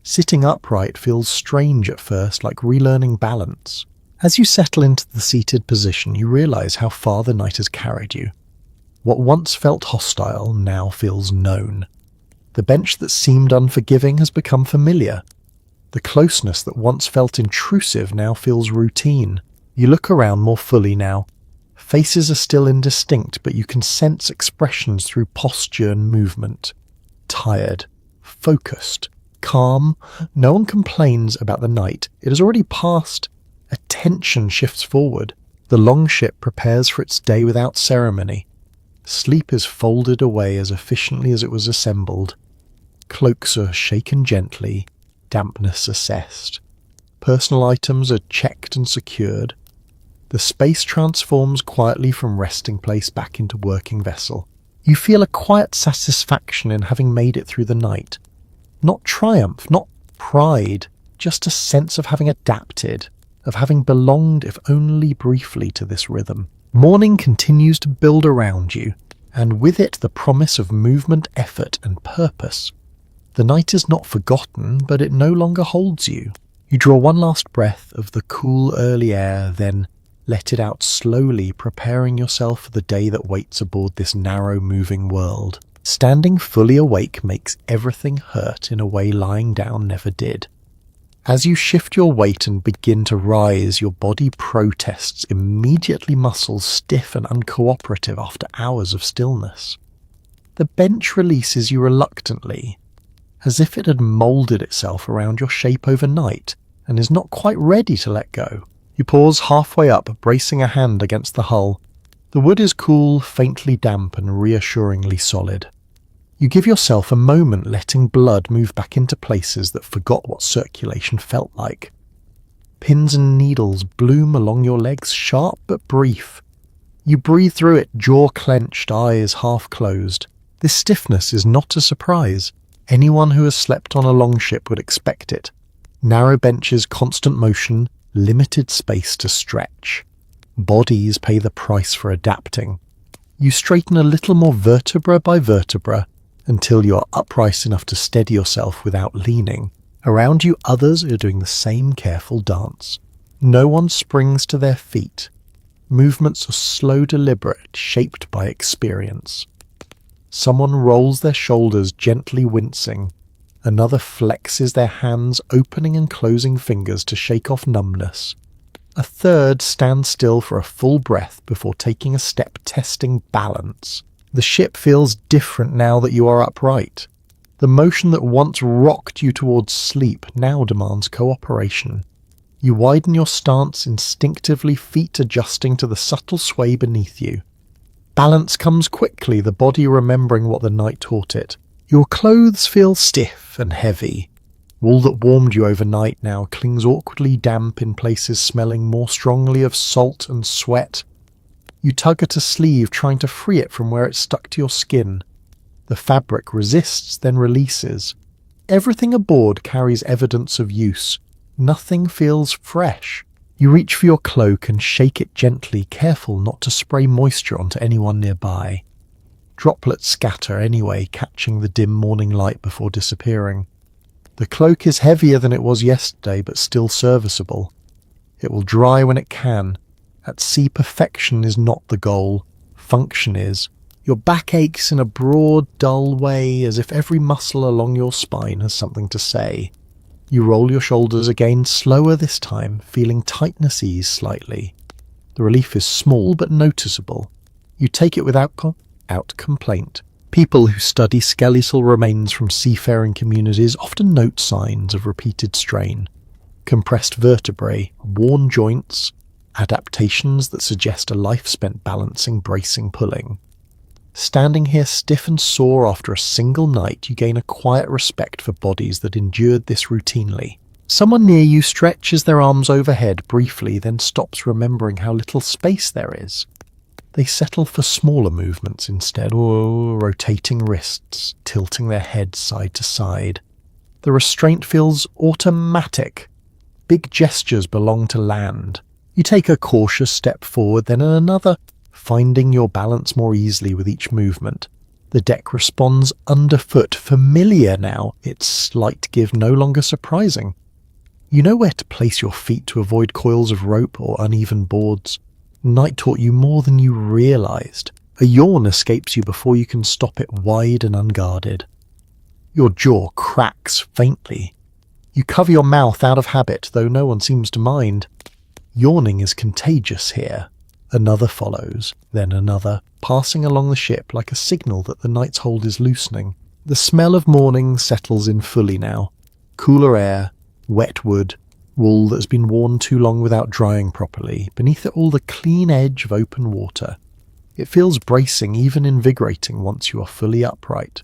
Sitting upright feels strange at first, like relearning balance. As you settle into the seated position, you realise how far the night has carried you. What once felt hostile now feels known. The bench that seemed unforgiving has become familiar. The closeness that once felt intrusive now feels routine. You look around more fully now. Faces are still indistinct, but you can sense expressions through posture and movement. Tired, focused, calm. No one complains about the night. It has already passed. Attention shifts forward. The Longship prepares for its day without ceremony. Sleep is folded away as efficiently as it was assembled. Cloaks are shaken gently, dampness assessed. Personal items are checked and secured. The space transforms quietly from resting place back into working vessel. You feel a quiet satisfaction in having made it through the night. Not triumph, not pride, just a sense of having adapted, of having belonged, if only briefly, to this rhythm. Morning continues to build around you, and with it the promise of movement, effort, and purpose. The night is not forgotten, but it no longer holds you. You draw one last breath of the cool early air, then let it out slowly, preparing yourself for the day that waits aboard this narrow moving world. Standing fully awake makes everything hurt in a way lying down never did. As you shift your weight and begin to rise, your body protests, immediately muscles stiff and uncooperative after hours of stillness. The bench releases you reluctantly, as if it had moulded itself around your shape overnight and is not quite ready to let go. You pause halfway up, bracing a hand against the hull. The wood is cool, faintly damp and reassuringly solid. You give yourself a moment, letting blood move back into places that forgot what circulation felt like. Pins and needles bloom along your legs, sharp but brief. You breathe through it, jaw clenched, eyes half closed. This stiffness is not a surprise. Anyone who has slept on a longship would expect it. Narrow benches, constant motion, limited space to stretch. Bodies pay the price for adapting. You straighten a little more vertebra by vertebra until you are upright enough to steady yourself without leaning. Around you, others are doing the same careful dance. No one springs to their feet. Movements are slow, deliberate, shaped by experience. Someone rolls their shoulders, gently wincing. Another flexes their hands, opening and closing fingers to shake off numbness. A third stands still for a full breath before taking a step, testing balance. The ship feels different now that you are upright. The motion that once rocked you towards sleep now demands cooperation. You widen your stance instinctively, feet adjusting to the subtle sway beneath you. Balance comes quickly, the body remembering what the night taught it. Your clothes feel stiff and heavy. Wool that warmed you overnight now clings awkwardly damp in places, smelling more strongly of salt and sweat. You tug at a sleeve, trying to free it from where it stuck to your skin. The fabric resists, then releases. Everything aboard carries evidence of use. Nothing feels fresh. You reach for your cloak and shake it gently, careful not to spray moisture onto anyone nearby. Droplets scatter anyway, catching the dim morning light before disappearing. The cloak is heavier than it was yesterday, but still serviceable. It will dry when it can. At sea, perfection is not the goal. Function is. Your back aches in a broad, dull way, as if every muscle along your spine has something to say. You roll your shoulders again, slower this time, feeling tightness ease slightly. The relief is small but noticeable. You take it without complaint. People who study skeletal remains from seafaring communities often note signs of repeated strain. Compressed vertebrae, worn joints, adaptations that suggest a life spent balancing, bracing, pulling. Standing here stiff and sore after a single night, you gain a quiet respect for bodies that endured this routinely. Someone near you stretches their arms overhead briefly, then stops, remembering how little space there is. They settle for smaller movements instead, or rotating wrists, tilting their heads side to side. The restraint feels automatic. Big gestures belong to land. You take a cautious step forward, then another, finding your balance more easily with each movement. The deck responds underfoot, familiar now, its slight give no longer surprising. You know where to place your feet to avoid coils of rope or uneven boards. Night taught you more than you realized. A yawn escapes you before you can stop it, wide and unguarded. Your jaw cracks faintly. You cover your mouth out of habit, though no one seems to mind. Yawning is contagious here. Another follows, then another, passing along the ship like a signal that the night's hold is loosening. The smell of morning settles in fully now. Cooler air, wet wood, wool that has been worn too long without drying properly, beneath it all the clean edge of open water. It feels bracing, even invigorating once you are fully upright.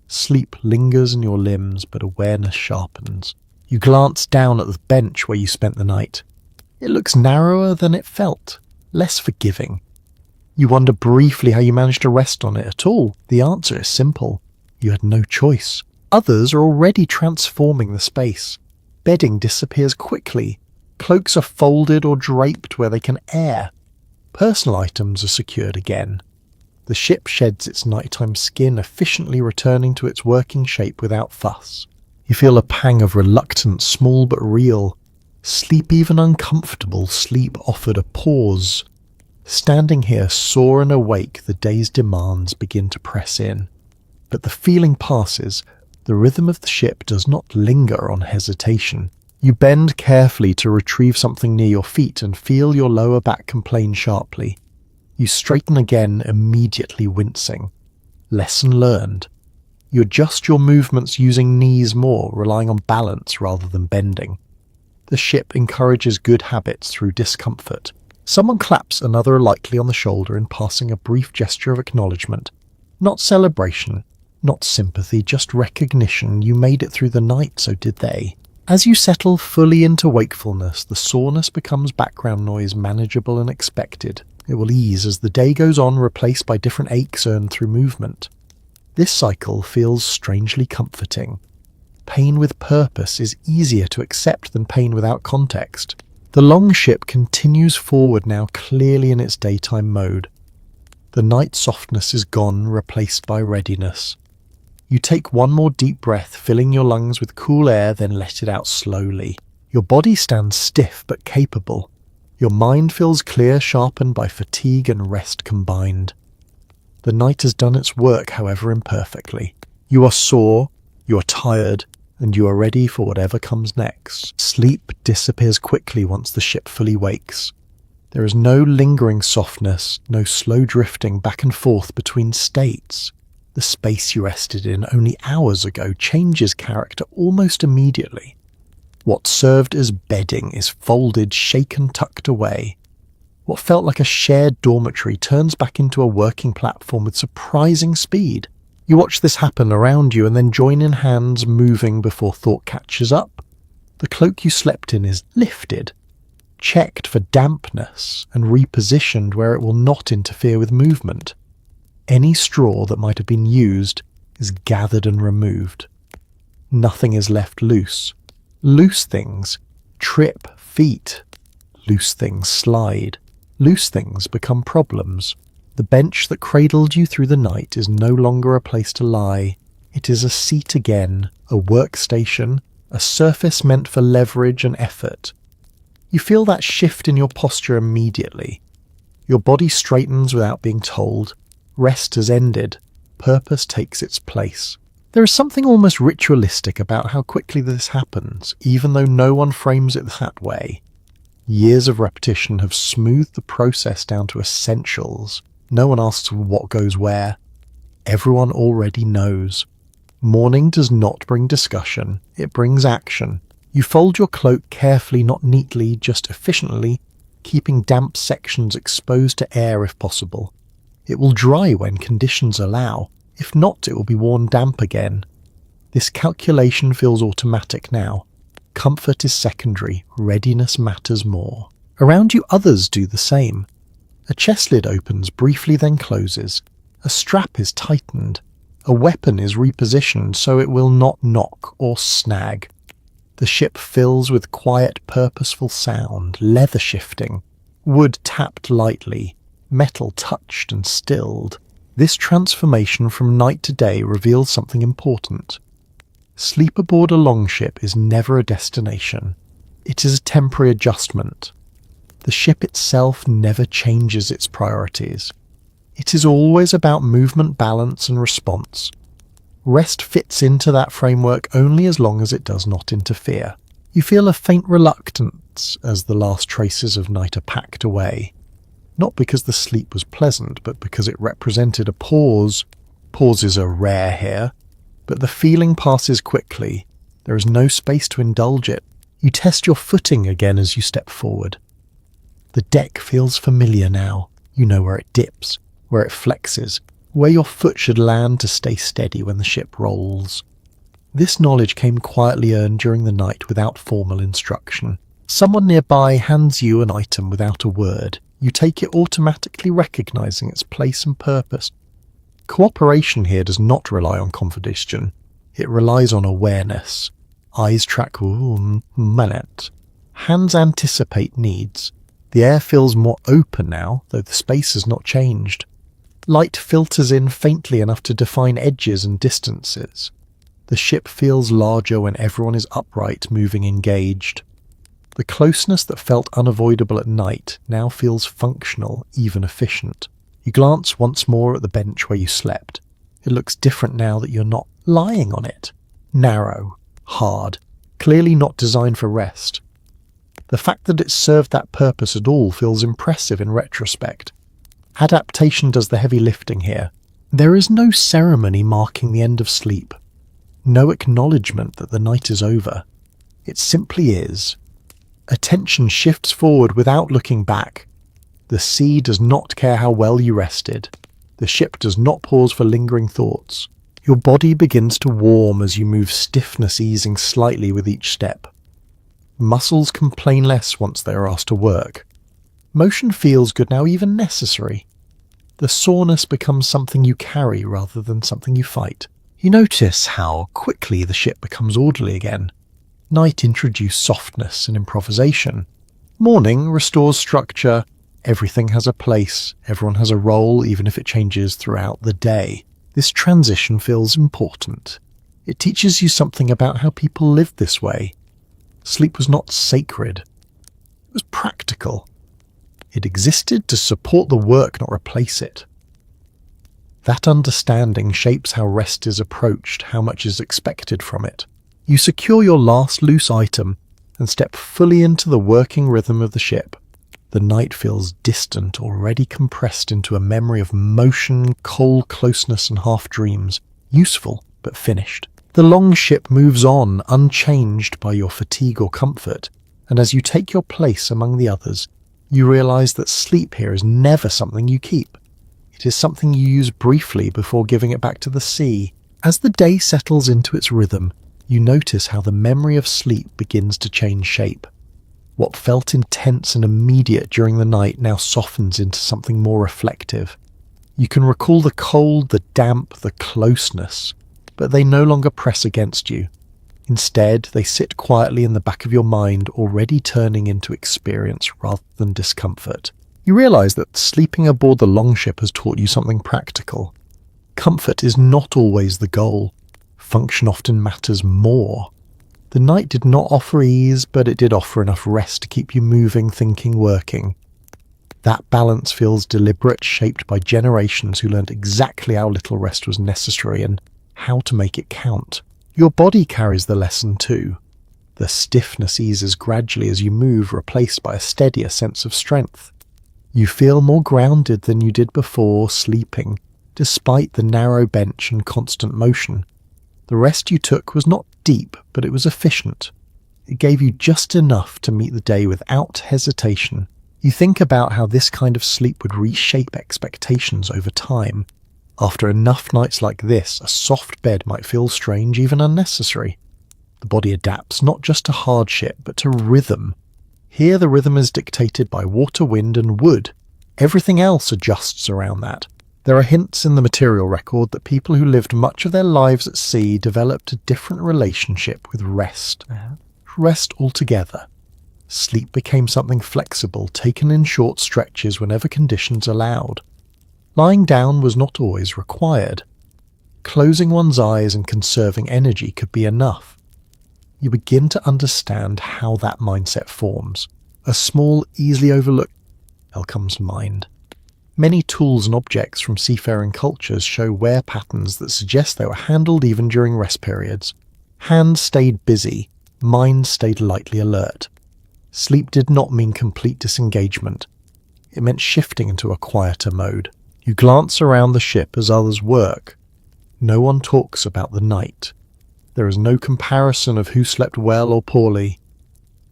Sleep lingers in your limbs, but awareness sharpens. You glance down at the bench where you spent the night. It looks narrower than it felt, less forgiving. You wonder briefly how you managed to rest on it at all. The answer is simple. You had no choice. Others are already transforming the space. Bedding disappears quickly. Cloaks are folded or draped where they can air. Personal items are secured again. The ship sheds its nighttime skin, efficiently returning to its working shape without fuss. You feel a pang of reluctance, small but real. Sleep even uncomfortable, sleep offered a pause. Standing here, sore and awake, the day's demands begin to press in. But the feeling passes. The rhythm of the ship does not linger on hesitation. You bend carefully to retrieve something near your feet and feel your lower back complain sharply. You straighten again, immediately wincing. Lesson learned. You adjust your movements using knees more, relying on balance rather than bending. The ship encourages good habits through discomfort. Someone claps another lightly on the shoulder in passing, a brief gesture of acknowledgement. Not celebration, not sympathy, just recognition. You made it through the night, so did they. As you settle fully into wakefulness, the soreness becomes background noise, manageable and expected. It will ease as the day goes on, replaced by different aches earned through movement. This cycle feels strangely comforting. Pain with purpose is easier to accept than pain without context. The Longship continues forward now, clearly in its daytime mode. The night softness is gone, replaced by readiness. You take one more deep breath, filling your lungs with cool air, then let it out slowly. Your body stands stiff but capable. Your mind feels clear, sharpened by fatigue and rest combined. The night has done its work, however imperfectly. You are sore, you are tired, and you are ready for whatever comes next. Sleep disappears quickly once the ship fully wakes. There is no lingering softness, no slow drifting back and forth between states. The space you rested in only hours ago changes character almost immediately. What served as bedding is folded, shaken, tucked away. What felt like a shared dormitory turns back into a working platform with surprising speed. You watch this happen around you and then join in hands moving before thought catches up. The cloak you slept in is lifted, checked for dampness, and repositioned where it will not interfere with movement. Any straw that might have been used is gathered and removed. Nothing is left loose. Loose things trip feet. Loose things slide. Loose things become problems. The bench that cradled you through the night is no longer a place to lie. It is a seat again, a workstation, a surface meant for leverage and effort. You feel that shift in your posture immediately. Your body straightens without being told. Rest has ended. Purpose takes its place. There is something almost ritualistic about how quickly this happens, even though no one frames it that way. Years of repetition have smoothed the process down to essentials. No one asks what goes where. Everyone already knows. Morning does not bring discussion, it brings action. You fold your cloak carefully, not neatly, just efficiently, keeping damp sections exposed to air if possible. It will dry when conditions allow. If not, it will be worn damp again. This calculation feels automatic now. Comfort is secondary, readiness matters more. Around you others do the same. A chest lid opens briefly then closes. A strap is tightened. A weapon is repositioned so it will not knock or snag. The ship fills with quiet, purposeful sound, leather shifting, wood tapped lightly, metal touched and stilled. This transformation from night to day reveals something important. Sleep aboard a longship is never a destination. It is a temporary adjustment. The ship itself never changes its priorities. It is always about movement, balance, and response. Rest fits into that framework only as long as it does not interfere. You feel a faint reluctance as the last traces of night are packed away. Not because the sleep was pleasant, but because it represented a pause. Pauses are rare here, but the feeling passes quickly. There is no space to indulge it. You test your footing again as you step forward. The deck feels familiar now. You know where it dips, where it flexes, where your foot should land to stay steady when the ship rolls. This knowledge came quietly earned during the night without formal instruction. Someone nearby hands you an item without a word. You take it, automatically recognizing its place and purpose. Cooperation here does not rely on conversation. It relies on awareness. Eyes track minute. Hands anticipate needs. The air feels more open now, though the space has not changed. Light filters in faintly enough to define edges and distances. The ship feels larger when everyone is upright, moving engaged. The closeness that felt unavoidable at night now feels functional, even efficient. You glance once more at the bench where you slept. It looks different now that you're not lying on it. Narrow, hard, clearly not designed for rest. The fact that it served that purpose at all feels impressive in retrospect. Adaptation does the heavy lifting here. There is no ceremony marking the end of sleep. No acknowledgement that the night is over. It simply is. Attention shifts forward without looking back. The sea does not care how well you rested. The ship does not pause for lingering thoughts. Your body begins to warm as you move, stiffness easing slightly with each step. Muscles complain less once they are asked to work. Motion feels good now, even necessary. The soreness becomes something you carry rather than something you fight. You notice how quickly the ship becomes orderly again. Night introduced softness and improvisation. Morning restores structure. Everything has a place, everyone has a role, even if it changes throughout the day. This transition feels important. It teaches you something about how people lived this way. Sleep was not sacred. It was practical. It existed to support the work, not replace it. That understanding shapes how rest is approached, how much is expected from it. You secure your last loose item and step fully into the working rhythm of the ship. The night feels distant, already compressed into a memory of motion, cold closeness and half-dreams. Useful, but finished. The Longship moves on, unchanged by your fatigue or comfort, and as you take your place among the others, you realize that sleep here is never something you keep. It is something you use briefly before giving it back to the sea. As the day settles into its rhythm, you notice how the memory of sleep begins to change shape. What felt intense and immediate during the night now softens into something more reflective. You can recall the cold, the damp, the closeness, but they no longer press against you. Instead, they sit quietly in the back of your mind, already turning into experience rather than discomfort. You realize that sleeping aboard the Longship has taught you something practical. Comfort is not always the goal. Function often matters more. The night did not offer ease, but it did offer enough rest to keep you moving, thinking, working. That balance feels deliberate, shaped by generations who learned exactly how little rest was necessary and how to make it count. Your body carries the lesson too. The stiffness eases gradually as you move, replaced by a steadier sense of strength. You feel more grounded than you did before sleeping, despite the narrow bench and constant motion. The rest you took was not deep, but it was efficient. It gave you just enough to meet the day without hesitation. You think about how this kind of sleep would reshape expectations over time. After enough nights like this, a soft bed might feel strange, even unnecessary. The body adapts not just to hardship, but to rhythm. Here the rhythm is dictated by water, wind and wood. Everything else adjusts around that. There are hints in the material record that people who lived much of their lives at sea developed a different relationship with rest. Rest altogether. Sleep became something flexible, taken in short stretches whenever conditions allowed. Lying down was not always required. Closing one's eyes and conserving energy could be enough. You begin to understand how that mindset forms. A small, easily overlooked detail comes to mind. Many tools and objects from seafaring cultures show wear patterns that suggest they were handled even during rest periods. Hands stayed busy, mind stayed lightly alert. Sleep did not mean complete disengagement. It meant shifting into a quieter mode. You glance around the ship as others work. No one talks about the night. There is no comparison of who slept well or poorly.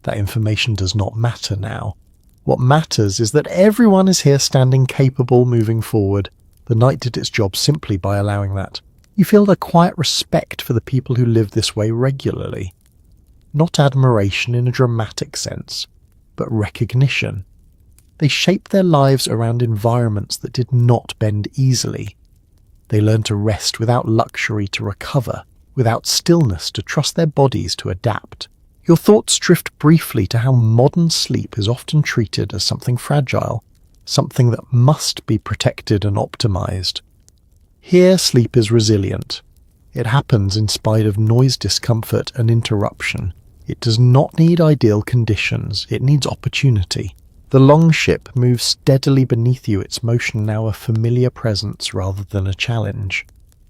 That information does not matter now. What matters is that everyone is here standing capable, moving forward. The night did its job simply by allowing that. You feel a quiet respect for the people who live this way regularly. Not admiration in a dramatic sense, but recognition. They shaped their lives around environments that did not bend easily. They learned to rest without luxury to recover, without stillness to trust their bodies to adapt. Your thoughts drift briefly to how modern sleep is often treated as something fragile, something that must be protected and optimized. Here, sleep is resilient. It happens in spite of noise, discomfort, and interruption. It does not need ideal conditions, it needs opportunity. The Longship moves steadily beneath you, its motion now a familiar presence rather than a challenge.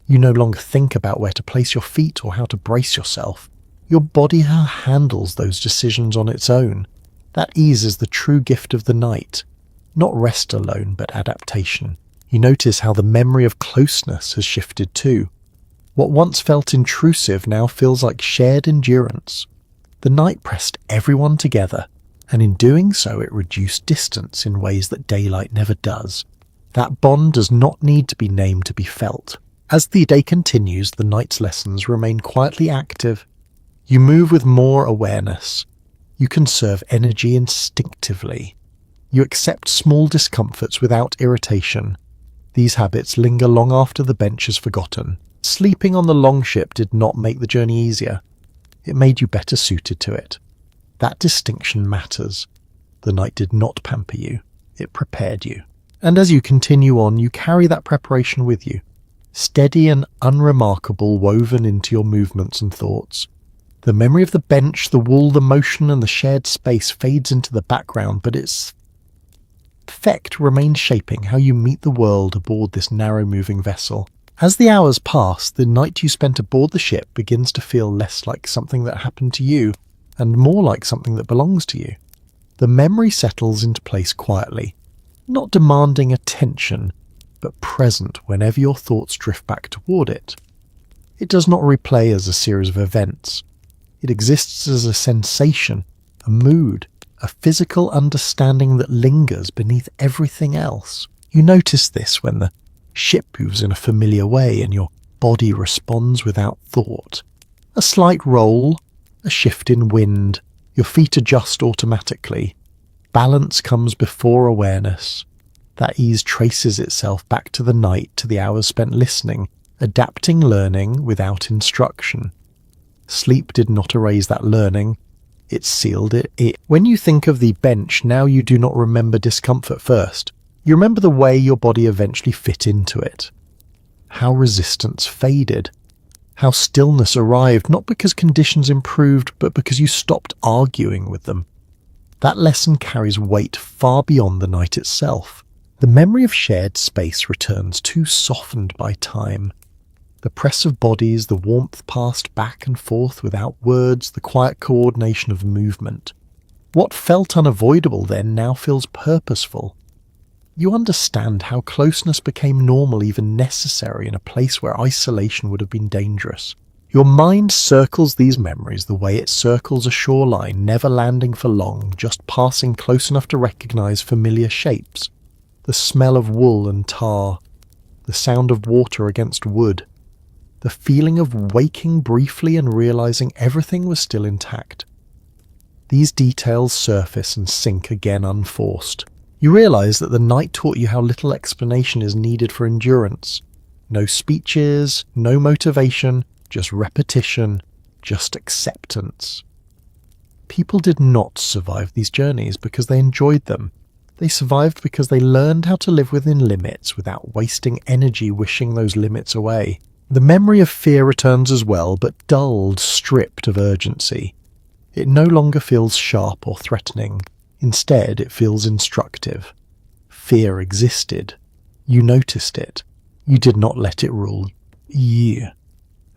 You no longer think about where to place your feet or how to brace yourself. Your body handles those decisions on its own. That ease is the true gift of the night. Not rest alone, but adaptation. You notice how the memory of closeness has shifted too. What once felt intrusive now feels like shared endurance. The night pressed everyone together, and in doing so it reduced distance in ways that daylight never does. That bond does not need to be named to be felt. As the day continues, the night's lessons remain quietly active. You move with more awareness. You conserve energy instinctively. You accept small discomforts without irritation. These habits linger long after the bench is forgotten. Sleeping on the Longship did not make the journey easier. It made you better suited to it. That distinction matters. The night did not pamper you. It prepared you. And as you continue on, you carry that preparation with you, steady and unremarkable, woven into your movements and thoughts. The memory of the bench, the wall, the motion, and the shared space fades into the background, but its effect remains shaping how you meet the world aboard this narrow-moving vessel. As the hours pass, the night you spent aboard the ship begins to feel less like something that happened to you, and more like something that belongs to you. The memory settles into place quietly, not demanding attention, but present whenever your thoughts drift back toward it. It does not replay as a series of events. It exists as a sensation, a mood, a physical understanding that lingers beneath everything else. You notice this when the ship moves in a familiar way and your body responds without thought. A slight roll, a shift in wind, your feet adjust automatically. Balance comes before awareness. That ease traces itself back to the night, to the hours spent listening, adapting learning without instruction. Sleep did not erase that learning, it sealed it. When you think of the bench, now you do not remember discomfort first. You remember the way your body eventually fit into it. How resistance faded. How stillness arrived, not because conditions improved, but because you stopped arguing with them. That lesson carries weight far beyond the night itself. The memory of shared space returns too softened by time. The press of bodies, the warmth passed back and forth without words, the quiet coordination of movement. What felt unavoidable then now feels purposeful. You understand how closeness became normal, even necessary, in a place where isolation would have been dangerous. Your mind circles these memories the way it circles a shoreline, never landing for long, just passing close enough to recognize familiar shapes. The smell of wool and tar, the sound of water against wood, the feeling of waking briefly and realizing everything was still intact. These details surface and sink again unforced. You realize that the night taught you how little explanation is needed for endurance. No speeches, no motivation, just repetition, just acceptance. People did not survive these journeys because they enjoyed them. They survived because they learned how to live within limits without wasting energy wishing those limits away. The memory of fear returns as well, but dulled, stripped of urgency. It no longer feels sharp or threatening. Instead, it feels instructive. Fear existed. You noticed it. You did not let it rule you.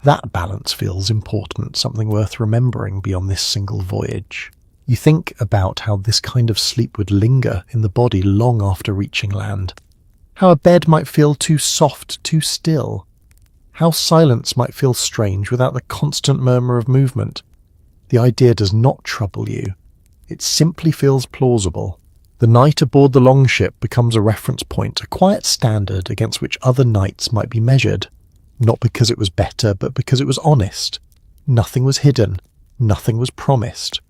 That balance feels important, something worth remembering beyond this single voyage. You think about how this kind of sleep would linger in the body long after reaching land. How a bed might feel too soft, too still. How silence might feel strange without the constant murmur of movement. The idea does not trouble you. It simply feels plausible. The night aboard the Longship becomes a reference point, a quiet standard against which other nights might be measured. Not because it was better, but because it was honest. Nothing was hidden. Nothing was promised.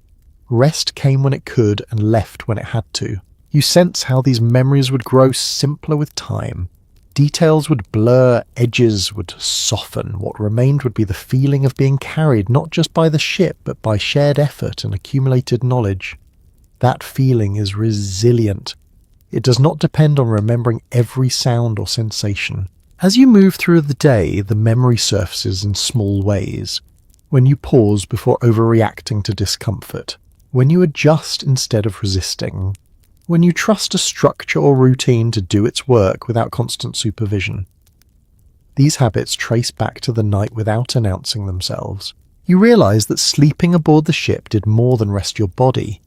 Rest came when it could and left when it had to. You sense how these memories would grow simpler with time. Details would blur, edges would soften. What remained would be the feeling of being carried not just by the ship, but by shared effort and accumulated knowledge. That feeling is resilient. It does not depend on remembering every sound or sensation. As you move through the day, the memory surfaces in small ways. When you pause before overreacting to discomfort. When you adjust instead of resisting. When you trust a structure or routine to do its work without constant supervision. These habits trace back to the night without announcing themselves. You realize that sleeping aboard the ship did more than rest your body.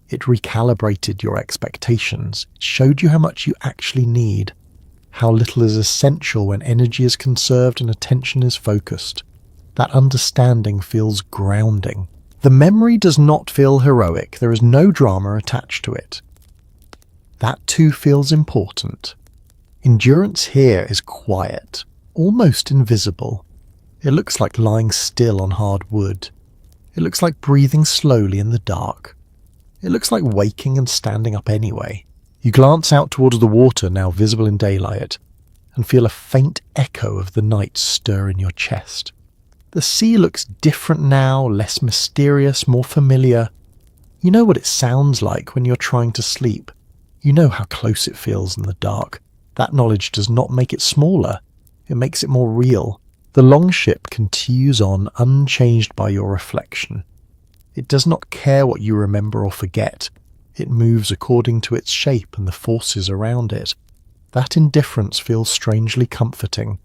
It recalibrated your expectations. It showed you how much you actually need, how little is essential when energy is conserved and attention is focused. That understanding feels grounding. The memory does not feel heroic. There is no drama attached to it. That too feels important. Endurance here is quiet, almost invisible. It looks like lying still on hard wood. It looks like breathing slowly in the dark. It looks like waking and standing up anyway. You glance out towards the water, now visible in daylight, and feel a faint echo of the night stir in your chest. The sea looks different now, less mysterious, more familiar. You know what it sounds like when you're trying to sleep. You know how close it feels in the dark. That knowledge does not make it smaller. It makes it more real. The Longship continues on unchanged by your reflection. It does not care what you remember or forget. It moves according to its shape and the forces around it. That indifference feels strangely comforting.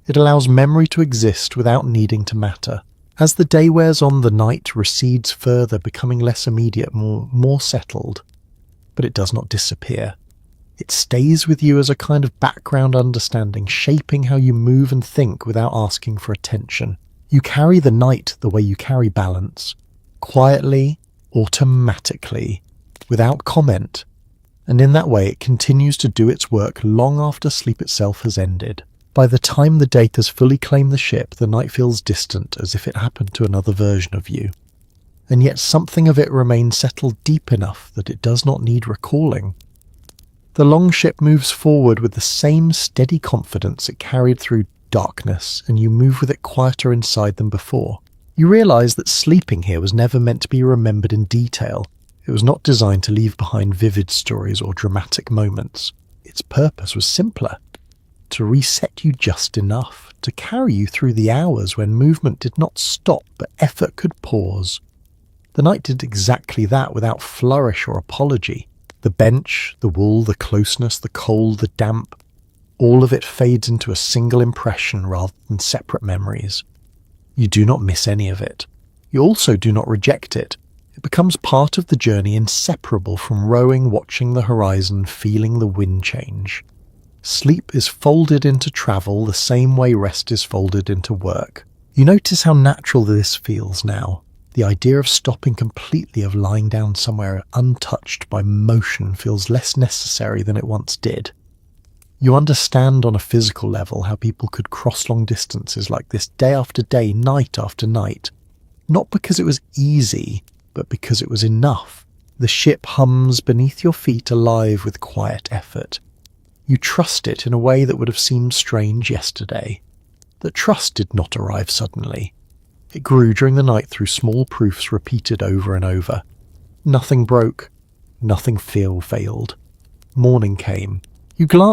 It allows memory to exist without needing to matter. As the day wears on, the night recedes further, becoming less immediate, more settled. But it does not disappear. It stays with you as a kind of background understanding, shaping how you move and think without asking for attention. You carry the night the way you carry balance, quietly, automatically, without comment, and in that way it continues to do its work long after sleep itself has ended. By the time the day has fully claimed the ship, the night feels distant, as if it happened to another version of you. And yet something of it remains settled deep enough that it does not need recalling. The Longship moves forward with the same steady confidence it carried through darkness, and you move with it quieter inside than before. You realize that sleeping here was never meant to be remembered in detail. It was not designed to leave behind vivid stories or dramatic moments. Its purpose was simpler: to reset you just enough, to carry you through the hours when movement did not stop but effort could pause. The night did exactly that without flourish or apology. The bench, the wool, the closeness, the cold, the damp, all of it fades into a single impression rather than separate memories. You do not miss any of it. You also do not reject it. It becomes part of the journey, inseparable from rowing, watching the horizon, feeling the wind change. Sleep is folded into travel the same way rest is folded into work. You notice how natural this feels now. The idea of stopping completely, of lying down somewhere untouched by motion, feels less necessary than it once did. You understand on a physical level how people could cross long distances like this day after day, night after night. Not because it was easy, but because it was enough. The ship hums beneath your feet, alive with quiet effort. You trust it in a way that would have seemed strange yesterday. That trust did not arrive suddenly. It grew during the night through small proofs repeated over and over. Nothing broke. Nothing failed. Morning came. You glanced